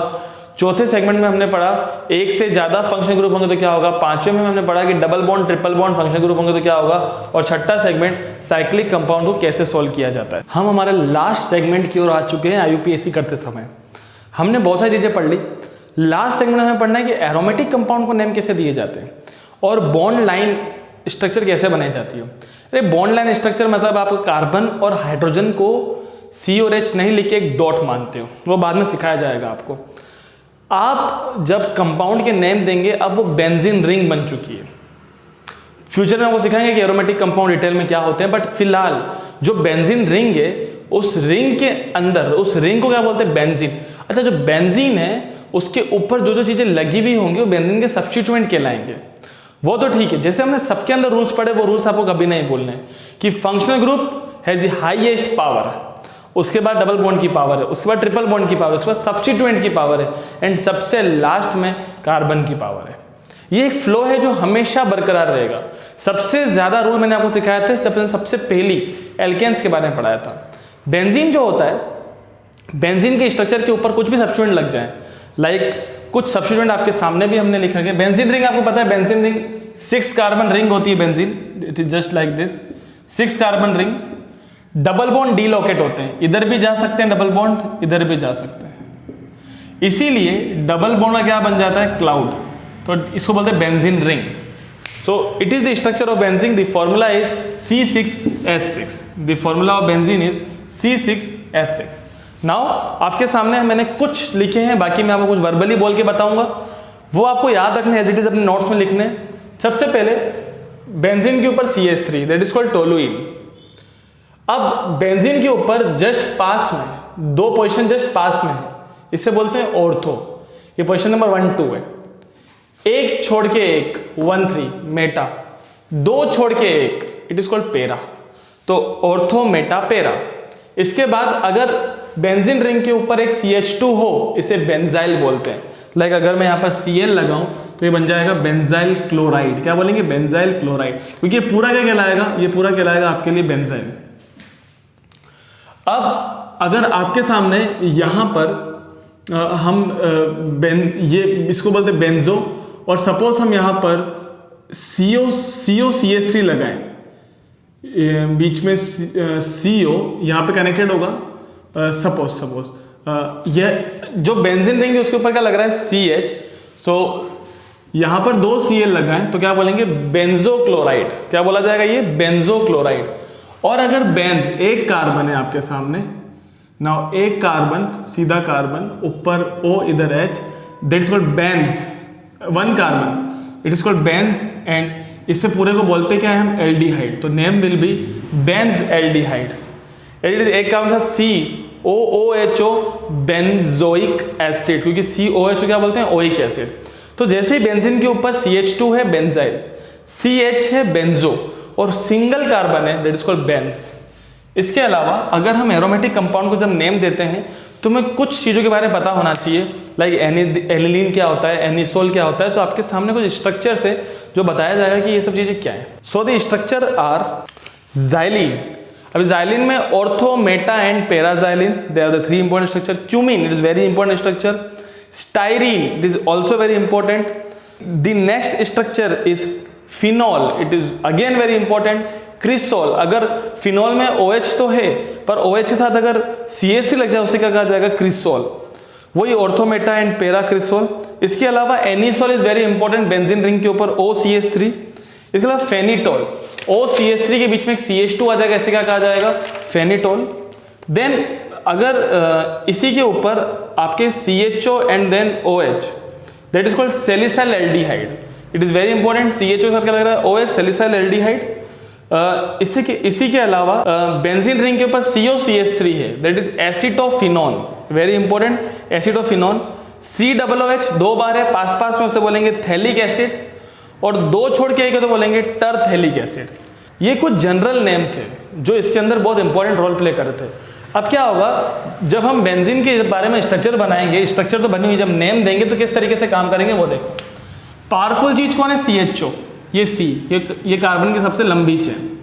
चौथे सेगमेंट में हमने पढ़ा एक से ज्यादा फंक्शनल ग्रुप होंगे तो क्या होगा, पांचवें में हमने पढ़ा कि double bond triple bond functional group होंगे तो क्या होगा, और छठा सेगमेंट साइक्लिक कंपाउंड को कैसे सॉल्व किया जाता है। हम हमारे लास्ट सेगमेंट की ओर आ चुके हैं। IUPAC करते समय हमने बहुत सारी चीजें पढ़ ली। लास्ट सेगमेंट में हमें पढ़ना है कि एरोमेटिक कंपाउंड को नेम कैसे दिए जाते हैं और बॉन्ड लाइन स्ट्रक्चर कैसे बनाई जाती है। अरे बॉन्ड लाइन स्ट्रक्चर मतलब आप कार्बन और हाइड्रोजन को C और H नहीं लिख के एक डॉट मानते हो, वो बाद में सिखाया जाएगा आपको। आप जब कंपाउंड के नेम देंगे, अब वो बेंजीन रिंग बन चुकी है। फ्यूचर में वो सिखाएंगे कि एरोमेटिक कंपाउंड डिटेल में क्या होते हैं, बट फिलहाल जो बेंजीन रिंग है उस रिंग के अंदर, उस रिंग को क्या बोलते हैं, बेंजीन। अच्छा, जो बेंजीन है उसके ऊपर जो जो चीजें लगी हुई होंगी वो बेंजीन के सब्स्टिट्यूएंट कहलाएंगे। वो तो ठीक है, जैसे हमने सबके अंदर रूल्स पढ़े वो रूल्स आपको कभी नहीं भूलने कि functional group has the highest power, उसके बाद डबल बॉन्ड की पावर है, उसके बाद ट्रिपल बॉन्ड की पावर, उसके बाद सब्स्टिट्यूएंट की पावर है, एंड सबसे लास्ट में कार्बन की पावर है। ये एक फ्लो है जो हमेशा बरकरार रहेगा। सबसे ज्यादा रूल मैंने आपको सिखाया था जब सबसे पहली एल्केन्स के बारे में पढ़ाया था। बेंजीन जो होता है, बेंजीन के स्ट्रक्चर के ऊपर कुछ भी सब्स्टिट्यूएंट लग जाए, लाइक कुछ सब्स्टिट्यूएंट आपके सामने भी हमने लिख रखे हैं। बेंजीन रिंग आपको पता है, बेंजीन रिंग 6 कार्बन रिंग होती है benzene, it is just like this 6 carbon ring. Double bond delocate होते हैं, इधर भी जा सकते हैं डबल बॉन्ड, इधर भी जा सकते हैं, इसीलिए डबल बॉन्ड का क्या बन जाता है, क्लाउड। तो इसको बोलते हैं benzene ring. So it is the structure of benzene. The formula is C6H6। The formula of benzene is C6H6। Now आपके सामने मैंने कुछ लिखे हैं, बाकी मैं आपको कुछ वर्बली बोल के बताऊंगा, वो आपको याद रखने एज इट इज अपने नोट्स में लिखने। सबसे पहले बेंजीन के ऊपर CH3 that is called toluene. अब बेंजीन के ऊपर जस्ट पास में 2 पोजीशन जस्ट पास में है, इसे बोलते हैं ऑर्थो। ये पोजीशन नंबर 1 2 है। एक छोड़ के एक 1 3 मेटा, 2 छोड़ के एक इट इज कॉल्ड पेरा। तो ऑर्थो मेटा पेरा। इसके बाद अगर बेंजीन रिंग के ऊपर एक CH2 हो, इसे बेंजाइल बोलते हैं। लाइक अगर मैं यहाँ पर Cl लगाऊं तो ये बन जाएगा बेंजाइल क्लोराइड। क्या बोलेंगे, बेंजाइल क्लोराइड, क्योंकि ये पूरा क्या कहलाएगा, ये पूरा कहलाएगा आपके लिए बेंजाइल। अब अगर आपके सामने यहाँ पर ये इसको बोलते हैं बेंजो, और सपोज हम यहाँ पर COCH3 लगाएं, बीच में CO यहाँ पे कनेक्टेड होगा, सपोज यह जो बेंजीन रिंग है उसके ऊपर क्या लग रहा है, CH। तो यहाँ पर 2 Cl लगाएं तो क्या बोलेंगे, बेंजो क्लोराइड। क्या बोला जाएगा, ये बेंजो क्लोराइड। और अगर बेंज एक कार्बन है आपके सामने, नाउ एक कार्बन, सीधा कार्बन, ऊपर O इधर H, that is called Benz. 1 carbon, it is called Benz, and इससे पूरे को बोलते क्या है हम, एल्डिहाइड। तो name will be Benz aldehyde. एक कार्बन साथ COOHO बेंजोइक एसिड, क्योंकि COHO क्या बोलते हैं, ओइक एसिड। तो जैसे ही बेंजीन के ऊपर CH2 है बेंजाइल, CH है बेंजो, और सिंगल कार्बन है दैट इज कॉल्ड बेंज। इसके अलावा अगर हम एरोमेटिक कंपाउंड को जब नेम देते हैं तो हमें कुछ चीज़ों के बारे में पता होना चाहिए, लाइक एनिलीन क्या होता है, एनिसोल क्या होता है। तो आपके सामने कुछ स्ट्रक्चर्स है जो बताया जाएगा कि ये सब चीज़ें क्या है। So the structure are xylene. अभी जाइलिन में ortho, meta and paraxylene, they are the 3 important structure. Cumene, it is very important structure. Styrene, it is also very important. The next structure is phenol, it is again very important. Cresol, अगर phenol में OH तो है पर OH के साथ अगर CH3 लग जाए उसे क्या कहा जाएगा, क्रिसोल। वही ऑर्थोमेटा एंड पेरा क्रिसोल। इसके अलावा anisole is very important, benzene ring के ऊपर OCH3। इसके अलावा फेनिटोल, OCH3 के बीच में एक CH2 आ जाएगा, इसे क्या कहा जाएगा, फेनिटोल। देन अगर इसी के ऊपर आपके CHO and then OH, that is called salicylaldehyde. It is very important, CHO के साथ क्या लग रहा है, OH, सेलिसाइल एल्डिहाइड। इसी के अलावा बेंजीन रिंग के ऊपर COCH3 है, that is acetophenone, very important, acetophenone. COOH 2 बार है पास पास में, उसे बोलेंगे थैलिक एसिड, और 2 छोड़ के एक तो बोलेंगे टरथैलिक एसिड। ये कुछ जनरल नेम थे जो इसके अंदर बहुत इंपॉर्टेंट रोल प्ले करते थे। अब क्या होगा, जब हम बेंजीन के बारे में स्ट्रक्चर बनाएंगे, स्ट्रक्चर तो बनी हुई, जब नेम देंगे तो किस तरीके से काम करेंगे वो देखो। पावरफुल चीज कौन है, CHO, ये C, ये कार्बन की सबसे लंबी चेन,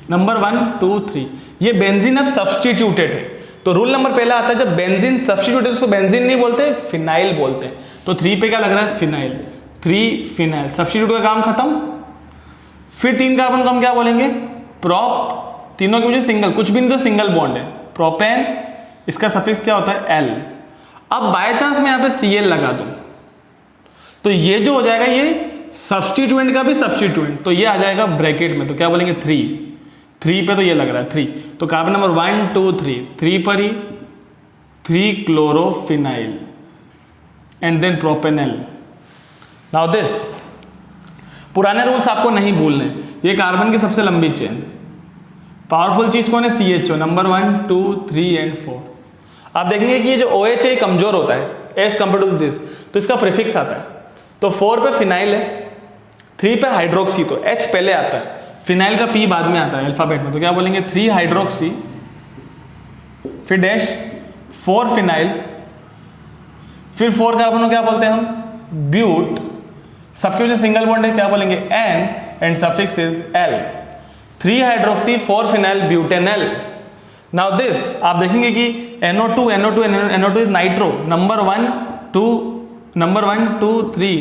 नंबर 1 2 3। ये बेंजीन अब सब्सटीट्यूटेड है, तो रूल नंबर पहला आता है, जब बेंजीन सब्स्टिट्यूट है उसको बेंजीन नहीं बोलते, फिनाइल बोलते हैं। तो 3 पे क्या लग रहा है, फिनाइल, 3 फिनाइल, सब्स्टिट्यूट का काम खत्म। फिर 3 कार्बन को हम क्या बोलेंगे, प्रोप, तीनों की वजह सिंगल, कुछ भी नहीं तो सिंगल बॉन्ड है, प्रोपेन, इसका सफिक्स क्या होता है, एल। अब बाय चांस मैं यहाँ पे Cl लगा दूं तो ये जो हो जाएगा ये सब्स्टिट्यूएंट का भी सब्स्टिट्यूएंट, तो ये आ जाएगा ब्रैकेट में, तो क्या बोलेंगे 3 पे तो ये लग रहा है 3, तो कार्बन नंबर 1 2 3 पर ही 3 chlorophenyl and then propanal. Now this, पुराने रूल्स आपको नहीं भूलने, ये कार्बन की सबसे लंबी चेन, पावरफुल चीज कौन है, CHO, नंबर 1 2 3 एंड 4। आप देखेंगे कि ये जो OH है कमजोर होता है एज कंपेयर टू दिस, तो इसका प्रीफिक्स आता है, तो 4 पे फिनाइल है, 3 पे हाइड्रोक्सी, तो H पहले आता है, फिनाइल का P बाद में आता है अल्फाबेट में, तो क्या बोलेंगे 3 हाइड्रोक्सी, फिर डैश 4 फिनाइल, फिर 4 कार्बन को क्या बोलते हैं हम, ब्यूट, सबके वजह सिंगल बॉन्ड है, क्या बोलेंगे N and suffix is L, 3 hydroxy 4 phenyl butanal. Now this आप देखेंगे कि NO2 is nitro, number 1 2 3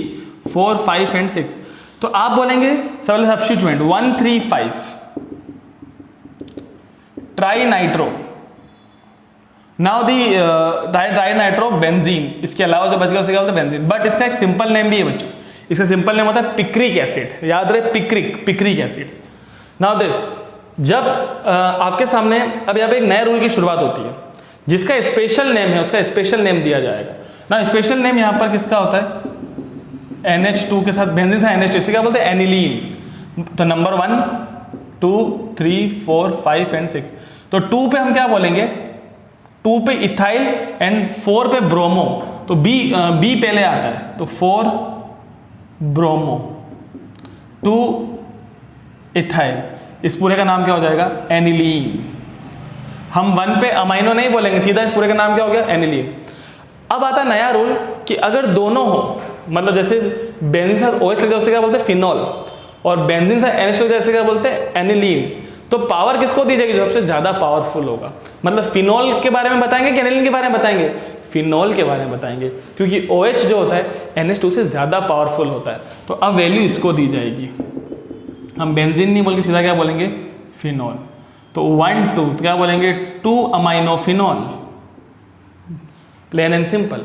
4 5 and 6, तो आप बोलेंगे सब substituent 1 3 5 tri nitro. Now the tri nitro benzene, इसके अलावा जो बच गया उसे क्या बोलते हैं, बेंजीन, बट इसका एक सिंपल नेम भी है बच्चों, इसका सिंपल नेम होता है पिक्रिक एसिड, याद रहे पिक्रिक एसिड। नाउ दिस, जब आपके सामने अब यहाँ पे एक नए रूल की शुरुआत होती है, जिसका स्पेशल नेम है उसका स्पेशल नेम दिया जाएगा ना। स्पेशल नेम यहाँ पर किसका होता है, NH2 के साथ बेंजीन था NH2, इसे क्या बोलते हैं, एनिलीन। तो नंबर 1 2 3 4 5 एंड 6, तो 2 पे हम क्या बोलेंगे, 2 पे इथाइल एंड 4 पे ब्रोमो, तो बी पहले आता है, तो 4 ब्रोमो 2 इथाइल, इस पूरे का नाम क्या हो जाएगा, एनिलीन। हम 1 पे अमाइनो नहीं बोलेंगे, सीधा इस पूरे का नाम क्या हो गया, एनिलीन। अब आता है नया रूल कि अगर दोनों हो, मतलब जैसे बेंजीन से OH लग जाए उसे क्या बोलते हैं, फिनॉल, और बेंजीन से NH2 जैसे क्या बोलते हैं, एनिलीन। तो पावर किसको दी जाएगी, जो सबसे ज्यादा पावरफुल होगा, मतलब फिनॉल के बारे में बताएंगे कि एनिलीन के बारे में बताएंगे, फिनॉल के बारे में बताएंगे, क्योंकि OH जो होता है NH2 से ज्यादा पावरफुल होता है, तो अब वैल्यू इसको दी जाएगी। हम बेंजीन नहीं बोल के सीधा क्या बोलेंगे, फिनॉल, तो 1 2 तो क्या बोलेंगे, 2 अमाइनोफिनॉल, प्लेन एंड सिंपल।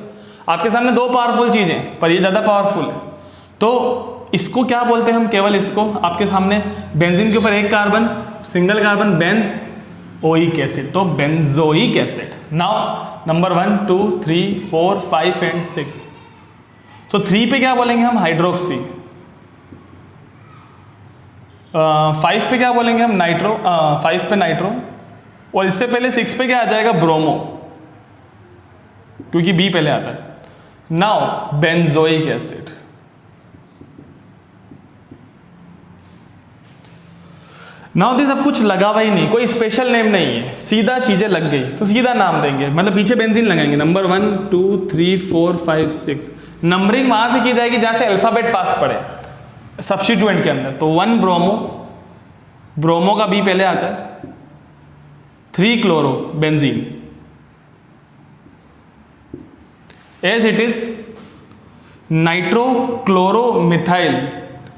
आपके सामने 2 पावरफुल चीजें, पर ये ज्यादा पावरफुल है, तो इसको क्या बोलते हैं हम, केवल इसको, आपके सामने बेंजीन के ऊपर एक carbon, single carbon, benzoic acid, तो benzoic acid. Now number 1 2 3 4 5 and 6, तो 3 पे क्या बोलेंगे हम, हाइड्रोक्सी, 5 पे क्या बोलेंगे हम, नाइट्रो, 5 पे नाइट्रो, और इससे पहले 6 पे क्या आ जाएगा, ब्रोमो, क्योंकि बी पहले आता है। Now benzoic acid, now this अब कुछ लगा हुआ ही नहीं, कोई स्पेशल नेम नहीं है, सीधा चीजें लग गई तो सीधा नाम देंगे, मतलब पीछे बेंजीन लगाएंगे, नंबर 1 2 3 4 5 6, नंबरिंग वहां से की जाएगी जहां से अल्फाबेट पास पड़े सब्स्टिट्यूएंट के अंदर, तो 1 ब्रोमो, ब्रोमो का बी पहले आता है, 3 chloro benzene, as it is nitro chloro methyl,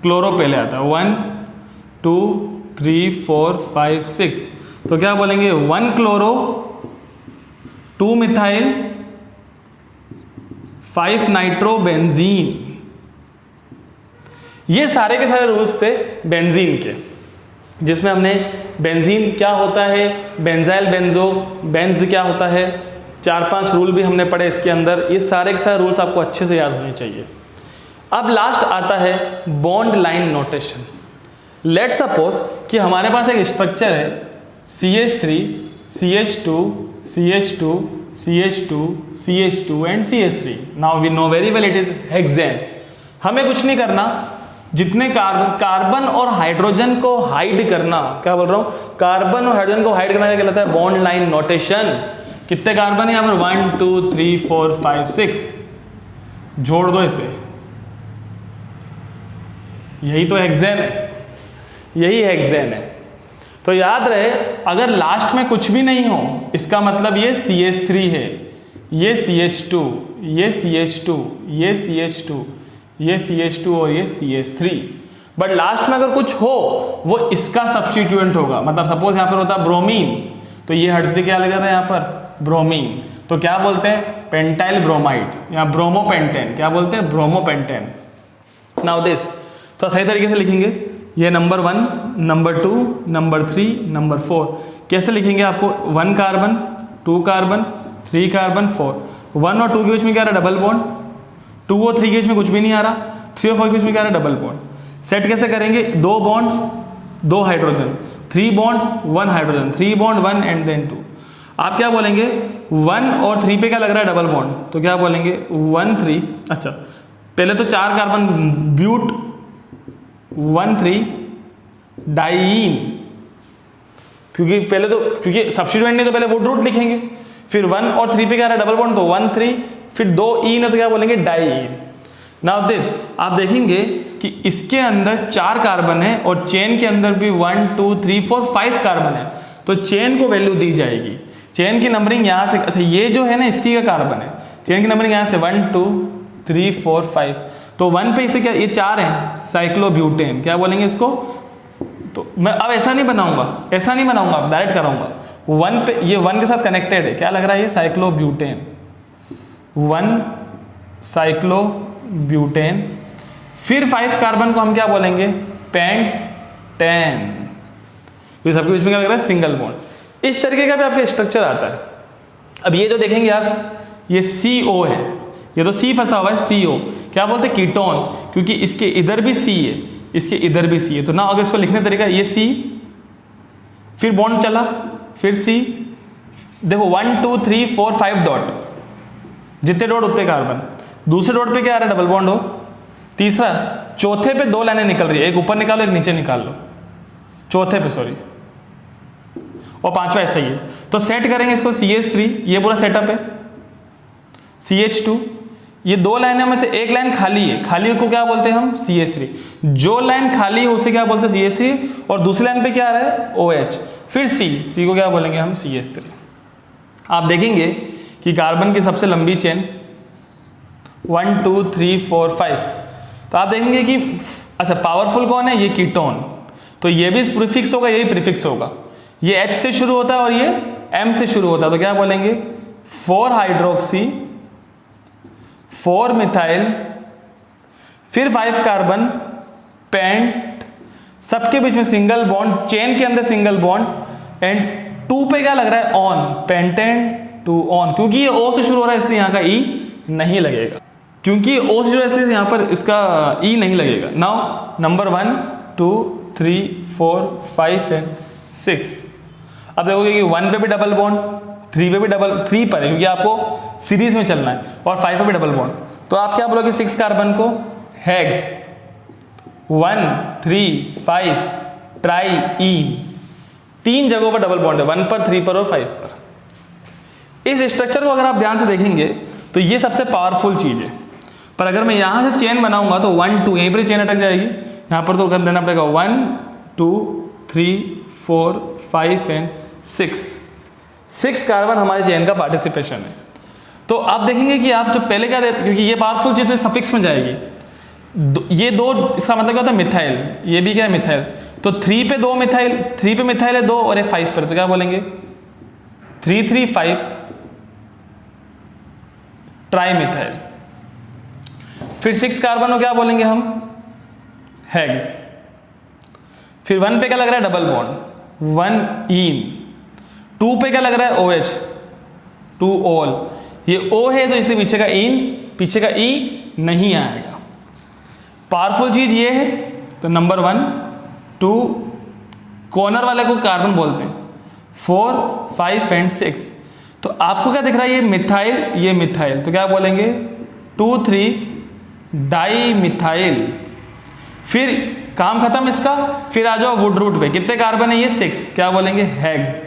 chloro पहले आता है, 1 2 3 4 5 6, तो क्या बोलेंगे, 1 क्लोरो 2 मिथाइल 5 नाइट्रो बेंजीन। ये सारे के सारे रूल्स थे बेंजीन के, जिसमें हमने बेंजीन क्या होता है, बेंजाइल बेंजो, बेंज क्या होता है, 4-5 रूल भी हमने पढ़े इसके अंदर। ये सारे के सारे रूल्स आपको अच्छे से याद होने चाहिए। अब लास्ट आता है bond line notation. Let suppose कि हमारे पास एक स्ट्रक्चर है CH3 CH2 CH2 CH2 CH2 and CH3। Now we know very well it is hexane. हमें कुछ नहीं करना, जितने कार्बन और हाइड्रोजन को हाइड करना, क्या बोल रहा हूं, कार्बन और हाइड्रोजन को हाइड करना क्या कहलाता है, बॉन्ड लाइन नोटेशन। कितने कार्बन है यहाँ पर, 1 2 3 4 5 6, जोड़ दो इसे, यही तो हेक्सेन है, यही हेक्सेन है। तो याद रहे अगर लास्ट में कुछ भी नहीं हो इसका मतलब ये CH3 है, ये CH2, ये CH2, ये CH2, ये CH2 और ये CH3। बट लास्ट में अगर कुछ हो वो इसका सब्स्टिट्यूएंट होगा। मतलब सपोज यहाँ पर होता ब्रोमीन, तो ये हटते क्या लग जाता है यहाँ पर ब्रोमीन, तो क्या बोलते हैं पेंटाइल ब्रोमाइड या ब्रोमोपेंटेन, क्या बोलते हैं ब्रोमोपेंटेन। नाउ दिस तो सही तरीके से लिखेंगे, ये नंबर 1, नंबर 2, नंबर 3, नंबर 4 कैसे लिखेंगे आपको 1 कार्बन 2 कार्बन 3 कार्बन 4, 1 और 2 के बीच में क्या आ रहा है डबल बॉन्ड, 2 और 3 के बीच में कुछ भी नहीं आ रहा, 3 और 4 के बीच में क्या आ रहा है डबल बॉन्ड। सेट कैसे करेंगे 2 bond 2 hydrogen, 3 bond 1 hydrogen, 3 bond 1 and then 2। आप क्या बोलेंगे 1 और 3 पे क्या लग रहा है डबल बॉन्ड, तो क्या बोलेंगे 1 3, अच्छा पहले तो 4 कार्बन ब्यूट 1 3 डाइईन, क्योंकि पहले तो क्योंकि सब्स्टिट्यूएंट नहीं तो पहले वुड रूट लिखेंगे, फिर 1 और 3 पे क्या रहा है डबल बॉन्ड तो 1 3, फिर 2 ईन है तो क्या बोलेंगे डाइईन। नाउ दिस आप देखेंगे कि इसके अंदर 4 कार्बन है और चेन के अंदर भी 1 2 3 4 5 कार्बन है, तो चेन को वैल्यू दी जाएगी। चेन की नंबरिंग यहाँ से, अच्छा ये जो है ना इसकी का कार्बन है, चेन की नंबरिंग यहाँ से 1 2 3 4 5, तो 1 पे इसे क्या ये 4 है साइक्लोब्यूटेन, क्या बोलेंगे इसको, तो मैं अब ऐसा नहीं बनाऊंगा डायरेक्ट कराऊंगा 1 पे, ये 1 के साथ कनेक्टेड है, क्या लग रहा है ये साइक्लोब्यूटेन, 1 साइक्लोब्यूटेन, फिर 5 कार्बन को हम क्या बोलेंगे पेंटेन, तो सबके बीच में क्या लग रहा है सिंगल बॉन्ड। इस तरीके का भी आपका स्ट्रक्चर आता है। अब ये जो देखेंगे आप ये CO है, ये तो C फंसा हुआ है CO, क्या बोलते हैं कीटोन, क्योंकि इसके इधर भी C है इसके इधर भी C है, तो ना अगर इसको लिखने तरीका ये C, फिर बॉन्ड चला, फिर C, देखो 1 2 3 4 5 डॉट, जितने डॉट उतने कार्बन, दूसरे डॉट पे क्या आ रहा है डबल बॉन्ड हो, तीसरा, चौथे पे 2 लाइनें निकल रही है, एक ऊपर निकालो एक नीचे निकाल लो, चौथे पे सॉरी, और 5वां ऐसा ही है। तो सेट करेंगे इसको CH3, ये पूरा सेटअप है, CH2, ये 2 लाइनों में से एक लाइन खाली है, खाली को क्या बोलते हैं हम CH3, जो लाइन खाली है उसे क्या बोलते हैं CH3, और दूसरी लाइन पे क्या आ रहा है OH, फिर C को क्या बोलेंगे हम CH3। आप देखेंगे कि कार्बन की सबसे लंबी चेन 1 2 3 4 5, तो आप देखेंगे कि अच्छा पावरफुल कौन है ये कीटोन, तो ये भी प्रीफिक्स होगा यही प्रीफिक्स होगा, ये H से शुरू होता है और ये M से शुरू होता है, तो क्या बोलेंगे 4 हाइड्रोक्सी 4 मिथाइल, फिर 5 कार्बन पेंट, सबके बीच में सिंगल बॉन्ड, चेन के अंदर सिंगल बॉन्ड, एंड 2 पे क्या लग रहा है ऑन, पेंटेन 2 ऑन, क्योंकि ये O से शुरू हो रहा है इसलिए यहाँ का E नहीं लगेगा, क्योंकि O से शुरू है इसलिए यहाँ पर इसका E नहीं लगेगा। नाउ नंबर 1 2 3 4 5 एंड 6, अब देखोगे कि 1 पे भी डबल बॉन्ड, 3 पे भी डबल, 3 पर है क्योंकि आपको सीरीज में चलना है, और 5 पे भी डबल बॉन्ड, तो आप क्या बोलोगे 6 कार्बन को हेक्स 1 3 5 ट्राईईन, 3 जगहों पर डबल बॉन्ड है, 1 पर 3 पर और 5 पर। इस स्ट्रक्चर को अगर आप ध्यान से देखेंगे तो ये सबसे पावरफुल चीज है, पर अगर मैं यहां से चेन बनाऊंगा तो 1 2 यहीं पर चेन अटक जाएगी, यहां पर तो कर देना पड़ेगा 1 2 3 4 5 एंड 6 कार्बन हमारे चेन का पार्टिसिपेशन है। तो आप देखेंगे कि आप जो पहले क्या देते, क्योंकि ये पावरफुल चीज तो सफिक्स में जाएगी, ये 2 इसका मतलब क्या होता है मिथाइल, ये भी क्या है मिथाइल, तो 3 पे 2 मिथाइल, 3 पे मिथाइल है 2 और एक 5 पर, तो क्या बोलेंगे 3 3 5 ट्राई मिथाइल, फिर 6 कार्बन को क्या बोलेंगे हम हेक्स, फिर 1 पे क्या लग रहा है डबल बॉन्ड 1 ईन, 2 पे क्या लग रहा है OH 2 ऑल, ये O है तो इसलिए पीछे का इन पीछे का E नहीं आएगा। पावरफुल चीज ये है, तो नंबर 1 2 कॉर्नर वाले को कार्बन बोलते हैं, 4 5 एंड 6, तो आपको क्या दिख रहा है ये मिथाइल, तो क्या बोलेंगे 2 3 डाई मिथाइल, फिर काम खत्म इसका, फिर आ जाओ वुड रूट पे, कितने कार्बन है ये 6, क्या बोलेंगे हेक्स,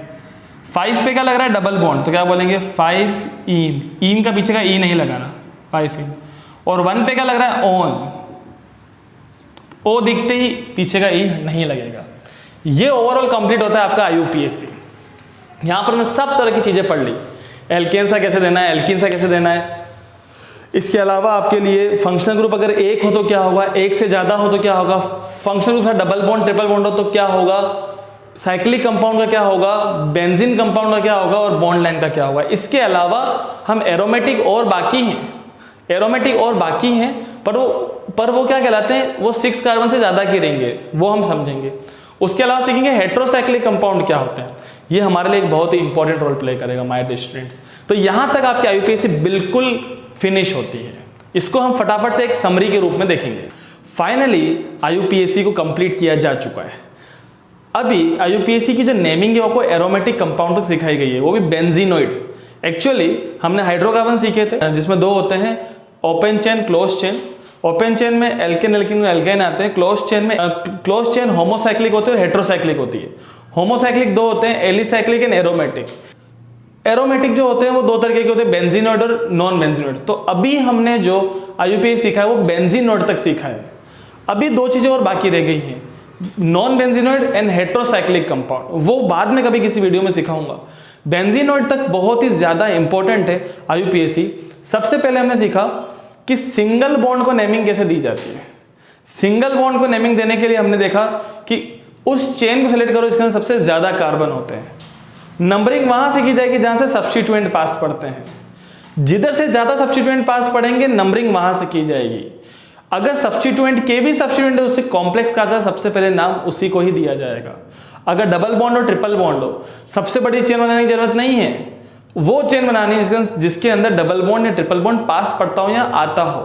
5 पे क्या लग रहा है डबल बॉन्ड, तो क्या बोलेंगे 5 इन का पीछे का ई नहीं लगाना 5 इन, और 1 पे क्या लग रहा है ऑन, ओ दिखते ही पीछे का ई नहीं लगेगा। ये ओवरऑल कंप्लीट होता है आपका IUPAC। यहाँ पर हमने सब तरह की चीज़ें पढ़ ली, एल्केन सा कैसे देना है, एल्कीन सा कैसे देना है। इसके अलावा आपके लिए फंक्शनल ग्रुप अगर एक हो तो क्या होगा, एक से ज़्यादा हो तो क्या होगा, functional group double bond triple bond हो तो क्या होगा, साइक्लिक कंपाउंड का क्या होगा, बेंजीन कंपाउंड का क्या होगा और बॉन्ड लाइन का क्या होगा। इसके अलावा हम एरोमेटिक और बाकी हैं, पर वो क्या कहलाते हैं, वो 6 कार्बन से ज़्यादा के रहेंगे, वो हम समझेंगे। उसके अलावा सीखेंगे हेट्रोसाइक्लिक कंपाउंड क्या होते हैं, ये हमारे लिए एक बहुत ही इंपॉर्टेंट रोल प्ले करेगा माय डियर स्टूडेंट्स। तो यहाँ तक आपकी आईयूपीएससी बिल्कुल फिनिश होती है। इसको हम फटाफट से एक समरी के रूप में देखेंगे। फाइनली आईयूपीएससी को कंप्लीट किया जा चुका है। अभी आईयूपीएससी की जो नेमिंग है वो एरोमेटिक कंपाउंड तक सिखाई गई है, वो भी बेंजीनोइड। एक्चुअली हमने हाइड्रोकार्बन सीखे थे जिसमें 2 होते हैं, open chain, close chain. Open chain में एल्केन एल्काइन आते हैं, क्लोज चेन होमोसाइक्लिक होती है और हेट्रोसाइक्लिक होती है। होमोसाइक्लिक 2 होते हैं, एलिसाइक्लिक एंड एरोमेटिक। एरोमेटिक जो होते हैं वो 2 तरीके के होते हैं, बेंजीनोइड और नॉन बेंजीनोइड। तो अभी हमने जो आईयूपीएससी सीखा है वो बेंजीनोइड तक सीखा है। अभी 2 चीजें और बाकी रह गई हैं, non benzenoid and heterocyclic compound, वो बाद में कभी किसी वीडियो में सिखाऊंगा। बेंजीनोइड तक बहुत ही ज्यादा इंपॉर्टेंट है आईयूपीएससी। सबसे पहले हमने सीखा कि सिंगल बॉन्ड को नेमिंग कैसे दी जाती है। सिंगल बॉन्ड को नेमिंग देने के लिए हमने देखा कि उस चेन को सेलेक्ट करो जिसके अंदर सबसे ज्यादा कार्बन होते हैं। नंबरिंग वहां से की जाएगी जहां से सब्स्टिट्यूएंट पास पड़ते हैं, जिधर से ज्यादा सब्स्टिट्यूएंट पास पड़ेंगे नंबरिंग वहां से की जाएगी। अगर सब्स्टिट्यूएंट के भी सब्स्टिट्यूएंट है, उससे कॉम्प्लेक्स का था, सबसे पहले नाम उसी को ही दिया जाएगा। अगर डबल बॉन्ड और ट्रिपल बॉन्ड हो, सबसे बड़ी चेन बनाने की जरूरत नहीं है, वो चेन बनानी है जिसके अंदर डबल बॉन्ड या ट्रिपल बॉन्ड पास पड़ता हो या आता हो।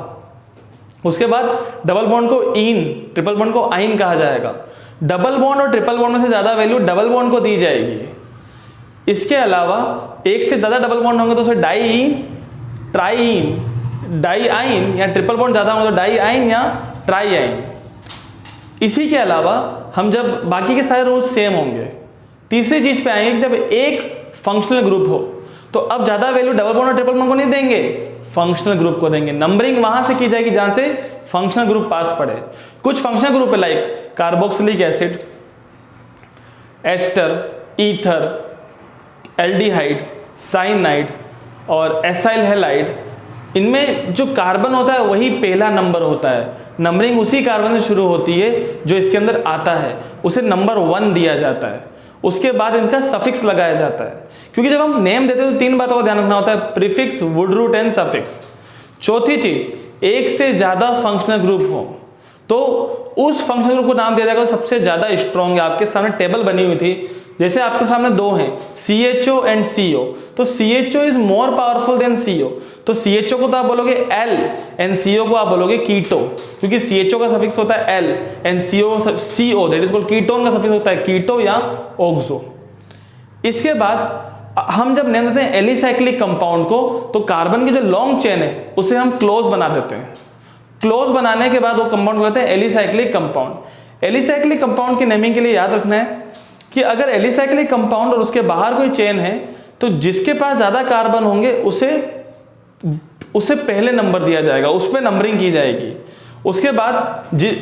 उसके बाद डबल बॉन्ड को इन, ट्रिपल बॉन्ड को आइन कहा जाएगा। डबल बॉन्ड और ट्रिपल बॉन्ड में से ज्यादा वैल्यू डबल बॉन्ड को दी जाएगी। इसके अलावा एक से ज्यादा डबल बॉन्ड होंगे तो उसे डाई आइन या ट्रिपल बॉन्ड ज्यादा होंगे तो डाई आइन या ट्राई आइन। इसी के अलावा हम जब बाकी के सारे रूल्स सेम होंगे, तीसरी चीज पे आएंगे, जब एक फंक्शनल ग्रुप हो तो अब ज्यादा वैल्यू डबल बॉन्ड और ट्रिपल बॉन्ड को नहीं देंगे, फंक्शनल ग्रुप को देंगे। नंबरिंग वहां से की जाएगी जहां से फंक्शनल ग्रुप पास पड़े। कुछ फंक्शनल ग्रुप है like carboxylic acid, ester, ether, aldehyde, cyanide और एसाइल हैलाइड। इनमें जो कार्बन होता है वही पहला नंबर होता है। नंबरिंग उसी कार्बन से शुरू होती है जो इसके अंदर आता है, उसे नंबर 1 दिया जाता है। उसके बाद इनका सफिक्स लगाया जाता है, क्योंकि जब हम नेम देते हैं तो 3 बातों का ध्यान रखना होता है, prefix, word root and suffix. चौथी चीज, एक से ज्यादा फंक्शनल ग्रुप हो तो उस फंक्शनल ग्रुप को नाम दिया जाएगा सबसे ज्यादा स्ट्रॉन्ग है। आपके सामने टेबल बनी हुई थी, जैसे आपके सामने 2 हैं, CHO एंड CO, तो CHO is more powerful than CO, तो CHO को तो आप बोलोगे L एंड CO को आप बोलोगे कीटो, क्योंकि CHO का सफिक्स होता है L and CO that is called ketone का सफिक्स होता है कीटो या ऑक्सो। इसके बाद हम जब नेम देते हैं एलिसाइक्लिक कंपाउंड को, तो कार्बन की जो लॉन्ग चेन है उसे हम क्लोज बना देते हैं। क्लोज बनाने के बाद वो कंपाउंड कहते हैं एलिसाइक्लिक कंपाउंड। एलिसाइक्लिक कंपाउंड की नेमिंग के लिए याद रखना है कि अगर एलिसाइक्लिक कंपाउंड और उसके बाहर कोई चेन है तो जिसके पास ज्यादा कार्बन होंगे उसे पहले नंबर दिया जाएगा, उस पर नंबरिंग की जाएगी। उसके बाद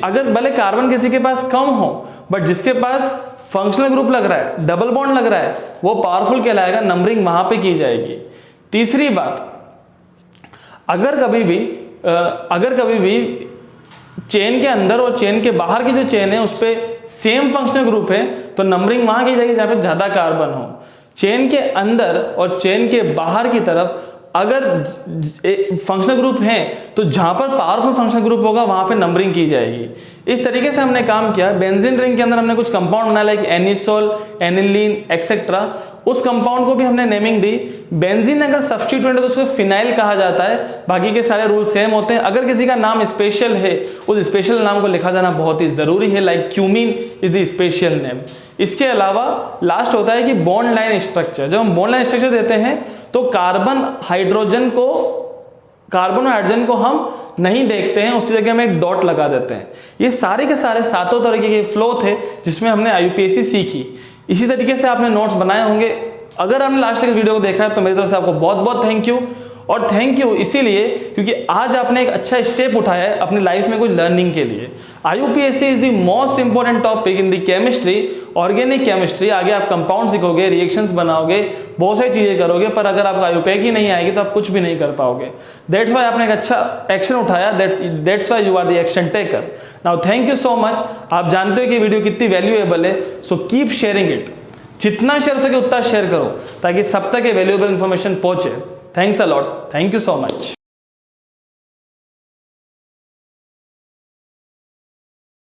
अगर भले कार्बन किसी के पास कम हो बट जिसके पास फंक्शनल ग्रुप लग रहा है, डबल बॉन्ड लग रहा है, वो पावरफुल कहलाएगा, नंबरिंग वहां पे की जाएगी। तीसरी बात, अगर कभी भी चेन के अंदर और चेन के बाहर की जो चेन है उस पर सेम फंक्शनल ग्रुप है तो नंबरिंग वहां की जाएगी जहां पे ज्यादा कार्बन हो। चेन के अंदर और चेन के बाहर की तरफ अगर फंक्शनल ग्रुप है तो जहां पर पावरफुल फंक्शनल ग्रुप होगा वहां पे नंबरिंग की जाएगी। इस तरीके से हमने काम किया। बेंजीन रिंग के अंदर हमने कुछ कंपाउंड बनाया लाइक एनिसोल, एनिलीन एक्सेट्रा, उस कंपाउंड को भी हमने नेमिंग दी। बेंजीन अगर सब्स्टिट्यूएंट है तो उसको फिनाइल कहा जाता है, बाकी के सारे रूल सेम होते हैं। अगर किसी का नाम स्पेशल है उस स्पेशल नाम को लिखा जाना बहुत ही जरूरी है, like cumene is the special name. इसके अलावा लास्ट होता है कि बॉन्ड लाइन स्ट्रक्चर। जब हम बॉन्ड लाइन स्ट्रक्चर देते हैं तो कार्बन और हाइड्रोजन को हम नहीं देखते हैं, उसकी जगह हम एक डॉट लगा देते हैं। ये सारे के सारे 7 तरीके के फ्लो थे जिसमें हमने आईयूपीएससी सीखी। इसी तरीके से आपने नोट्स बनाए होंगे। अगर आपने लास्ट तक वीडियो को देखा है तो मेरी तरफ से आपको बहुत बहुत थैंक यू। और थैंक यू इसीलिए क्योंकि आज आपने एक अच्छा स्टेप उठाया है अपनी लाइफ में कुछ लर्निंग के लिए। आईयूपीएससी is the most important topic in the chemistry organic chemistry, आगे आप कंपाउंड सीखोगे, रिएक्शंस बनाओगे, बहुत सारी चीज़ें करोगे, पर अगर आपको आयुपैक ही नहीं आएगी तो आप कुछ भी नहीं कर पाओगे। दैट्स वाई आपने एक अच्छा एक्शन उठाया, that's why you are the action taker. Now thank you so much. आप जानते हो कि वीडियो कितनी वैल्यूएबल है, सो कीप शेयरिंग इट। जितना शेयर हो सके उतना शेयर करो ताकि सब तक ये वैल्यूएबल इंफॉर्मेशन पहुंचे। Thanks a lot, thank you so much.